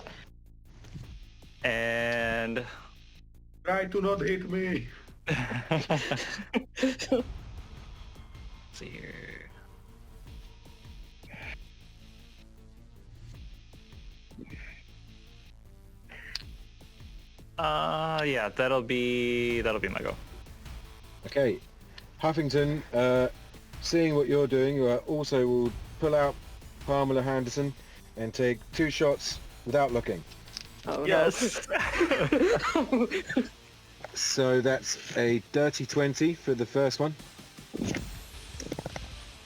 And... Try to not hit me. Let's see here. Yeah, that'll be my go. Okay. Huffington, seeing what you're doing, also will pull out Pamela Henderson and take 2 shots without looking. Oh Yes. no. So that's a dirty 20 for the first one.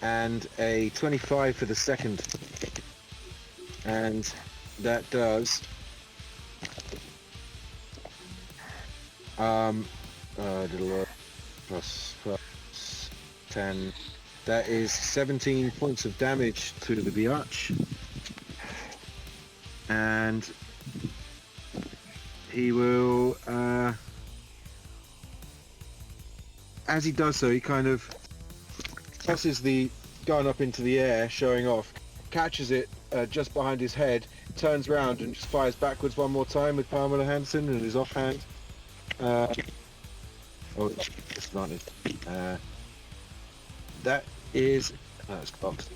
And a 25 for the second. And that does... plus 10. That is 17 points of damage to the Biatch. And he will, as he does so, he kind of tosses the gun up into the air, showing off, catches it just behind his head, turns around and just fires backwards one more time with Pamela Hansen in his offhand. Oh, disadvantage. That is... Oh, it's boxed.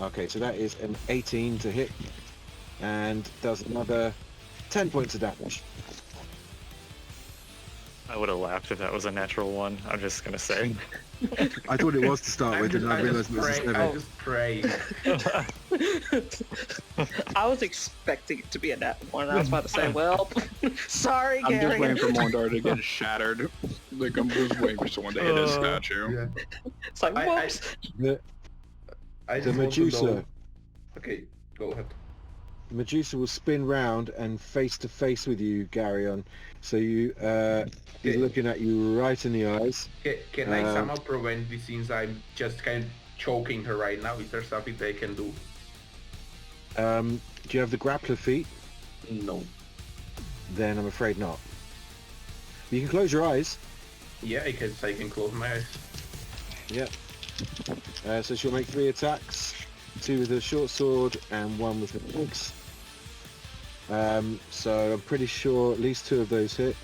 Okay, so that is an 18 to hit and does another 10 points of damage. I would have laughed if that was a natural one, I'm just gonna say. I thought it was to start with, and I realised it was a I 7. just pray. I was expecting it to be a nat one. I was about to say, well, sorry, I'm just Gary. waiting for Morndar to get shattered. Like, I'm just waiting for someone to hit his statue. Yeah. It's like, whoops. I The just want to Medusa. know- Okay, go ahead. Medusa will spin round and face to face with you, Garyon. So you, he's Okay. looking at you right in the eyes. Can I somehow prevent this since I'm just kind choking her right now. Is there something they can do? Do you have the grappler feat? No. Then I'm afraid not. You can close your eyes. Yeah, I can close my eyes. Yep. So she'll make 3 attacks, 2 with a short sword and 1 with the axe. So I'm pretty sure at least 2 of those hit.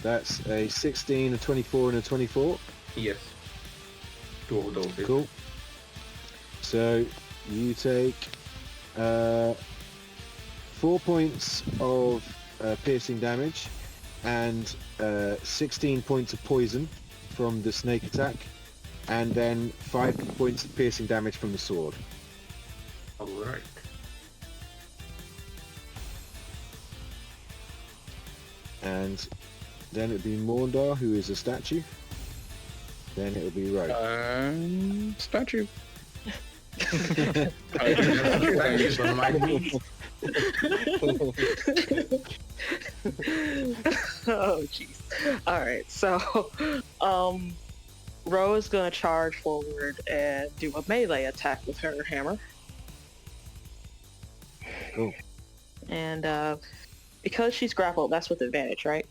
That's a 16, a 24, and a 24. Yes. 2 of those. Cool. So you take 4 points of piercing damage and 16 points of poison from the snake attack, and then 5 points of piercing damage from the sword. Alright. And then it'll be Morndar, who is a statue. Then it'll be Rogue. Statue. Statues don't mind me. Oh jeez. Alright, so Ro is gonna charge forward and do a melee attack with her hammer. Cool. And because she's grappled, that's with advantage, right?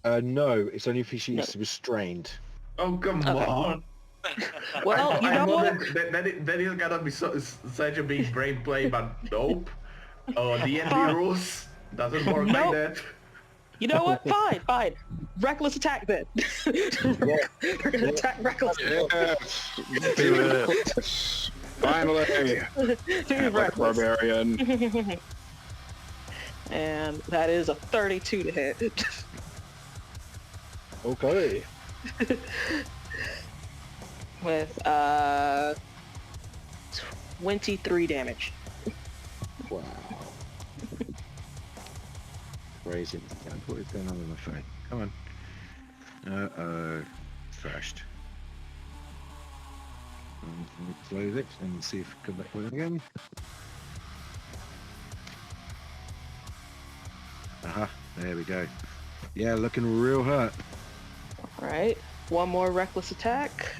No, it's only if she's restrained. Oh, come Okay. on. Well, you know what? That is gonna be such a big brain play, but nope. D&D rules doesn't work like Nope. that. You know what? Fine. Reckless attack then. We're gonna attack reckless. Yes. Do it. Finally. Do reckless. Barbarian. And that is a 32 to hit. Okay. With 23 damage. Wow. Crazy. What is going on with my phone? Come on. Crashed. Let me close it and see if I can come back with it again. Aha, there we go. Yeah, looking real hurt. Alright. One more reckless attack.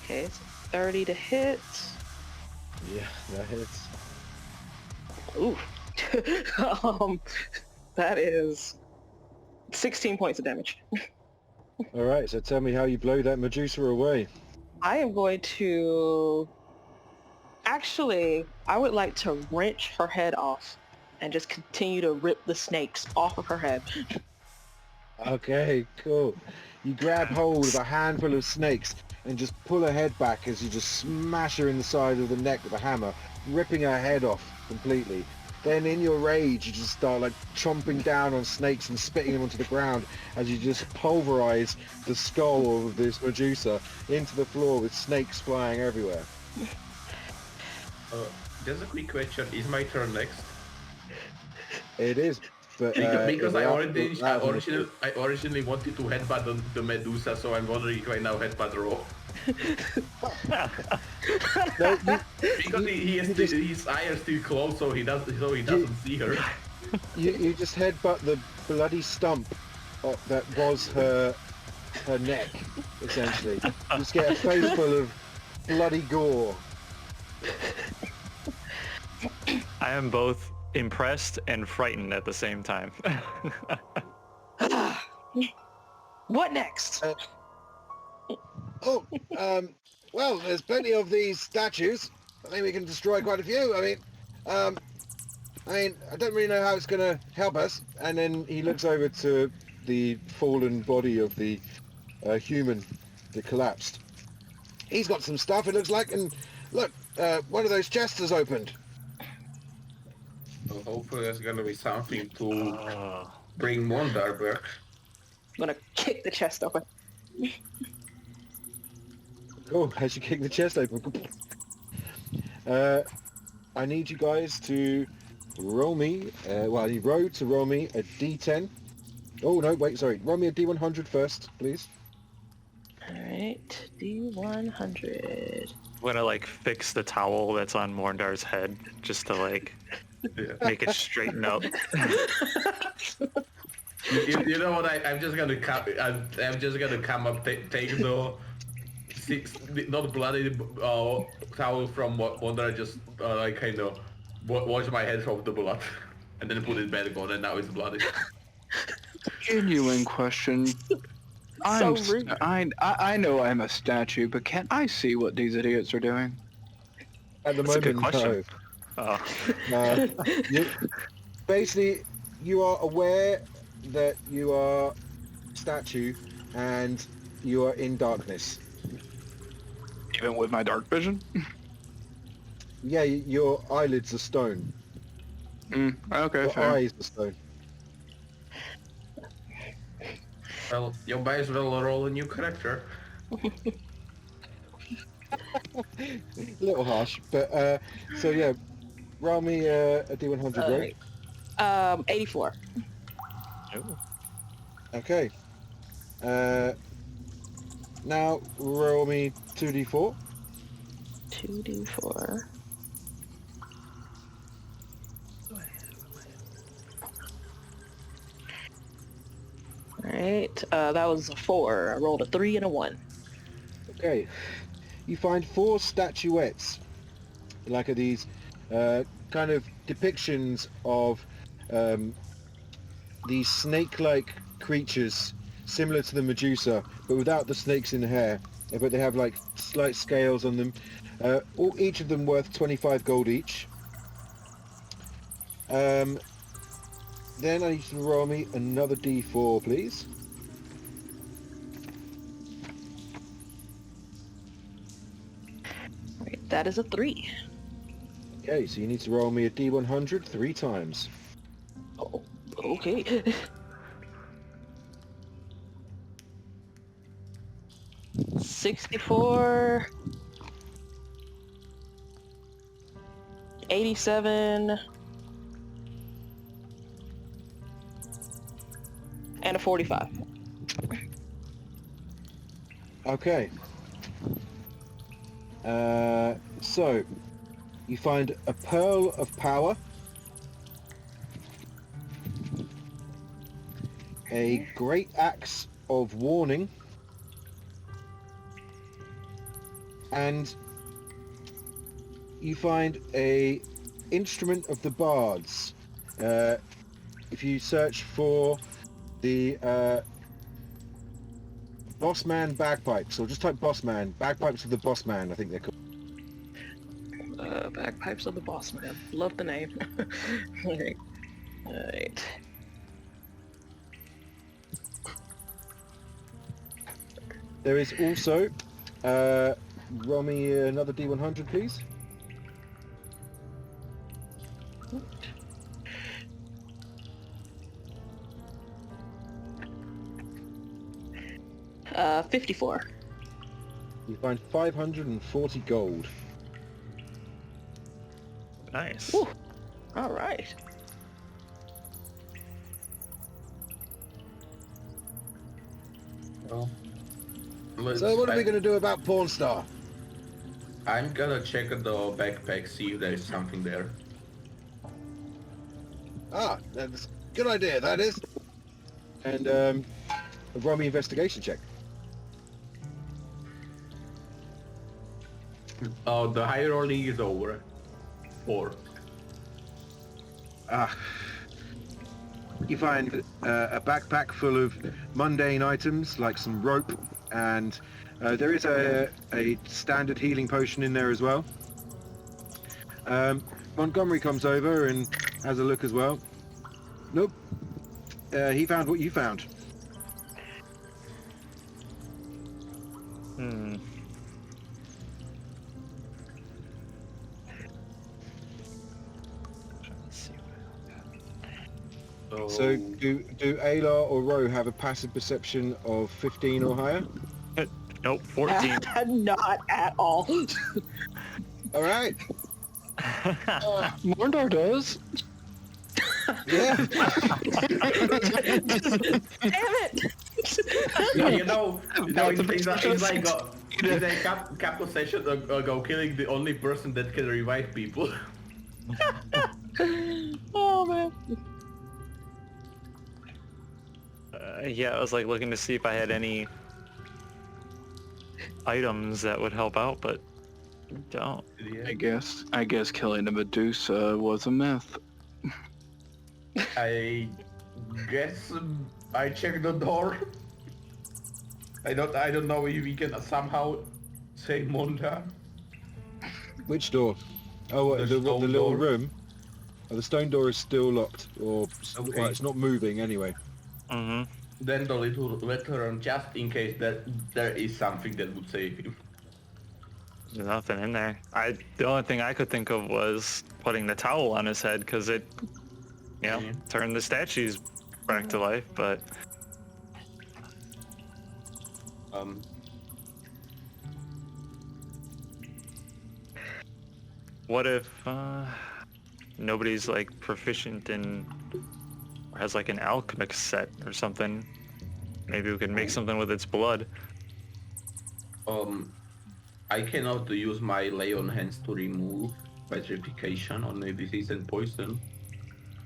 Okay, it's 30 to hit. Yeah, that hits. Ooh. That is 16 points of damage. Alright, so tell me how you blow that Medusa away. I am going to... Actually, I would like to wrench her head off and just continue to rip the snakes off of her head. Okay, cool. You grab hold of a handful of snakes and just pull her head back as you just smash her in the side of the neck with a hammer, ripping her head off completely. Then in your rage, you just start like chomping down on snakes and spitting them onto the ground as you just pulverize the skull of this Medusa into the floor with snakes flying everywhere. Just a quick question: is my turn next? It is, but Because I without- originally wanted to headbutt the Medusa, so I'm wondering if I now headbutt Ro. No, Because his eyes are still closed, so he doesn't see her. you just headbutt the bloody stump that was her neck, essentially. You just get a face full of bloody gore. I am both impressed and frightened at the same time. What next? Well, there's plenty of these statues. I think we can destroy quite a few. I don't really know how it's going to help us. And then he looks over to the fallen body of the human that collapsed. He's got some stuff, it looks like, and look, one of those chests has opened. So hopefully there's gonna be something to bring Mondar back. I'm gonna kick the chest open. Cool, as you kick the chest open. I need you guys to roll me, I need Ro to roll me a d10. Oh no, wait, sorry. Roll me a d100 first, please. Alright, D100. I'm gonna like fix the towel that's on Morndar's head just to like make it straighten up. You know what? I'm just gonna come. I'm just gonna come up, take the not bloody towel from Wonder. Just like kind of wash my head from the blood, and then put it back on, and now it's bloody. Genuine question. So rude. I know I'm a statue, but can I see what these idiots are doing? At the That's a good moment, question. no. Oh. Basically, you are aware that you are statue and you are in darkness. Even with my dark vision? Yeah, your eyelids are stone. Okay, Your fair. eyes are stone. Well, you might as well roll a new character. A little harsh, but so yeah, roll me a D100, right? 84. Ooh. Okay. Now roll me 2d4. 2d4. Alright, that was a 4. I rolled a 3 and a 1. Okay. You find 4 statuettes, like these kind of depictions of these snake-like creatures similar to the Medusa, but without the snakes in the hair. But they have like slight scales on them. Each of them worth 25 gold each. Then I need you to roll me another d4, please. Right, that is a 3. Okay, so you need to roll me a d100 3 times. Oh, okay. 64, 87, and a 45. Okay. So, you find a pearl of power, a great axe of warning, and you find a instrument of the bards. If you search for the Bossman bagpipes, or just type Bossman, bagpipes of the Bossman, I think they're called. Bagpipes of the Boss Man. Love the name. Alright. Alright. There is also, roll me another D100, please. Uh, 54. You find 540 gold. Nice. Ooh. Alright. Well, So what are we going to do about Pornstar? I'm gonna check the backpack, see if there's something there. Ah, that's a good idea, that is. And roll me investigation check. Oh, the high rolling is over. 4. You find a backpack full of mundane items like some rope, and there is a standard healing potion in there as well. Montgomery comes over and has a look as well. Nope. He found what you found. Hmm. So do Aylar or Ro have a passive perception of 15 or higher? Nope, 14. Not at all. All right. Mordor does. Yeah. Damn it! Yeah, it's like a couple sessions ago, killing the only person that can revive people. Oh man. Yeah, I was like looking to see if I had any items that would help out, but don't. I guess killing the Medusa was a myth. I guess I checked the door. I don't know if we can somehow save Monda. Which door? Oh, what, The the stone little door. room? Oh, the stone door is still locked, or Okay. well, it's not moving anyway. Mm-hmm. Then the little veteran, just in case that there is something that would save him. There's nothing in there. The only thing I could think of was putting the towel on his head because it, turned the statues back to life. But what if nobody's like proficient in or has like an alchemist set or something? Maybe we could make something with its blood. I cannot use my lay on hands to remove petrification or maybe disease and poison.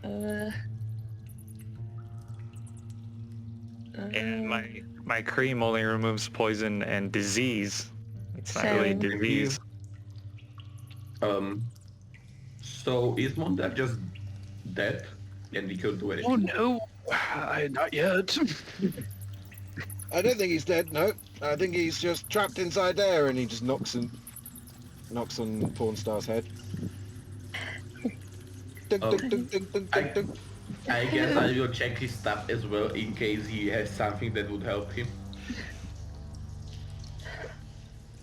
And my cream only removes poison and disease. It's not really Same. disease. So is Monda just dead and we could do anything? Oh no, not yet. I don't think he's dead. No, I think he's just trapped inside there, and he just knocks on Pornstar's head. Dunk, dunk, dunk, dunk, dunk, dunk, dunk. I guess I will check his stuff as well in case he has something that would help him.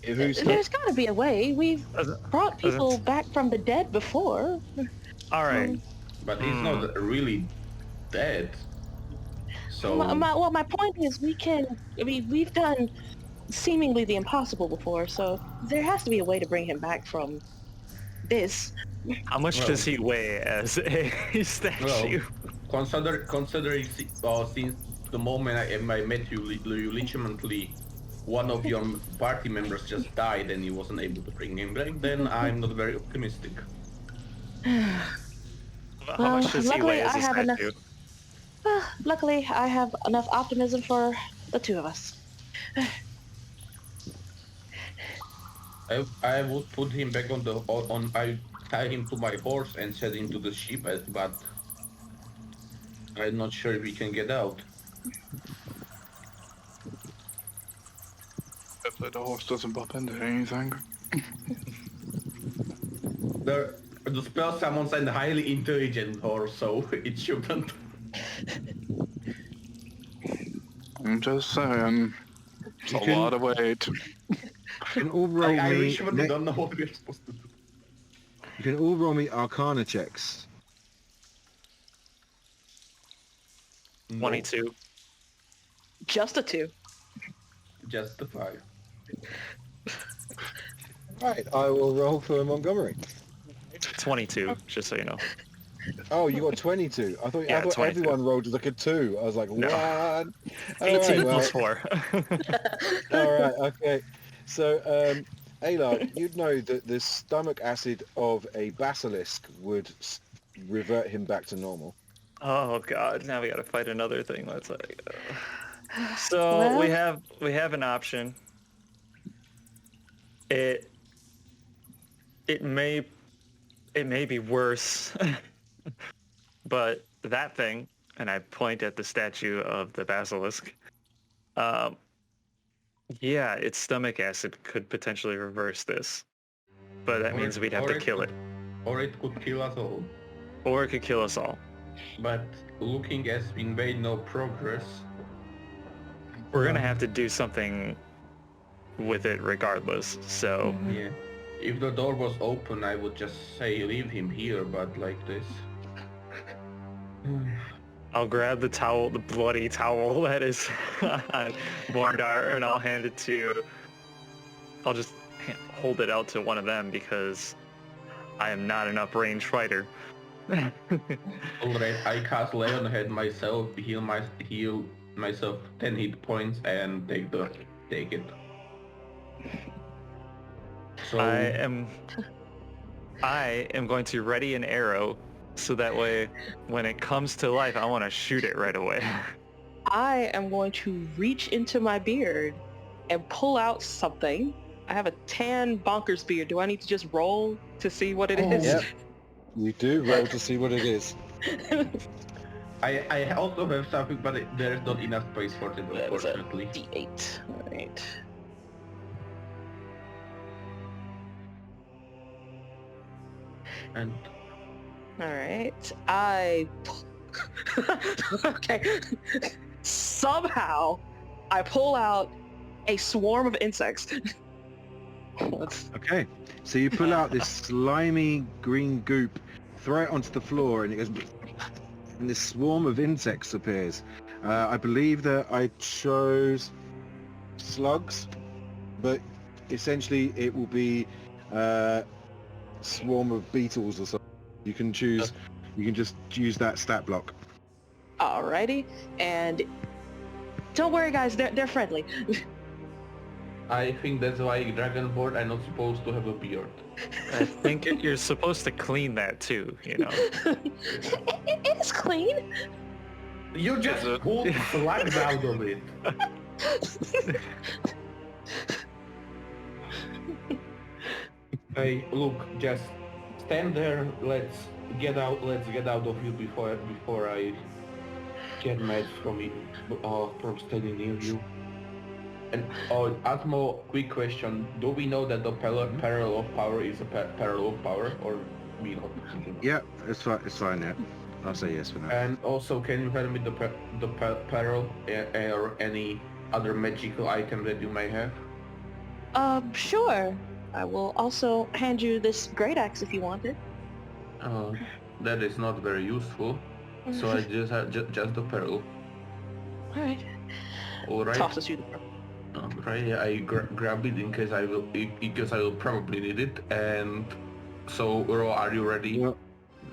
There's got to be a way. We've brought people back from the dead before. All right. But he's not really dead. So My point is we've done seemingly the impossible before, so there has to be a way to bring him back from this. How much does he weigh as a statue? Considering since the moment I met you, legitimately one of your party members just died and he wasn't able to bring him back, then I'm not very optimistic. How much does he luckily weigh as I a have enough. statue? Luckily, I have enough optimism for the two of us. I would put him back I tie him to my horse and set him to the ship, but I'm not sure if we can get out. Hopefully the horse doesn't bump into anything. The spell summons a highly intelligent horse, so it shouldn't. I'm just saying, it's a lot of weight. You can all roll I me. literally don't know what we're supposed to do. You can all roll me Arcana checks. 22. Just a 2. Just the 5. Right, I will roll for Montgomery. 22, just so you know. Oh, you got 22. I thought 22. everyone rolled like a 2. I was like, No. what? 18 All right, plus 4. all right, okay. So, Ayla, you'd know that the stomach acid of a basilisk would revert him back to normal. Oh god, now we gotta fight another thing. Let's So Well- we have an option. It may be worse, but that thing, and I point at the statue of the basilisk. Yeah, its stomach acid could potentially reverse this, but that means we'd have to kill it, Or it could kill us all. or it could kill us all. But looking as we made no progress, We're gonna have to do something with it regardless. So yeah. If the door was open, I would just say leave him here, but like this. I'll grab the towel, the bloody towel that is on Bordar, and I'll hand it to... I'll just hold it out to one of them because I am not an uprange fighter. Alright, I cast Lay on Head myself, heal myself 10 hit points and take it. So I am going to ready an arrow so that way when it comes to life, I want to shoot it right away. I am going to reach into my beard and pull out something. I have a tan bonkers beard. Do I need to just roll to see what it is? Yep. You do roll to see what it is. I also have something, but there's not enough space for it, That is a unfortunately. D8. All right. And All right. Okay. Somehow, I pull out a swarm of insects. Okay, so you pull out this slimy green goop, throw it onto the floor, and it goes, and this swarm of insects appears. I believe that I chose slugs, but essentially it will be swarm of beetles or something. You can choose. You can just use that stat block. Alrighty. And don't worry, guys. They're friendly. I think that's why Dragonborn are not supposed to have a beard. I think you're supposed to clean that too, you know. It is clean. You just pulled slugs out of it. Hey, look, just stand there. Let's get out of here before I get mad from standing near you. And Atmo, quick question: do we know that the parallel of power is a parallel of power, or we not? Yeah, it's fine. It's fine. Yeah, I'll say yes for now. And also, can you help me the parallel or any other magical item that you may have? Sure. I will also hand you this great axe if you want it. That is not very useful. So I just have just the parallel. All right. All right. Tosses you the pearl. Right, I grab it because I will probably need it. And so, Ro, are you ready? Well,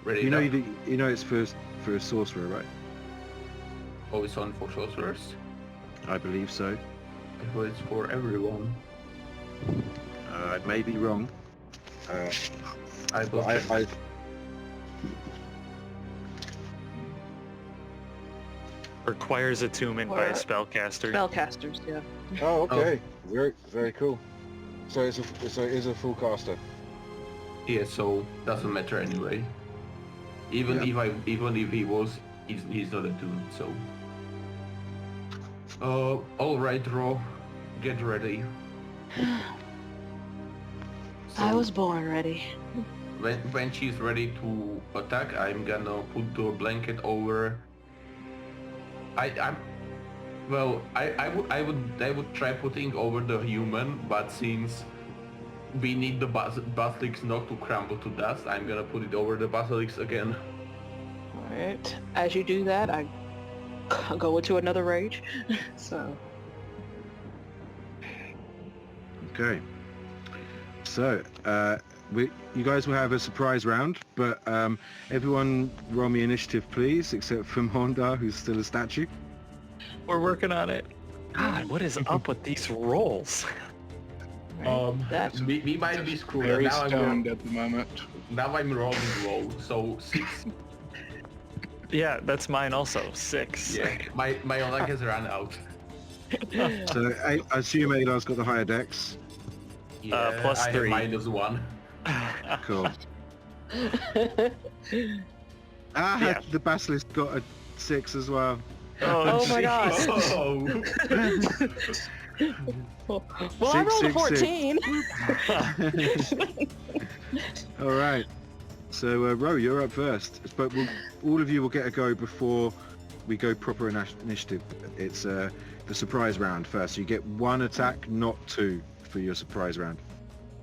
ready? you know, now? you know it's for a sorcerer, right? Oh, it's on for sorcerers. I believe so. I thought it's for everyone. I may be wrong. I But believe. I Requires attunement by a Or- spellcaster. Spellcasters, yeah. Oh, okay. Very, very cool. So it is a full caster. Yeah, so doesn't matter anyway. Even if he was, he's not attuned. So. All right, Ro, get ready. I was born ready. When she's ready to attack, I'm gonna put the blanket over. I would try putting over the human, but since we need the basilisk not to crumble to dust, I'm gonna put it over the basilisk again. Alright. As you do that, I go into another rage. So. Okay. So, you guys will have a surprise round, but everyone roll me initiative, please, except for Mondar, who's still a statue. We're working on it. God, what is up with these rolls? That's We might be screwed. Very Now stoned at the moment. now I'm rolling low, so 6. Yeah, that's mine also. 6. Yeah, my luck has run out. So I assume Adar's got the higher dex. Yeah, Plus I 3. have -1. Cool. Yeah. The basilisk got a 6 as well. Oh my god. Oh. Well, I rolled a 6, 6, 14. All right. So, Ro, you're up first. But all of you will get a go before we go proper initiative. It's the surprise round first. So you get 1 attack, not 2, for your surprise round.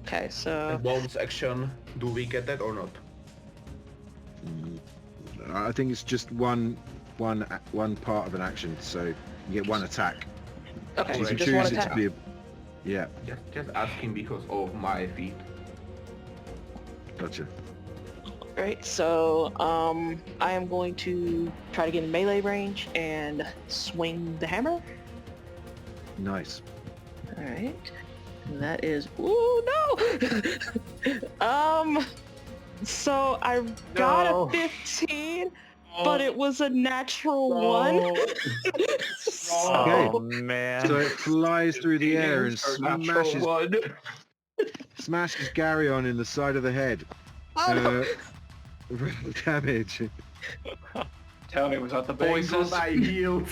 Okay, so Bonus action, do we get that or not? I think it's just one part of an action. So you get 1 attack. okay, You so can just one choose it attack. to be. Yeah, Just asking because of my feet. gotcha. Right, so I am going to try to get in melee range and swing the hammer. Nice. All right, and that is ooh no. So I got No. a 15. but it was a natural one. Oh Okay. man. So it flies through the air and smashes Garyon in the side of the head. Oh, Roll damage. Tell me, was that the Poison bases? I healed.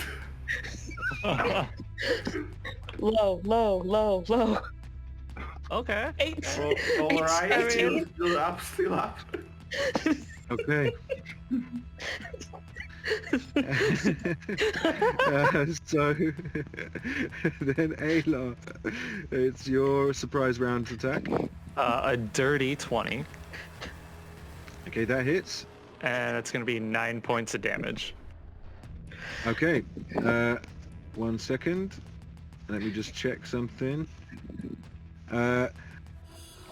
low. Okay. 8. Alright, 18. still up. Okay. So then Ayla, it's your surprise round attack. A dirty 20, Okay, that hits. and it's gonna be 9 points of damage. Okay, 1 second. Let me just check something.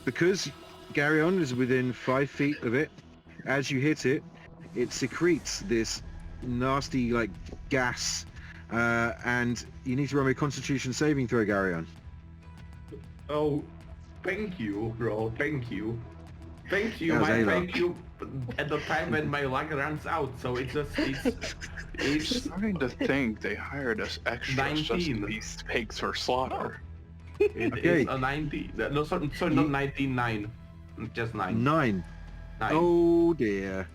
Because Garyon is within 5 feet of it, as you hit it, it secretes this nasty, like, gas, and you need to roll me a Constitution saving throw, Garyon. Oh, thank you, bro. Thank you. Thank you, That was my Ayla. thank you. At the time when my luck runs out, so it's I'm starting to think they hired us extras just to 19. be pigs for slaughter. Okay. it's a 90. No, sorry, not 99. Just 9. 9. 9. Oh dear.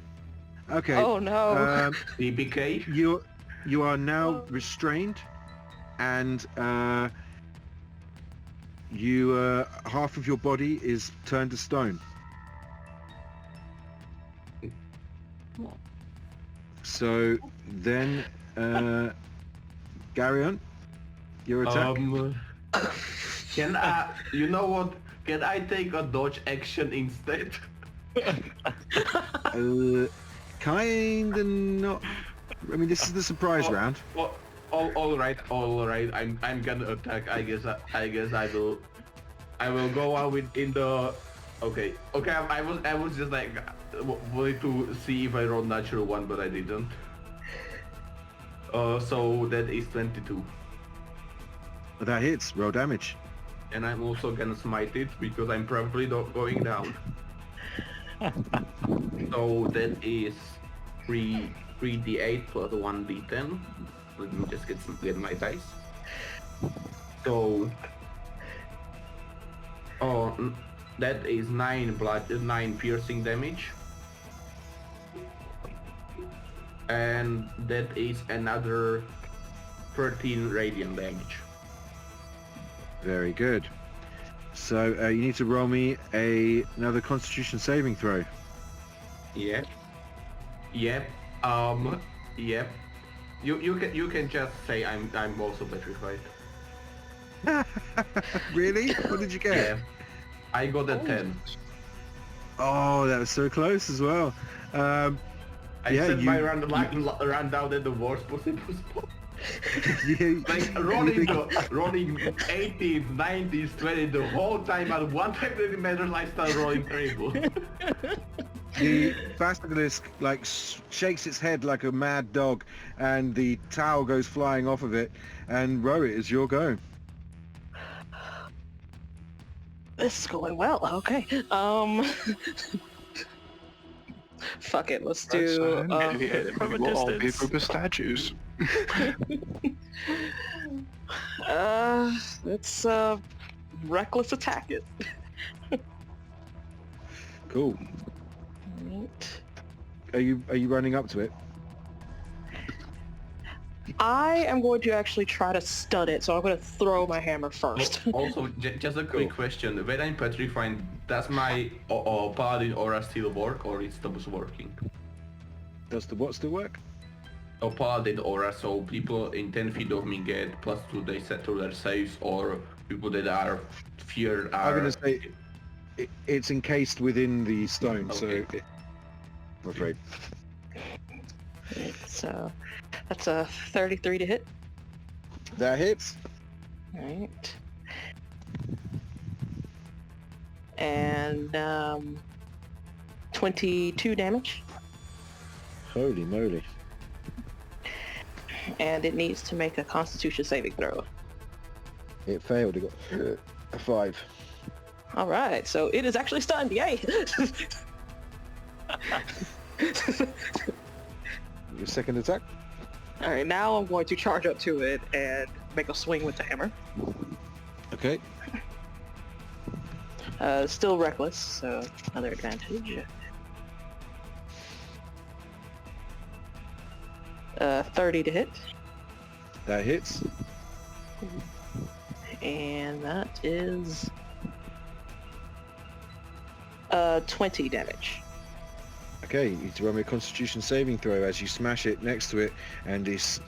Okay. Oh no. DPK. You are now restrained, and you half of your body is turned to stone. So then, Garyon, your attack. Can I? You know what? Can I take a dodge action instead? Kinda not. I mean, this is the surprise round. All right. I'm gonna attack. I guess I will go out in the. Okay. I was just like wanting to see if I rolled natural one, but I didn't. So that is 22, That hits. Roll damage. and I'm also gonna smite it because I'm probably not going down. So that is 3d8 plus 1d10. Let me just get my dice. So, that is 9 piercing damage, and that is another 13 radiant damage. Very good. So you need to roll me another Constitution saving throw. Yep. Yep. You can just say I'm also petrified. Really? What did you get? Yeah. I got a 10. Oh, that was so close as well. I Yeah, set you- my run down at the worst possible spot. you- Like rolling 80s, 90s, 20s the whole time, at one time doesn't matter, I start rolling terrible. The basilisk like shakes its head like a mad dog, and the towel goes flying off of it. And Ro, it is your go. This is going well. Okay. Fuck it. Let's do. Maybe from a we'll all be a distance. group of statues. Let's reckless attack it. Cool. Right. Are you running up to it? I am going to actually try to stun it, so I'm going to throw my hammer first. Also, just a quick question. When I'm petrified, does my paladin aura still work, or it stops working? Does the what still work? A paladin aura, so people in 10 feet of me get +2 they set to their saves, or people that are feared are... I'm gonna say it's encased within the stone, Okay. so I'm afraid. So that's a 33 to hit. That hits. Right. And 22 damage. Holy moly. And it needs to make a Constitution saving throw. It failed. It got a 5. All right, so it is actually stunned. Yay! your second attack. All right, now I'm going to charge up to it and make a swing with the hammer. Okay. Still reckless, so another advantage. 30 to hit, That hits. and that is 20 damage. Okay, you need to roll me a Constitution saving throw as you smash it next to it, and this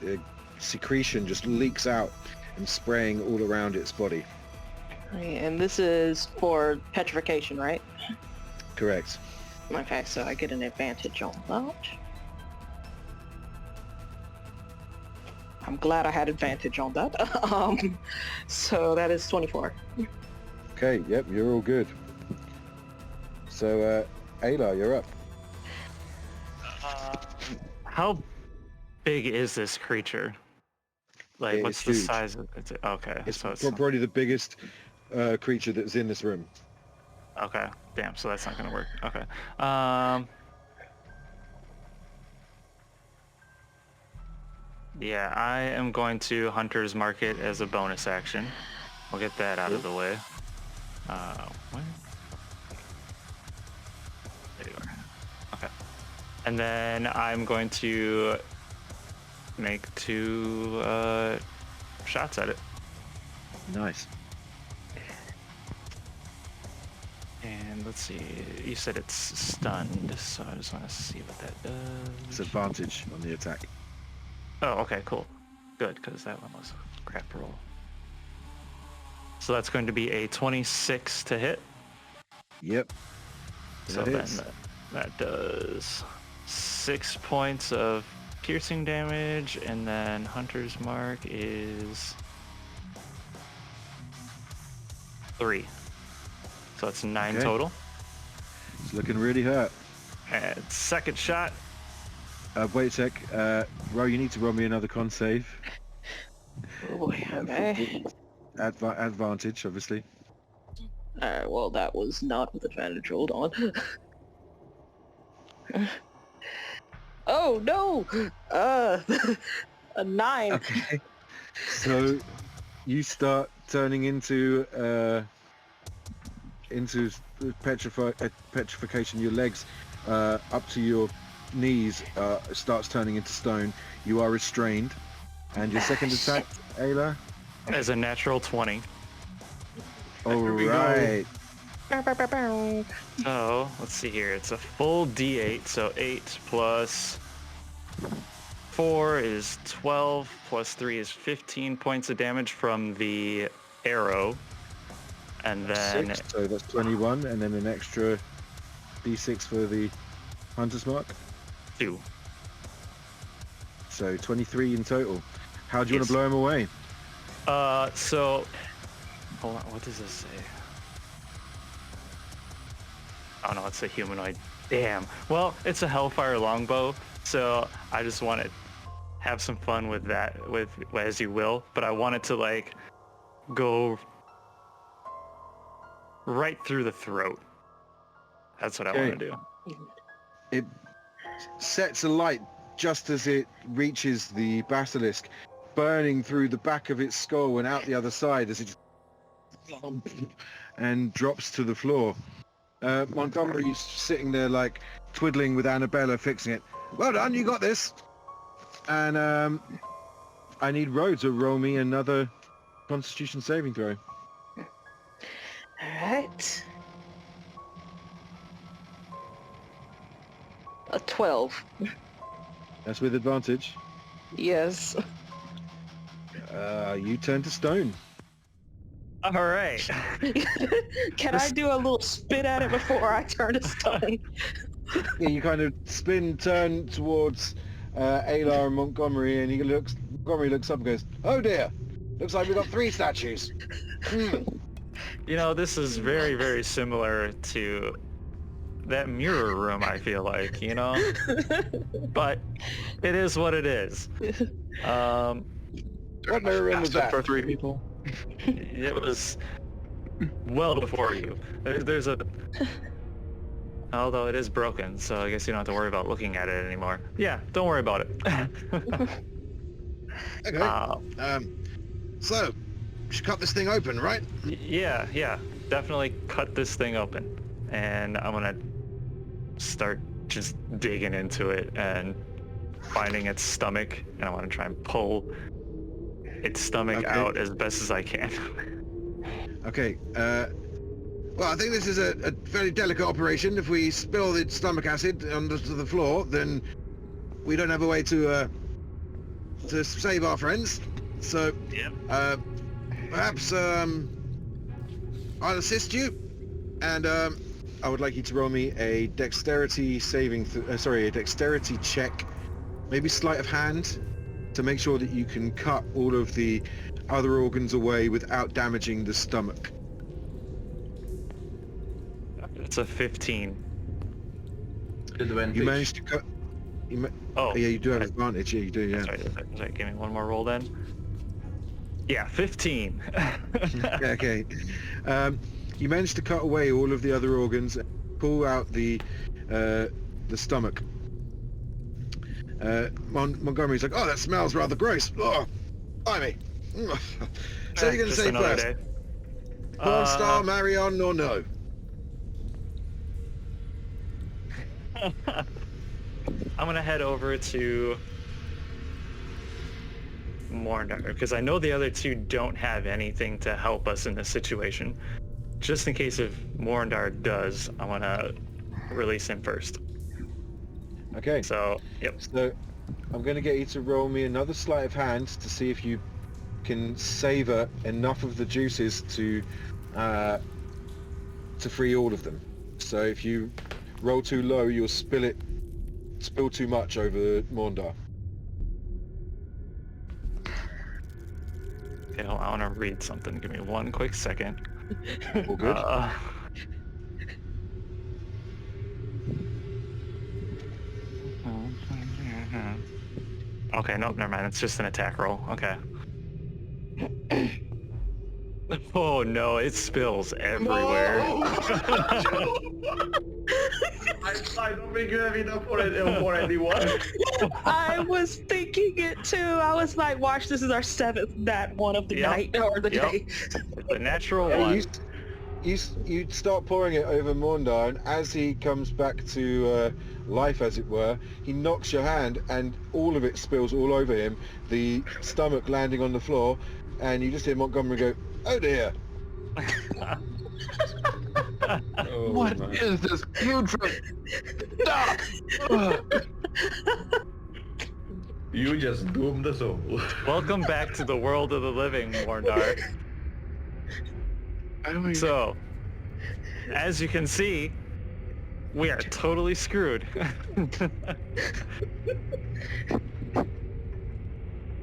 secretion just leaks out and spraying all around its body. Okay, and this is for petrification, right? Correct. Okay, so I get an advantage on that. I'm glad I had advantage on that. So that is 24. Okay, yep, you're all good. So, Ayla, you're up. How big is this creature? Like, It what's is the huge. size of it? Okay, It's so it's probably the biggest creature that's in this room. okay. Damn, so that's not gonna work. Okay. Yeah, I am going to Hunter's Mark it as a bonus action. We'll get that out of the way. Where? There you are. Okay. And then I'm going to make 2 shots at it. Nice. And let's see, you said it's stunned, so I just want to see what that It's does. advantage on the attack. Oh, okay, cool. Good, because that one was a crap roll. So that's going to be a 26 to hit. Yep. So That then hits. that does 6 points of piercing damage, and then Hunter's Mark is 3. So that's 9 Okay. total. It's looking really hurt. And second shot. Wait a sec. Ro, you need to roll me another con save. Oh boy, okay. Advantage, obviously. Alright, well that was not with advantage, hold on. Oh no! A 9! Okay. So you start turning into petrification. Your legs up to your knees starts turning into stone. You are restrained. And your second attack, Ayla? As a natural 20. Alright. So, let's see here. It's a full D8, so 8 plus 4 is 12, plus 3 is 15 points of damage from the arrow. And then 6, so that's 21, and then an extra d6 for the Hunter's Mark. 2. So 23 in total. How do you want Yes. to blow him away? So, hold on, what does this say? Oh no, it's a humanoid. Damn. Well, it's a Hellfire longbow, so I just want to have some fun with that, with as you will. But I want it to like go right through the throat. That's what I want to do. It sets alight just as it reaches the basilisk, burning through the back of its skull and out the other side as it and drops to the floor. Montgomery's sitting there like twiddling with Annabella fixing it. Well done, you got this. And I need Ro to roll me another Constitution saving throw. Alright. A 12. That's with advantage. Yes. You turn to stone. All right. Can I do a little spit at it before I turn to stone? Yeah, you kind of turn towards Ayla and Montgomery, and Montgomery looks up and goes, "Oh dear, looks like we've got 3 statues." You know, this is very, very similar to that mirror room, I feel like, you know? But it is what it is. What mirror room was Passed up that? for 3 people. It was well before you. There's a Although it is broken, so I guess you don't have to worry about looking at it anymore. Yeah, don't worry about it. Okay. So, we should cut this thing open, right? Yeah, definitely cut this thing open. And I'm gonna start just digging into it and finding its stomach, and I want to try and pull its stomach out as best as I can. Okay. Well, I think this is a fairly delicate operation. If we spill the stomach acid onto the floor, then we don't have a way to save our friends. So, perhaps I'll assist you, and I would like you to roll me a dexterity a dexterity check, maybe sleight of hand, to make sure that you can cut all of the other organs away without damaging the stomach. It's a 15. Advantage. You managed to cut. Oh, yeah, you do have advantage. Yeah, you do. Yeah. Sorry, give me one more roll then. Yeah, 15. Yeah, okay. You managed to cut away all of the other organs, pull out the stomach. Montgomery's like, oh, that smells rather gross. Oh, blimey. So you're going to say first, day. porn star, marry on, or no? I'm gonna head over to Morndar because I know the other two don't have anything to help us in this situation. Just in case if Morndar does, I want to release him first. Okay. So, yep. So I'm going to get you to roll me another sleight of hand to see if you can savor enough of the juices to free all of them. So if you roll too low, you'll spill too much over Morndar. Okay, I want to read something. Give me one quick second. All good. Okay, nope, never mind. It's just an attack roll. Okay. Oh no, it spills everywhere. I don't think you have enough for anyone. I was thinking it too. I was like, watch, this is our 7th nat one of the night or the day. The natural one. You start pouring it over Morndar, and as he comes back to life, as it were, he knocks your hand, and all of it spills all over him, the stomach landing on the floor, and you just hear Montgomery go, oh dear. What is this putrid? Stop! You just doomed us all. Welcome back to the world of the living, Morndar. So, as you can see, we are totally screwed.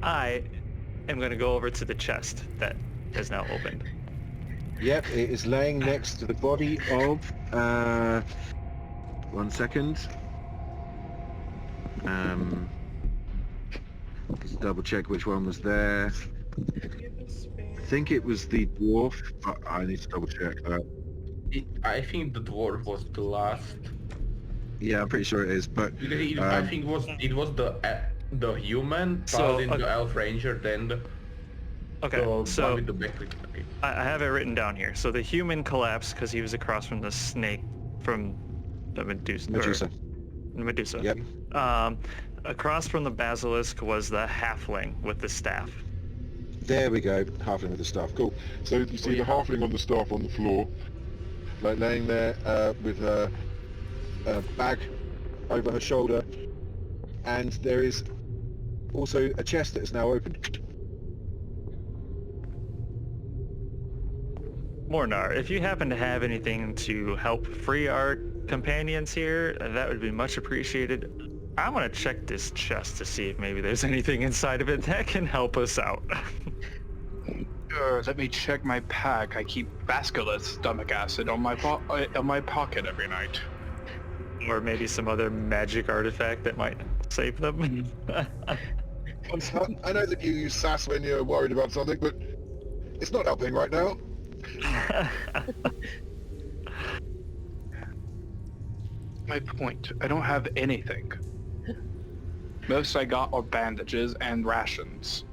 I am going to go over to the chest that is now opened. Yep, it is laying next to the body of... 1 second. Just double check which one was there. I think it was the dwarf, but I need to double check that. I think the dwarf was the last. Yeah, I'm pretty sure it is, but... I think it was the human, paladin, the elf ranger, then the... Okay, so one with the backlick. Okay. I have it written down here. So the human collapsed because he was across from the snake from the Medusa. Medusa. Yep. Across from the basilisk was the halfling with the staff. There we go, halfling with the staff. Cool. So you see the halfling on the staff on the floor, Like laying there with a bag over her shoulder, and there is also a chest that is now open. Mornar, if you happen to have anything to help free our companions here, that would be much appreciated. I want to check this chest to see if maybe there's anything inside of it that can help us out. Let me check my pack. I keep basculus stomach acid on my pocket every night. Or maybe some other magic artifact that might save them. I know that you use sass when you're worried about something, but it's not helping right now. my point. I don't have anything. Most I got are bandages and rations.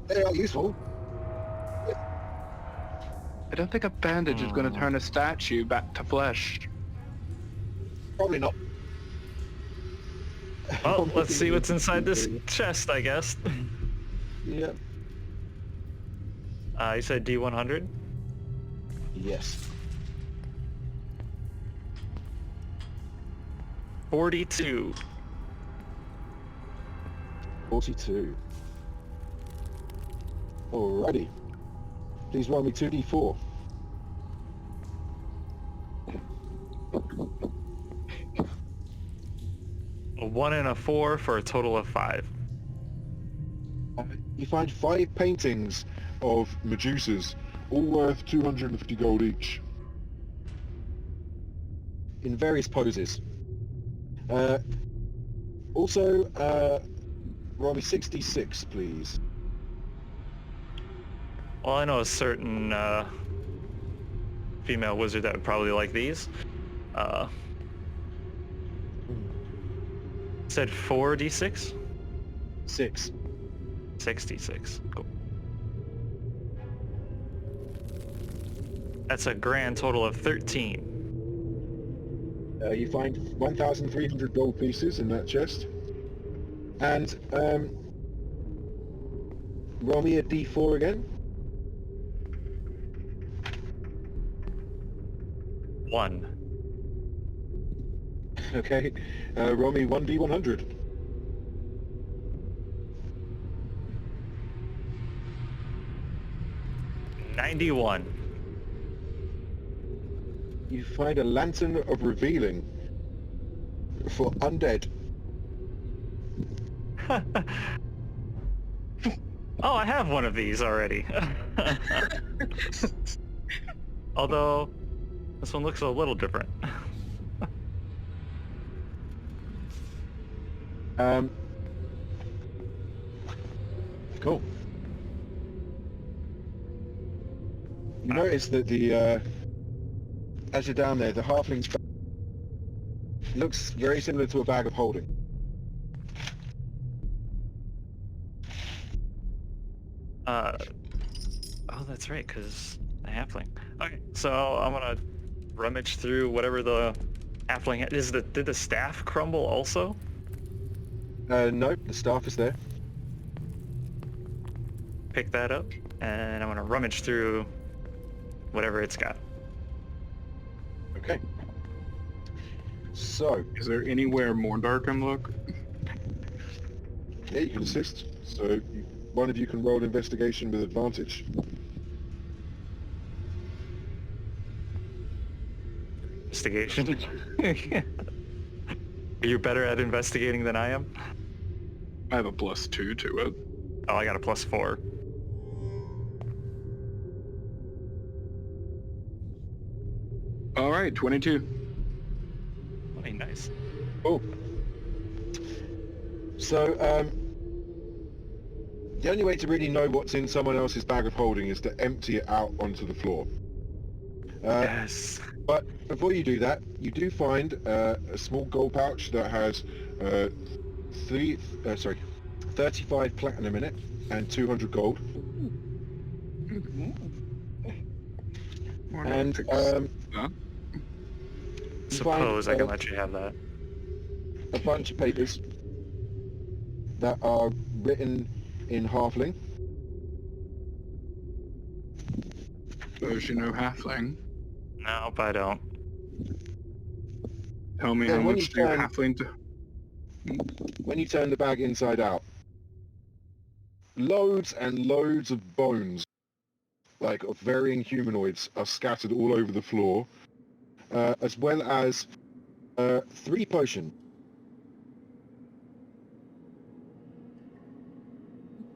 They are useful. I don't think a bandage is going to turn a statue back to flesh. Probably not. Well, let's see what's inside this chest, I guess. Yeah. You said D100? Yes. 42. 42. Alrighty. Please roll me 2d4. A 1 and a 4 for a total of 5. You find 5 paintings of Medusas, all worth 250 gold each. In various poses. Also, roll me 66, please. Well, I know a certain female wizard that would probably like these. Said 4d6? 6. 66. Cool. That's a grand total of 13. You find 1,300 gold pieces in that chest. And, roll me a d4 again. 1. Okay. Roll me 1d100. $91. You find a lantern of revealing for undead. Oh, I have one of these already. Although, this one looks a little different. Cool. You notice that the, as you're down there, the halfling's bag looks very similar to a bag of holding. Oh, that's right, because a halfling. Okay, so I'm gonna rummage through whatever the halfling did the staff crumble also? No, the staff is there. Pick that up, and I'm gonna rummage through whatever it's got. Okay. So, Is there anywhere more dark can look? Yeah, you can assist. So one of you can roll investigation with advantage. Investigation. Are you better at investigating than I am? I have a +2 to it. Oh, I got a +4. All right, 22. Okay, nice. oh. So, the only way to really know what's in someone else's bag of holding is to empty it out onto the floor. Yes. But before you do that, you do find a small gold pouch that has 35 platinum in it and 200 gold. And Huh? you Suppose I find, can let you have that. a bunch of papers that are written in halfling. Suppose you know halfling. Nope, I don't. Tell me Yeah, how when much you do you turn- halfling to... When you turn the bag inside out, loads and loads of bones, like of varying humanoids, are scattered all over the floor, as well as 3 potions.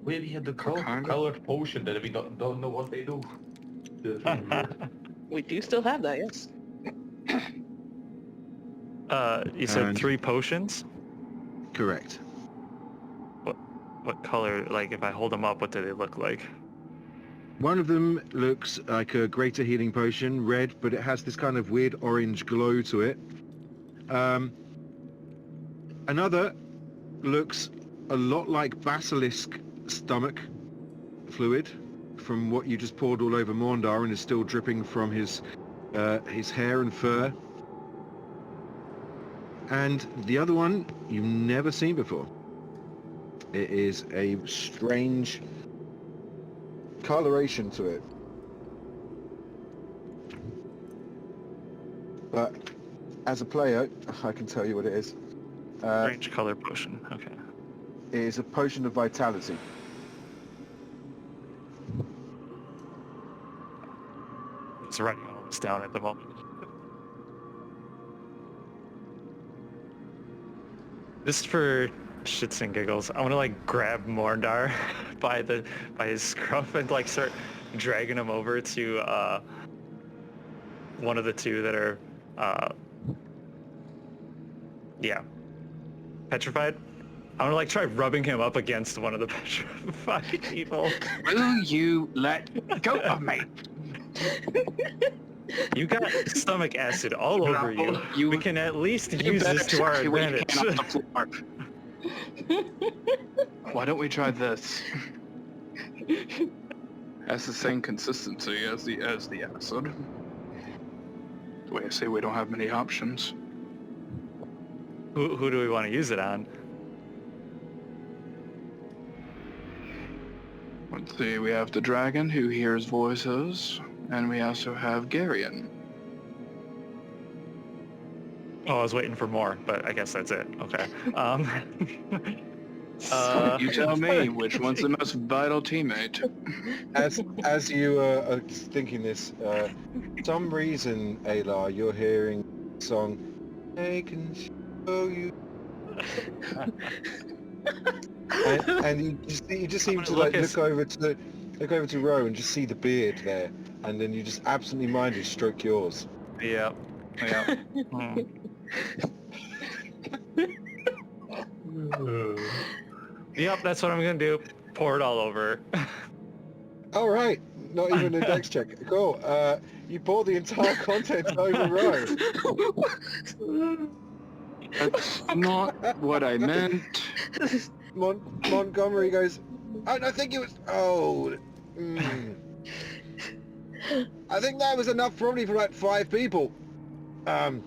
We had the kind of? colored potion that we don't know what they do. We do still have that, yes. You said And- 3 potions? Correct. What color, like if I hold them up, what do they look like? One of them looks like a greater healing potion, red, but it has this kind of weird orange glow to it. Another looks a lot like basilisk stomach fluid from what you just poured all over Morndar and is still dripping from his hair and fur. And the other one you've never seen before. It is a strange coloration to it. But as a player, I can tell you what it is. Strange color potion. Okay. It is a potion of vitality. It's writing all this down at the moment. Just for shits and giggles, I want to like grab Morndar by his scruff and like start dragging him over to one of the two that are petrified. I want to like try rubbing him up against one of the petrified people. Will you let go of me? You got stomach acid all over you. We can at least use this to our advantage. Why don't we try this? Has the same consistency as the acid. The way I say we don't have many options. Who do we want to use it on? Let's see, we have the dragon who hears voices, and we also have Garion. Oh, I was waiting for more, but I guess that's it. Okay. You tell me which one's the most vital teammate. As you are thinking this, for some reason, Aylar, you're hearing the song, I can show you. and you just seem to like look over to Ro and just see the beard there, and then you just absently-minded stroke yours. Yeah. Yep, that's what I'm gonna do. Pour it all over. All right, not even a dex check. Cool. You pour the entire contents over Ro. That's not what I meant. Montgomery goes, I think it was... Oh. I think that was enough probably for like 5 people. Never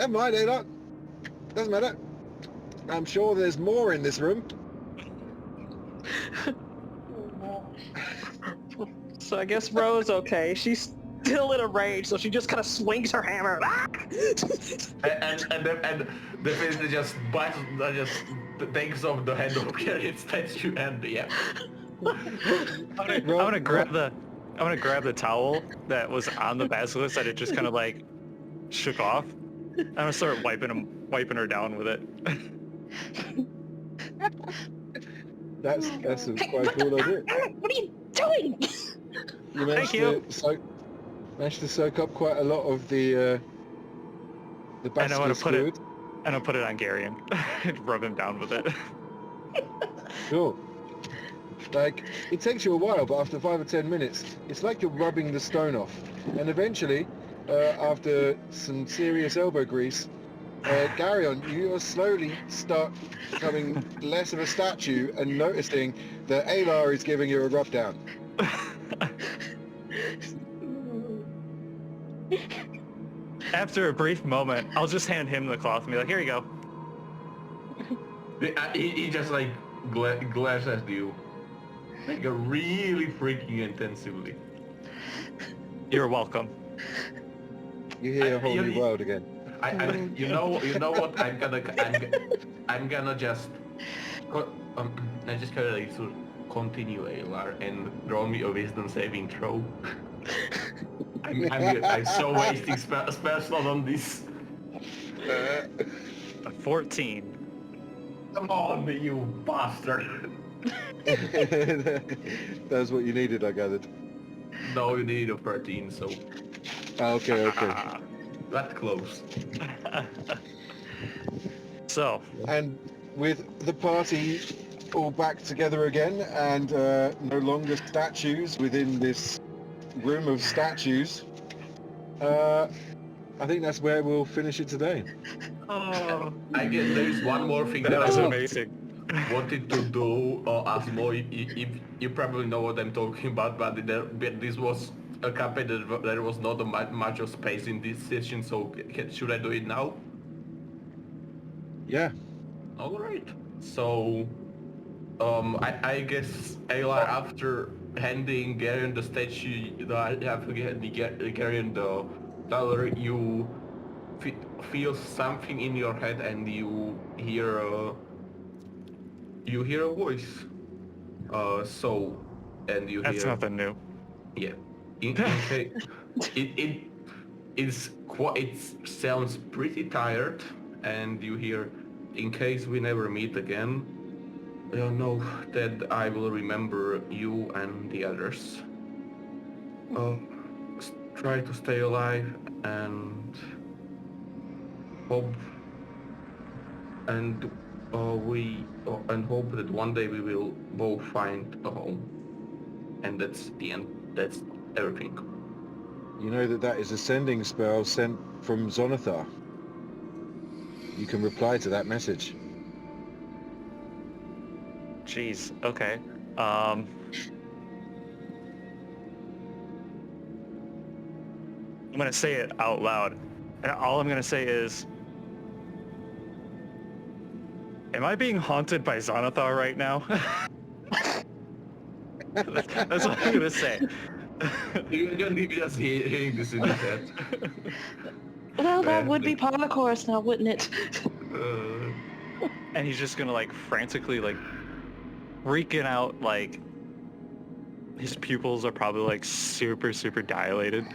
mind, Aylar. Doesn't matter. I'm sure there's more in this room. So I guess Rose okay. She's still in a rage, so she just kind of swings her hammer. and definitely just bites, just takes off the head of Garrett's statue and yeah. I'm gonna grab the towel that was on the basilisk that it just kind of like shook off. I'm gonna start wiping her down with it. That's a quite cool idea. What are you doing? You managed to soak up quite a lot of the basilisk fluid. And I'll put it on Garion. Rub him down with it. Sure. Like, it takes you a while, but after 5 or 10 minutes, it's like you're rubbing the stone off. And eventually, after some serious elbow grease, Garion, you slowly start becoming less of a statue and noticing that Aylar is giving you a rub down. After a brief moment, I'll just hand him the cloth and be like, here you go. He just like glares at you. Like a really freaking intensively. You're welcome. You hear a whole new world again. You know what? I'm gonna just kind of like to continue, Aylar, and draw me a wisdom saving throw. I'm so wasting spell slot on this. A 14. Come on, you bastard. That's what you needed, I gathered. No, you need a 13, so... Okay. That close. So... And with the party all back together again and no longer statues within this room of statues, I think that's where we'll finish it today. Oh, I guess there is one more thing that that I was amazing. wanted to do, Asmo, if you probably know what I'm talking about, but this was a campaign that there was not much of space in this session, so should I do it now? Yeah. Alright. So, I guess, Ayla, after handing Garion the statue, after Garion the dollar, you feel something in your head and you hear a voice. And you That's hear, nothing new. yeah. In case it sounds pretty tired, and you hear, in case we never meet again, know that I will remember you and the others. Try to stay alive and hope, and hope that one day we will both find a home. And that's the end. That's everything. You know that is a sending spell sent from Zonathar. You can reply to that message. Jeez. Okay. I'm gonna say it out loud, and all I'm gonna say is, "Am I being haunted by Zonathar right now?" That's what I'm gonna say. You're gonna be just hearing this in your head. Well, that would be part of the chorus now, wouldn't it? And he's just gonna like frantically like freaking out, like his pupils are probably like super dilated,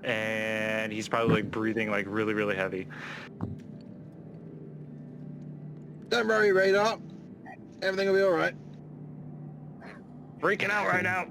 and he's probably like breathing like really heavy. Don't worry, Radar. Everything will be all right. Freaking out right now.